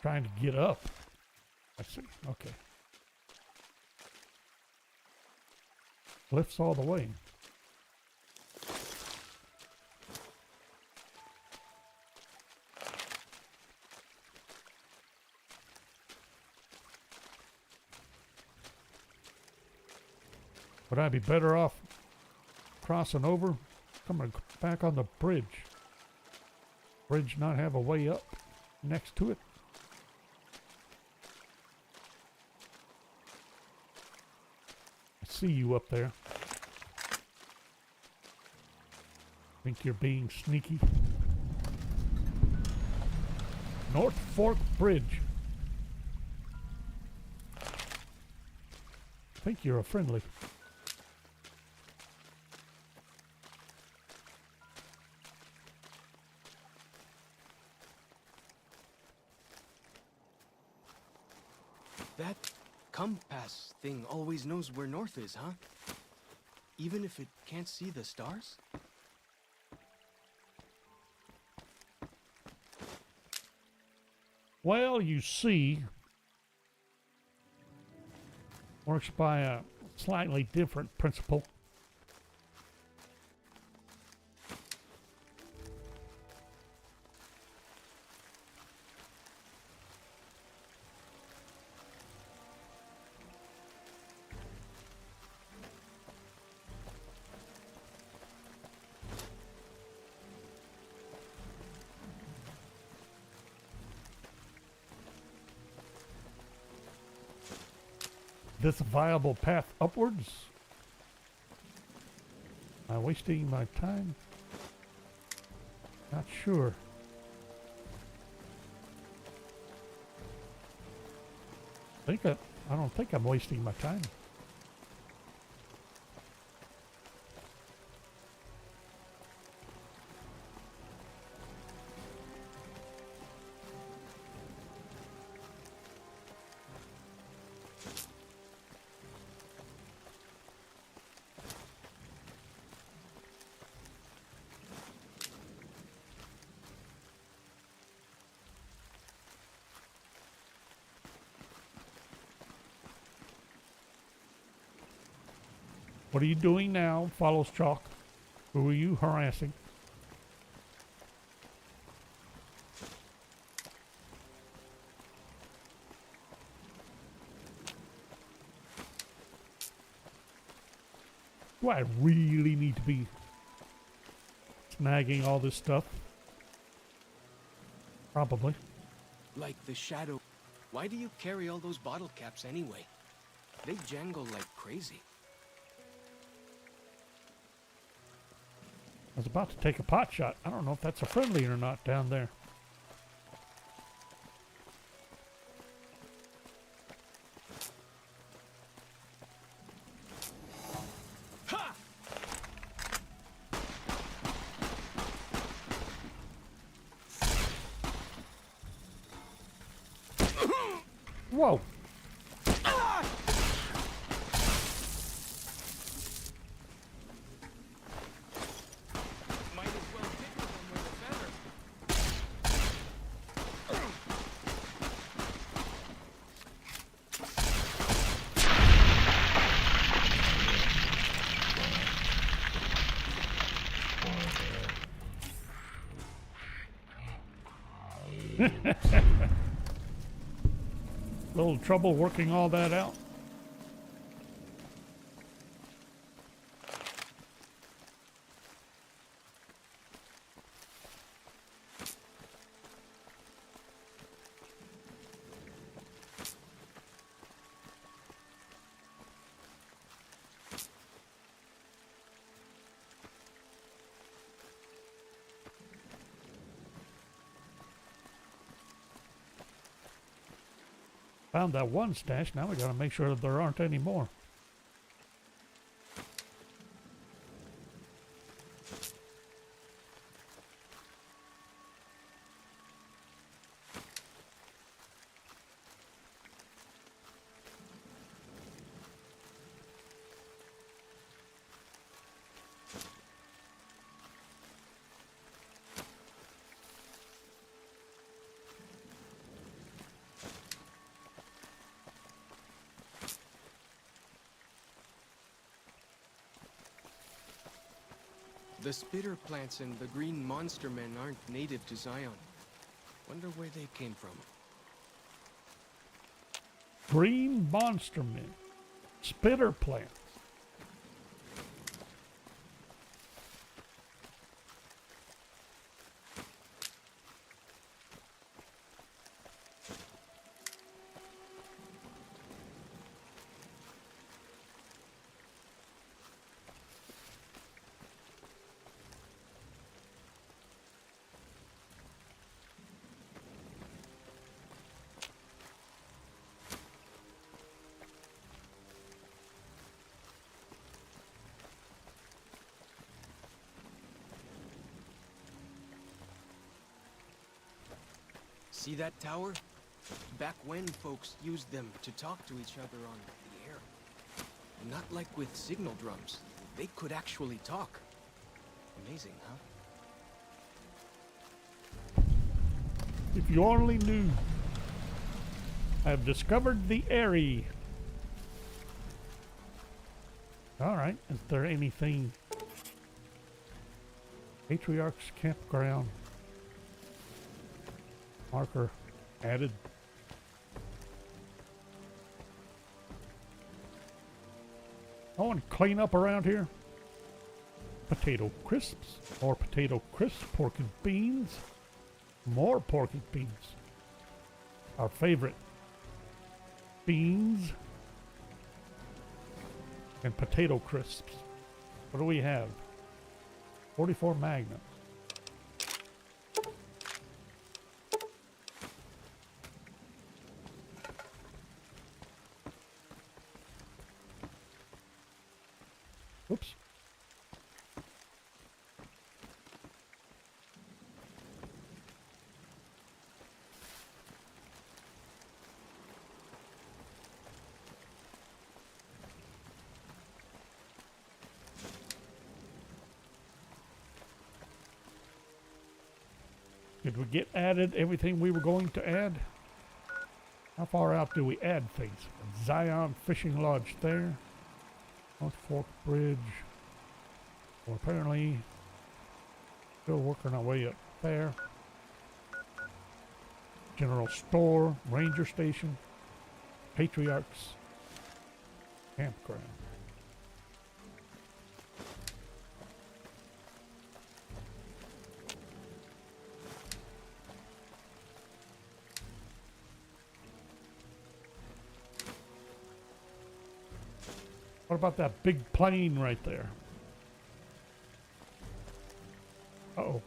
Trying to get up. I see. Okay. Lifts all the way. Would I be better off crossing over, coming back on the bridge? Bridge not have a way up next to it? I see you up there. Think you're being sneaky? North Fork Bridge. Think you're a friendly. That compass thing always knows where north is, huh? Even if it can't see the stars? Well, you see, works by a slightly different principle. This viable path upwards? Am I wasting my time? Not sure. I don't think I'm wasting my time. What are you doing now? Follows Chalk. Who are you harassing? Do I really need to be snagging all this stuff? Probably. Like the shadow. Why do you carry all those bottle caps anyway? They jangle like crazy. I was about to take a pot shot. I don't know if that's a friendly or not down there. Ha! Whoa! Little trouble working all that out. Found that one stash. Now we gotta make sure that there aren't any more. The spitter plants and the green monster men aren't native to Zion. Wonder where they came from. Green monster men. Spitter plants. See that tower? Back when folks used them to talk to each other on the air. Not like with signal drums. They could actually talk. Amazing, huh? If you only knew. I've discovered the Airy. Alright, is there anything? Patriarch's Campground. Marker added. I want to clean up around here. Potato crisps. More potato crisps. Pork and beans. More pork and beans. Our favorite. Beans. And potato crisps. What do we have? 44 Magnum. Oops. Did we get added everything we were going to add? How far out do we add things? Zion Fishing Lodge there. North Fork Bridge. Well, apparently still working our way up there. General Store, Ranger Station, Patriarch's Campground. What about that big plane right there? Uh-oh.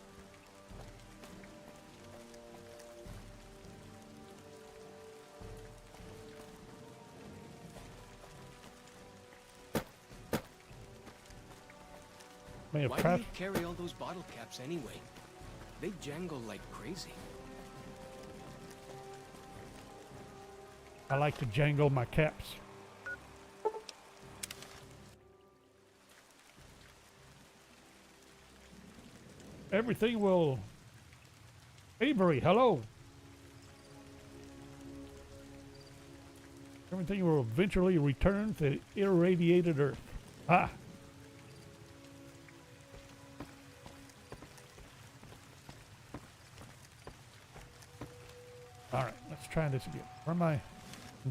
May have Why do crashed. you carry all those bottle caps anyway? They jangle like crazy. I like to jangle my caps. Everything will... Avery, hello. Everything will eventually return to irradiated Earth. Ah. All right, let's try this again. Where am I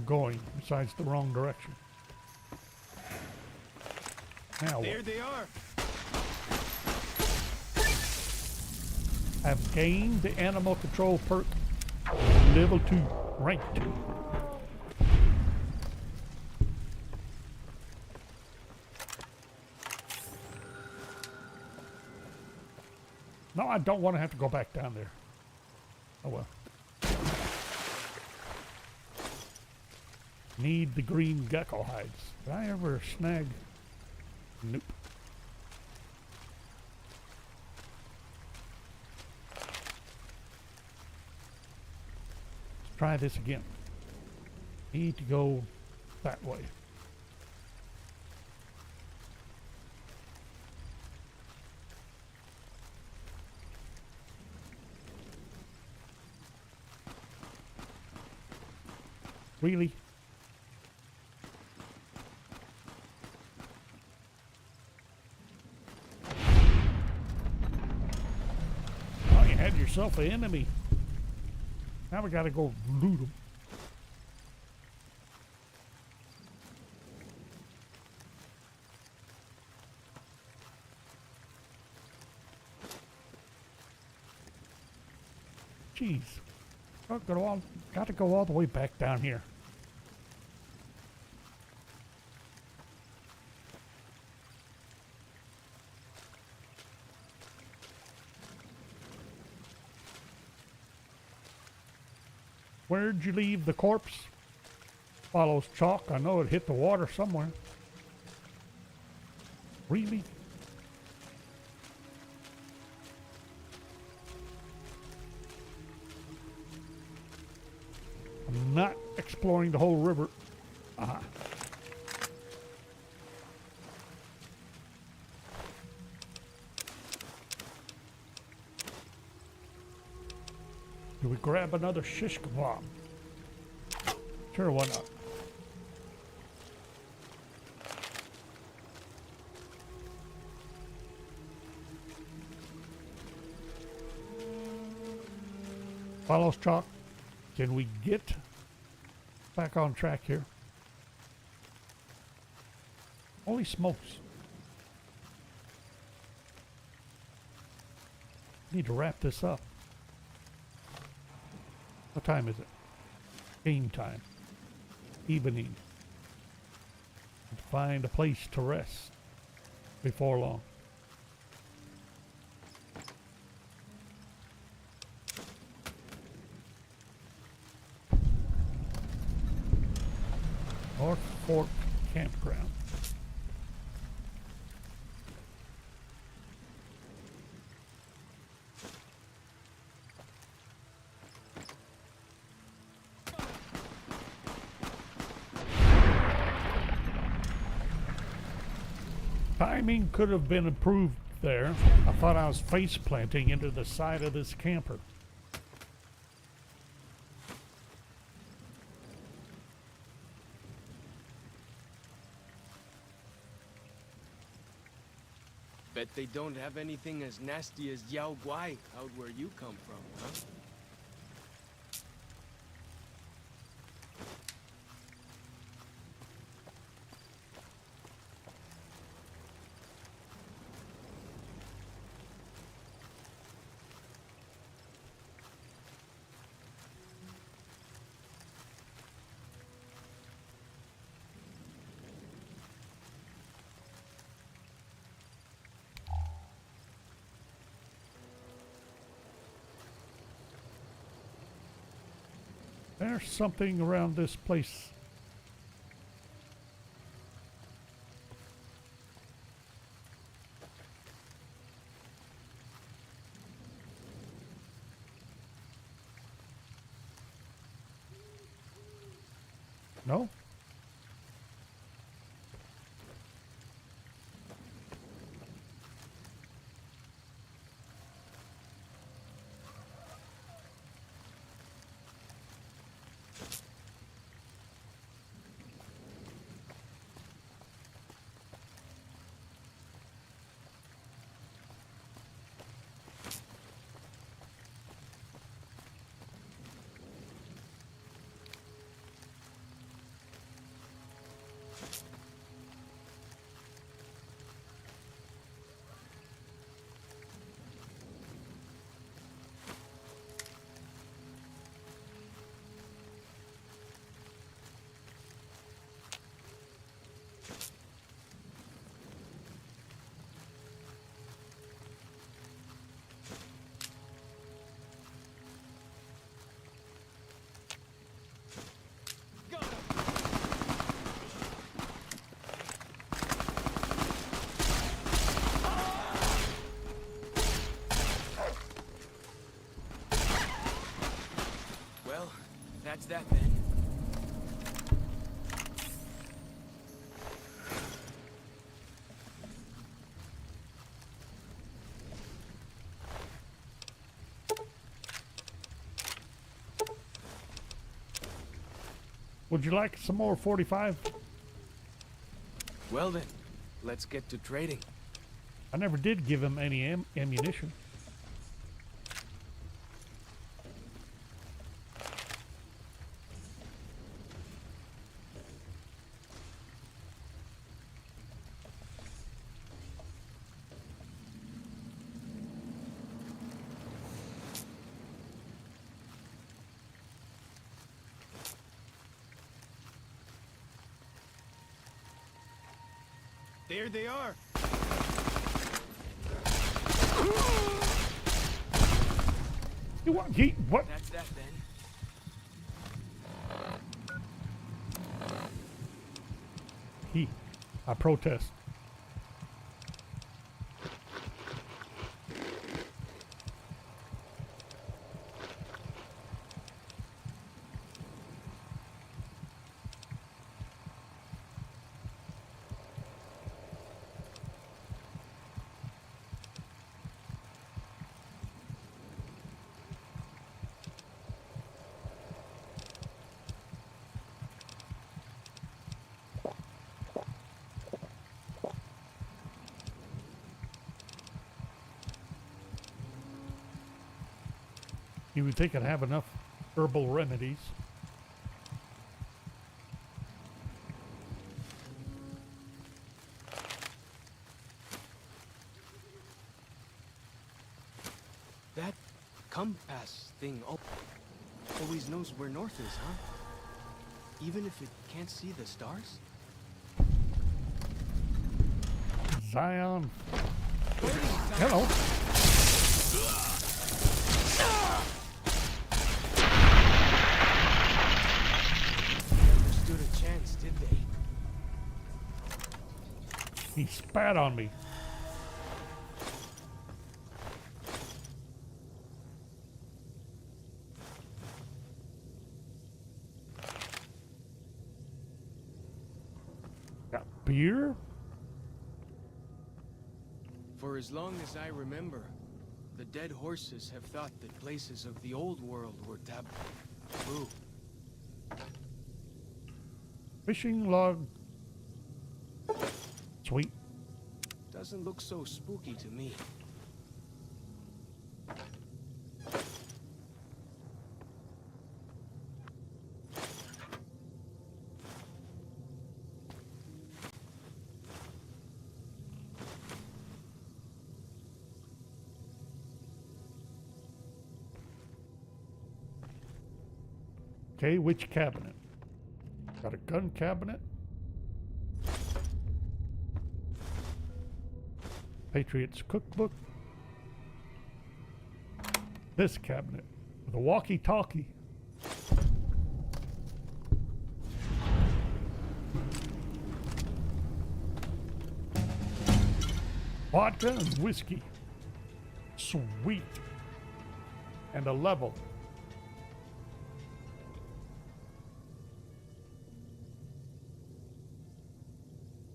going besides the wrong direction? Now There what? they are. I've gained the animal control perk level 2, rank 2. No, I don't want to have to go back down there. Oh well. Need the green gecko hides. Did I ever snag? Nope. Let's try this again. Need to go that way. Really? Oh, you had yourself an enemy. Now we gotta go loot them. Jeez. Gotta go all the way back down here. Where'd you leave the corpse? Follows chalk. I know it hit the water somewhere. Really? I'm not exploring the whole river. Ah. Do we grab another shish kebab? Sure, why not? Follows chalk. Can we get back on track here? Holy smokes. Need to wrap this up. What time is it? Game time. Evening. Find a place to rest before long. North Fork Campground. Timing could have been improved there. I thought I was face planting into the side of this camper. Bet they don't have anything as nasty as Yao Guai out where you come from, huh? There's something around this place. No? that then. Would you like some more 45? Well then, let's get to trading. I never did give him any ammunition. There they are. You want what? That's that then. I protest. You would think I'd have enough herbal remedies. That compass thing always knows where north is, huh? Even if it can't see the stars? Zion. Hello. Never stood a chance, did they? He spat on me. Got beer? For as long as I remember, the dead horses have thought that places of the old world were taboo. Fishing log. Sweet. Doesn't look so spooky to me. Okay, which cabinet? Got a gun cabinet. Patriots cookbook. This cabinet with a walkie-talkie. Vodka and whiskey. Sweet. And a level.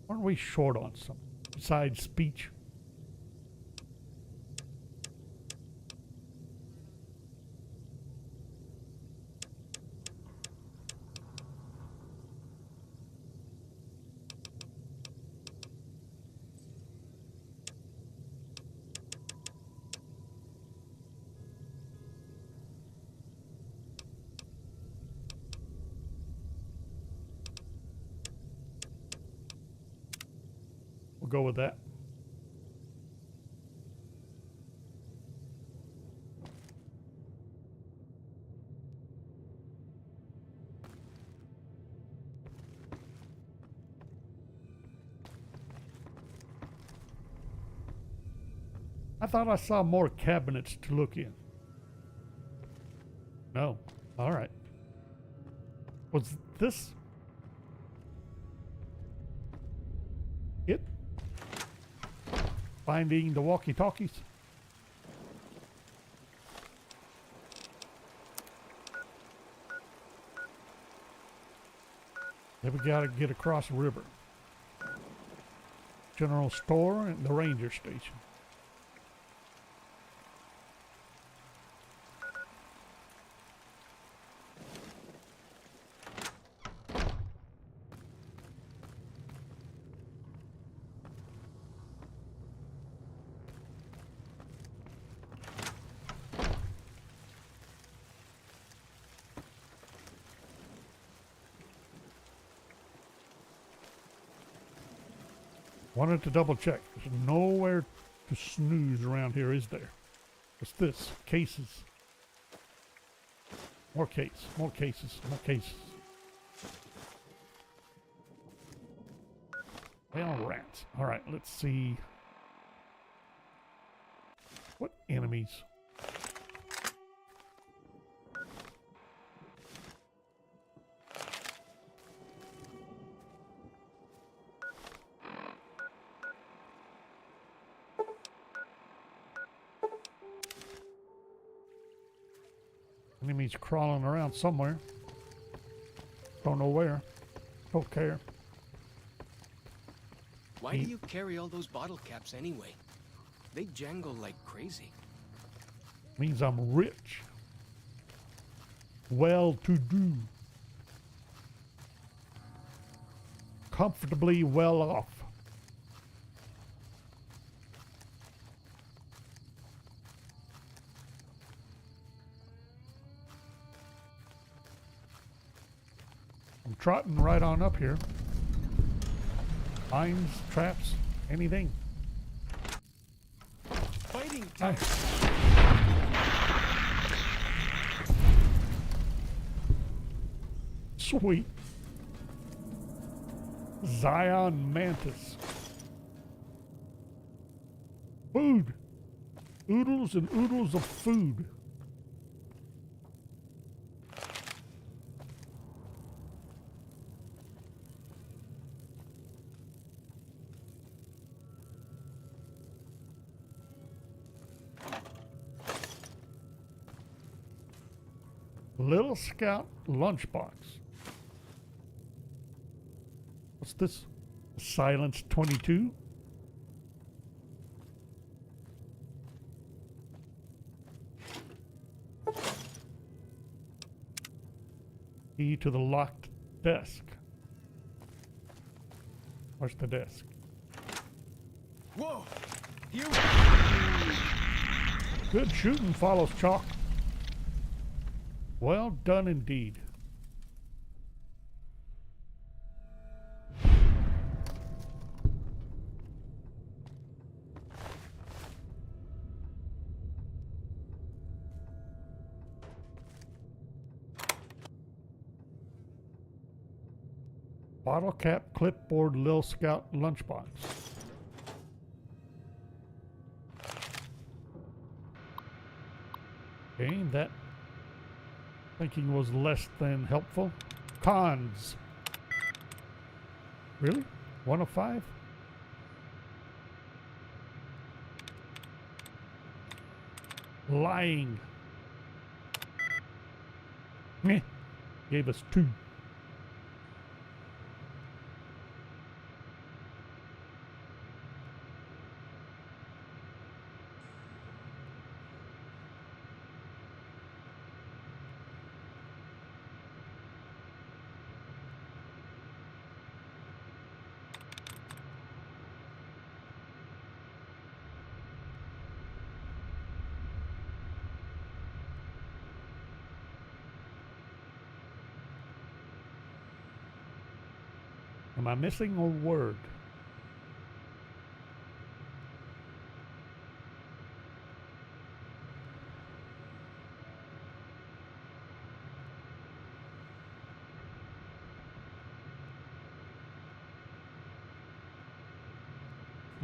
Aren't we short on something besides speech? We'll go with that. I thought I saw more cabinets to look in. No. All right. Was this it? Finding the walkie-talkies? Then we gotta get across the river. General store and the ranger station. Wanted to double check. There's nowhere to snooze around here, is there? What's this? Cases. More cases. More cases. More cases. Well, rats. Alright, let's see. What enemies? Enemies crawling around somewhere. Don't know where. Don't care. Why do you carry all those bottle caps anyway? They jangle like crazy. Means I'm rich. Well-to-do. Comfortably well off. I'm trotting right on up here. Mines, traps, anything. Fighting time. Sweet. Zion Mantis. Food. Oodles and oodles of food. Little Scout lunchbox. What's this? Silence 22? Key to the locked desk. Where's the desk? Whoa! You. Good shooting follows chalk. Well done indeed. Bottle cap, clipboard, Lil Scout lunchbox. Okay, that thinking was less than helpful. Cons. Really? 1 of 5? Lying. Meh. Gave us 2. Am I missing a word?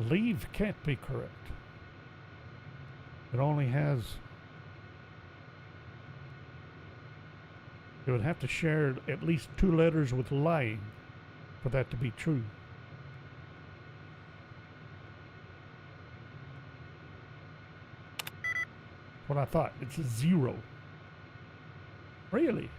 Leave can't be correct. It only has... It would have to share at least 2 letters with lying for that to be true. What I thought. It's a 0. Really?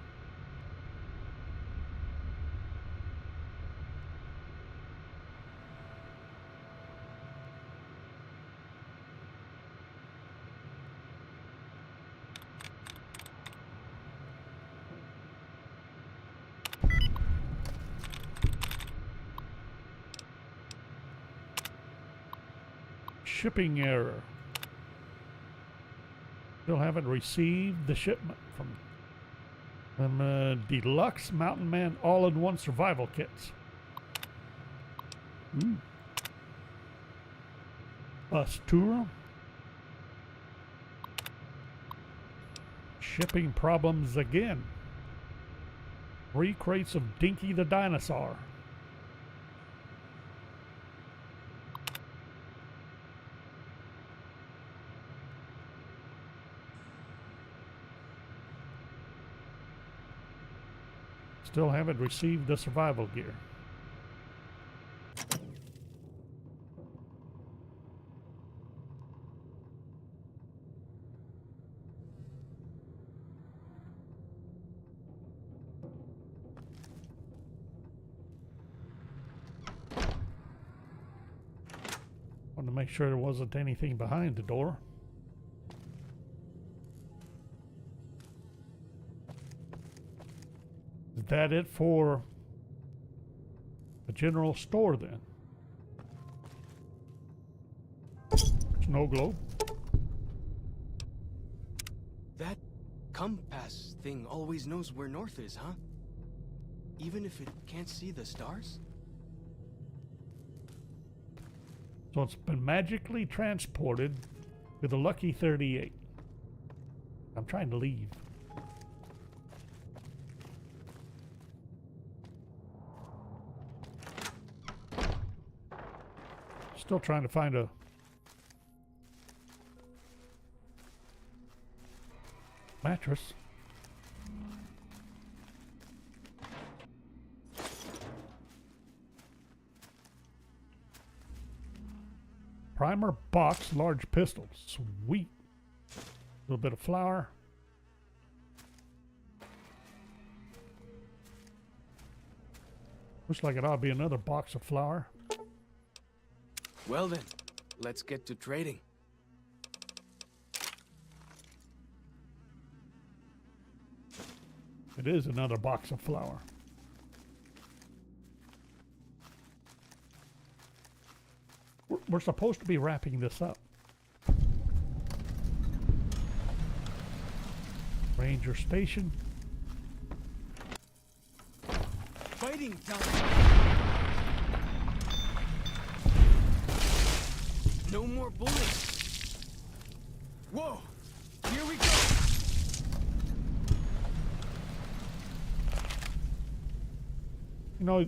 Shipping error. Still haven't received the shipment from Deluxe Mountain Man all-in-one survival kits. Bustura. Shipping problems again. 3 crates of Dinky the Dinosaur. Still haven't received the survival gear. Wanted to make sure there wasn't anything behind the door. Is that it for the general store then? Snow globe. That compass thing always knows where north is, huh? Even if it can't see the stars? So it's been magically transported to the Lucky 38. I'm trying to leave. Still trying to find a mattress. Primer box, large pistol. Sweet. A little bit of flour. Looks like it ought to be another box of flour. Well then, let's get to trading. It is another box of flour. We're supposed to be wrapping this up. Ranger Station. Fighting time! No more bullets! Whoa! Here we go! You know,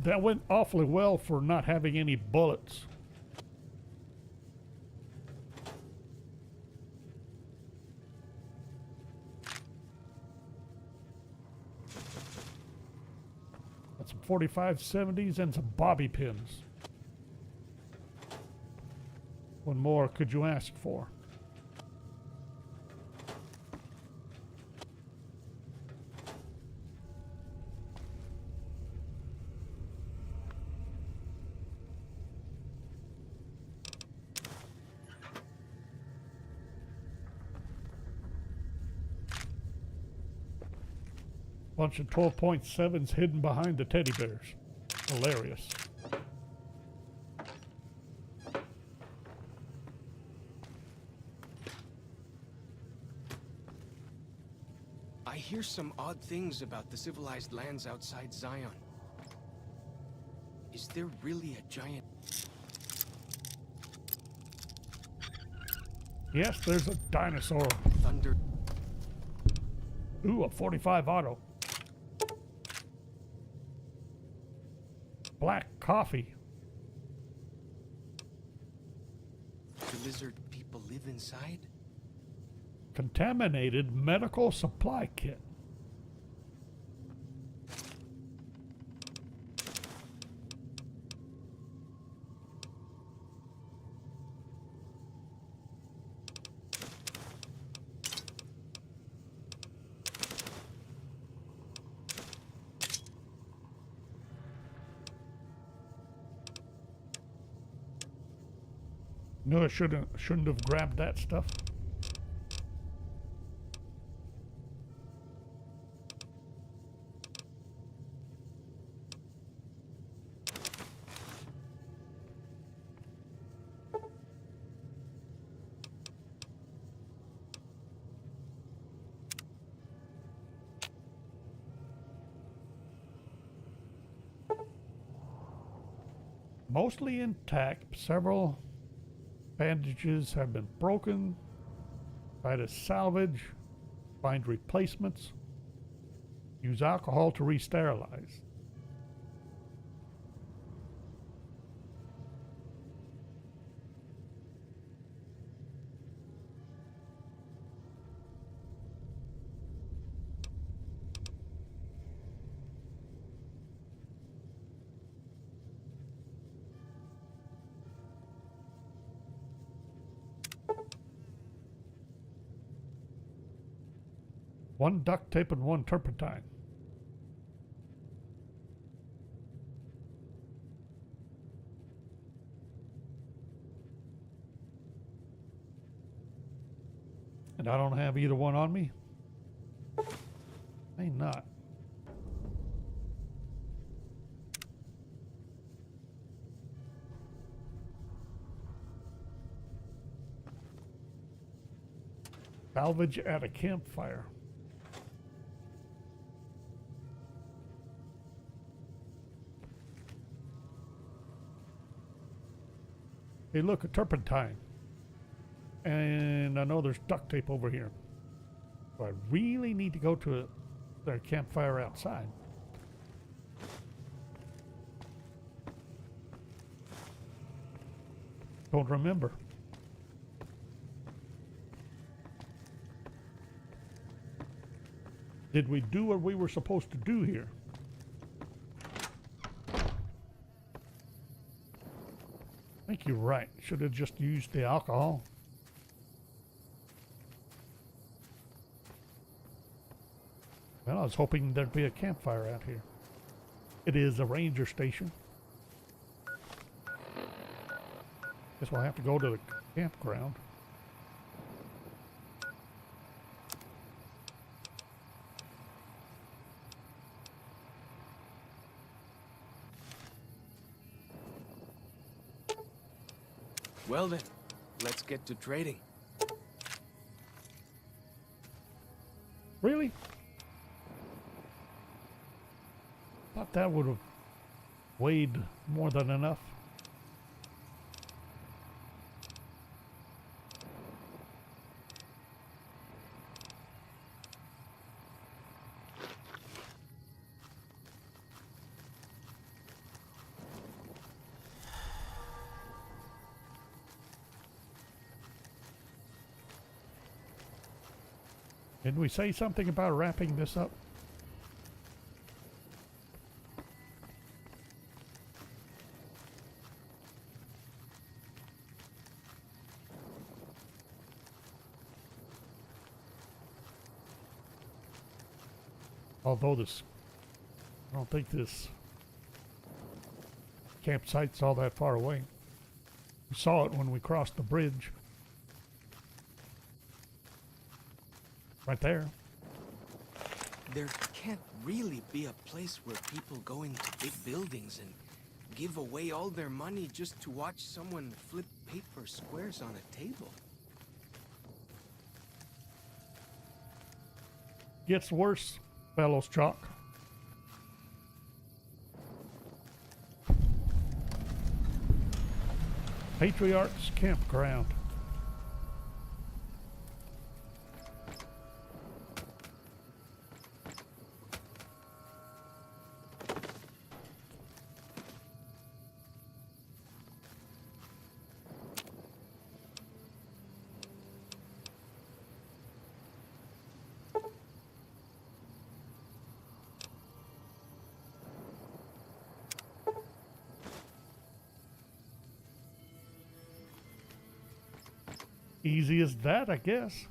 that went awfully well for not having any bullets. Got some 45-70s and some bobby pins. What more could you ask for? Bunch of 12.7s hidden behind the teddy bears. Hilarious. I hear some odd things about the civilized lands outside Zion. Is there really a giant... Yes, there's a dinosaur. Thunder... Ooh, a 45 auto. Black coffee. Do lizard people live inside? Contaminated medical supply kit. No, I shouldn't have grabbed that stuff. mostly intact. Several bandages have been broken. Try to salvage, find replacements. Use alcohol to re-sterilize. One duct tape and one turpentine. And I don't have either one on me? May not. Salvage at a campfire. Hey, look, a turpentine. And I know there's duct tape over here. So I really need to go to their campfire outside. Don't remember. Did we do what we were supposed to do here? I think you're right. Should have just used the alcohol. Well, I was hoping there'd be a campfire out here. It is a ranger station. Guess we'll have to go to the campground. Well then, let's get to trading. Really? Thought that would have weighed more than enough. Did we say something about wrapping this up? Although I don't think this campsite's all that far away. We saw it when we crossed the bridge. Right there. There can't really be a place where people go into big buildings and give away all their money just to watch someone flip paper squares on a table. Gets worse, fellows Chalk. Patriarch's Campground. Easy as that, I guess.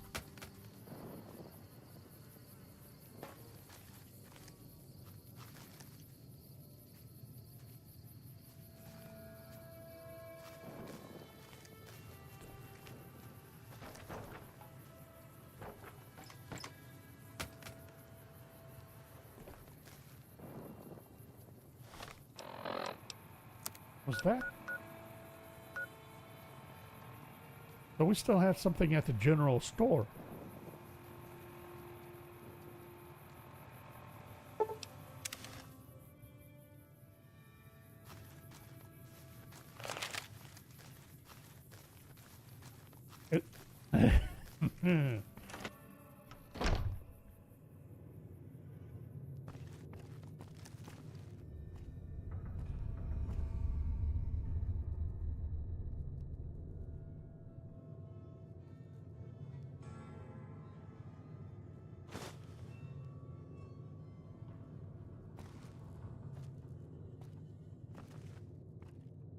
Was that? But we still have something at the general store.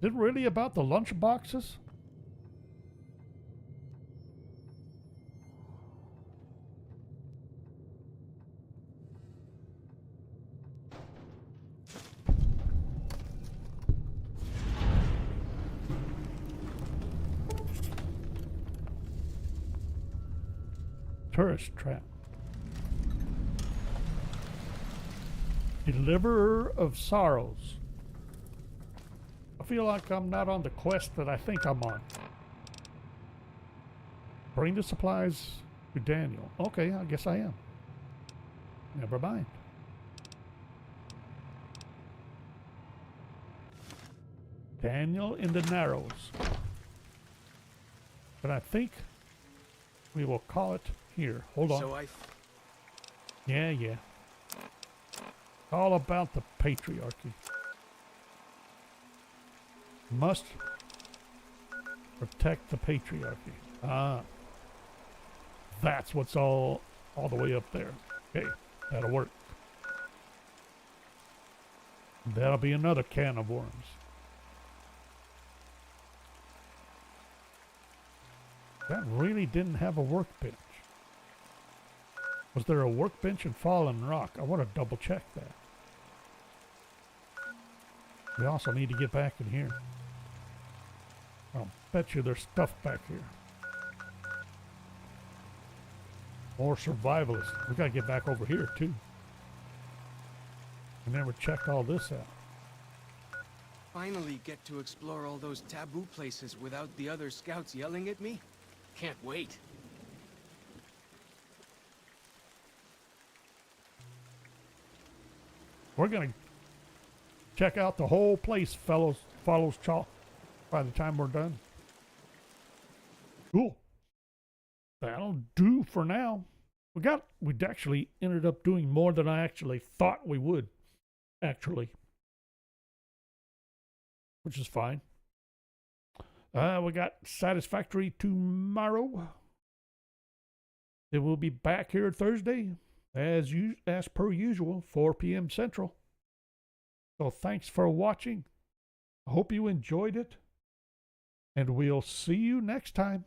Is it really about the lunch boxes? Tourist trap. Deliverer of sorrows. I feel like I'm not on the quest that I think I'm on. Bring the supplies to Daniel. Okay, I guess I am. Never mind. Daniel in the Narrows. But I think we will call it here. Hold on. So Yeah. All about the patriarchy. Must protect the patriarchy. Ah. That's what's all the way up there. Okay, that'll work. That'll be another can of worms. That really didn't have a workbench. Was there a workbench in Fallen Rock? I want to double check that. We also need to get back in here. I'll bet you there's stuff back here. More survivalists. We gotta get back over here too. I never checked all this out. Finally get to explore all those taboo places without the other scouts yelling at me. Can't wait. We're gonna check out the whole place, follows chalk by the time we're done. Cool. That'll do for now. We actually ended up doing more than I actually thought we would. Actually. Which is fine. We got Satisfactory tomorrow. Then we'll be back here Thursday, as per usual, 4 p.m. Central. So thanks for watching. I hope you enjoyed it. And we'll see you next time.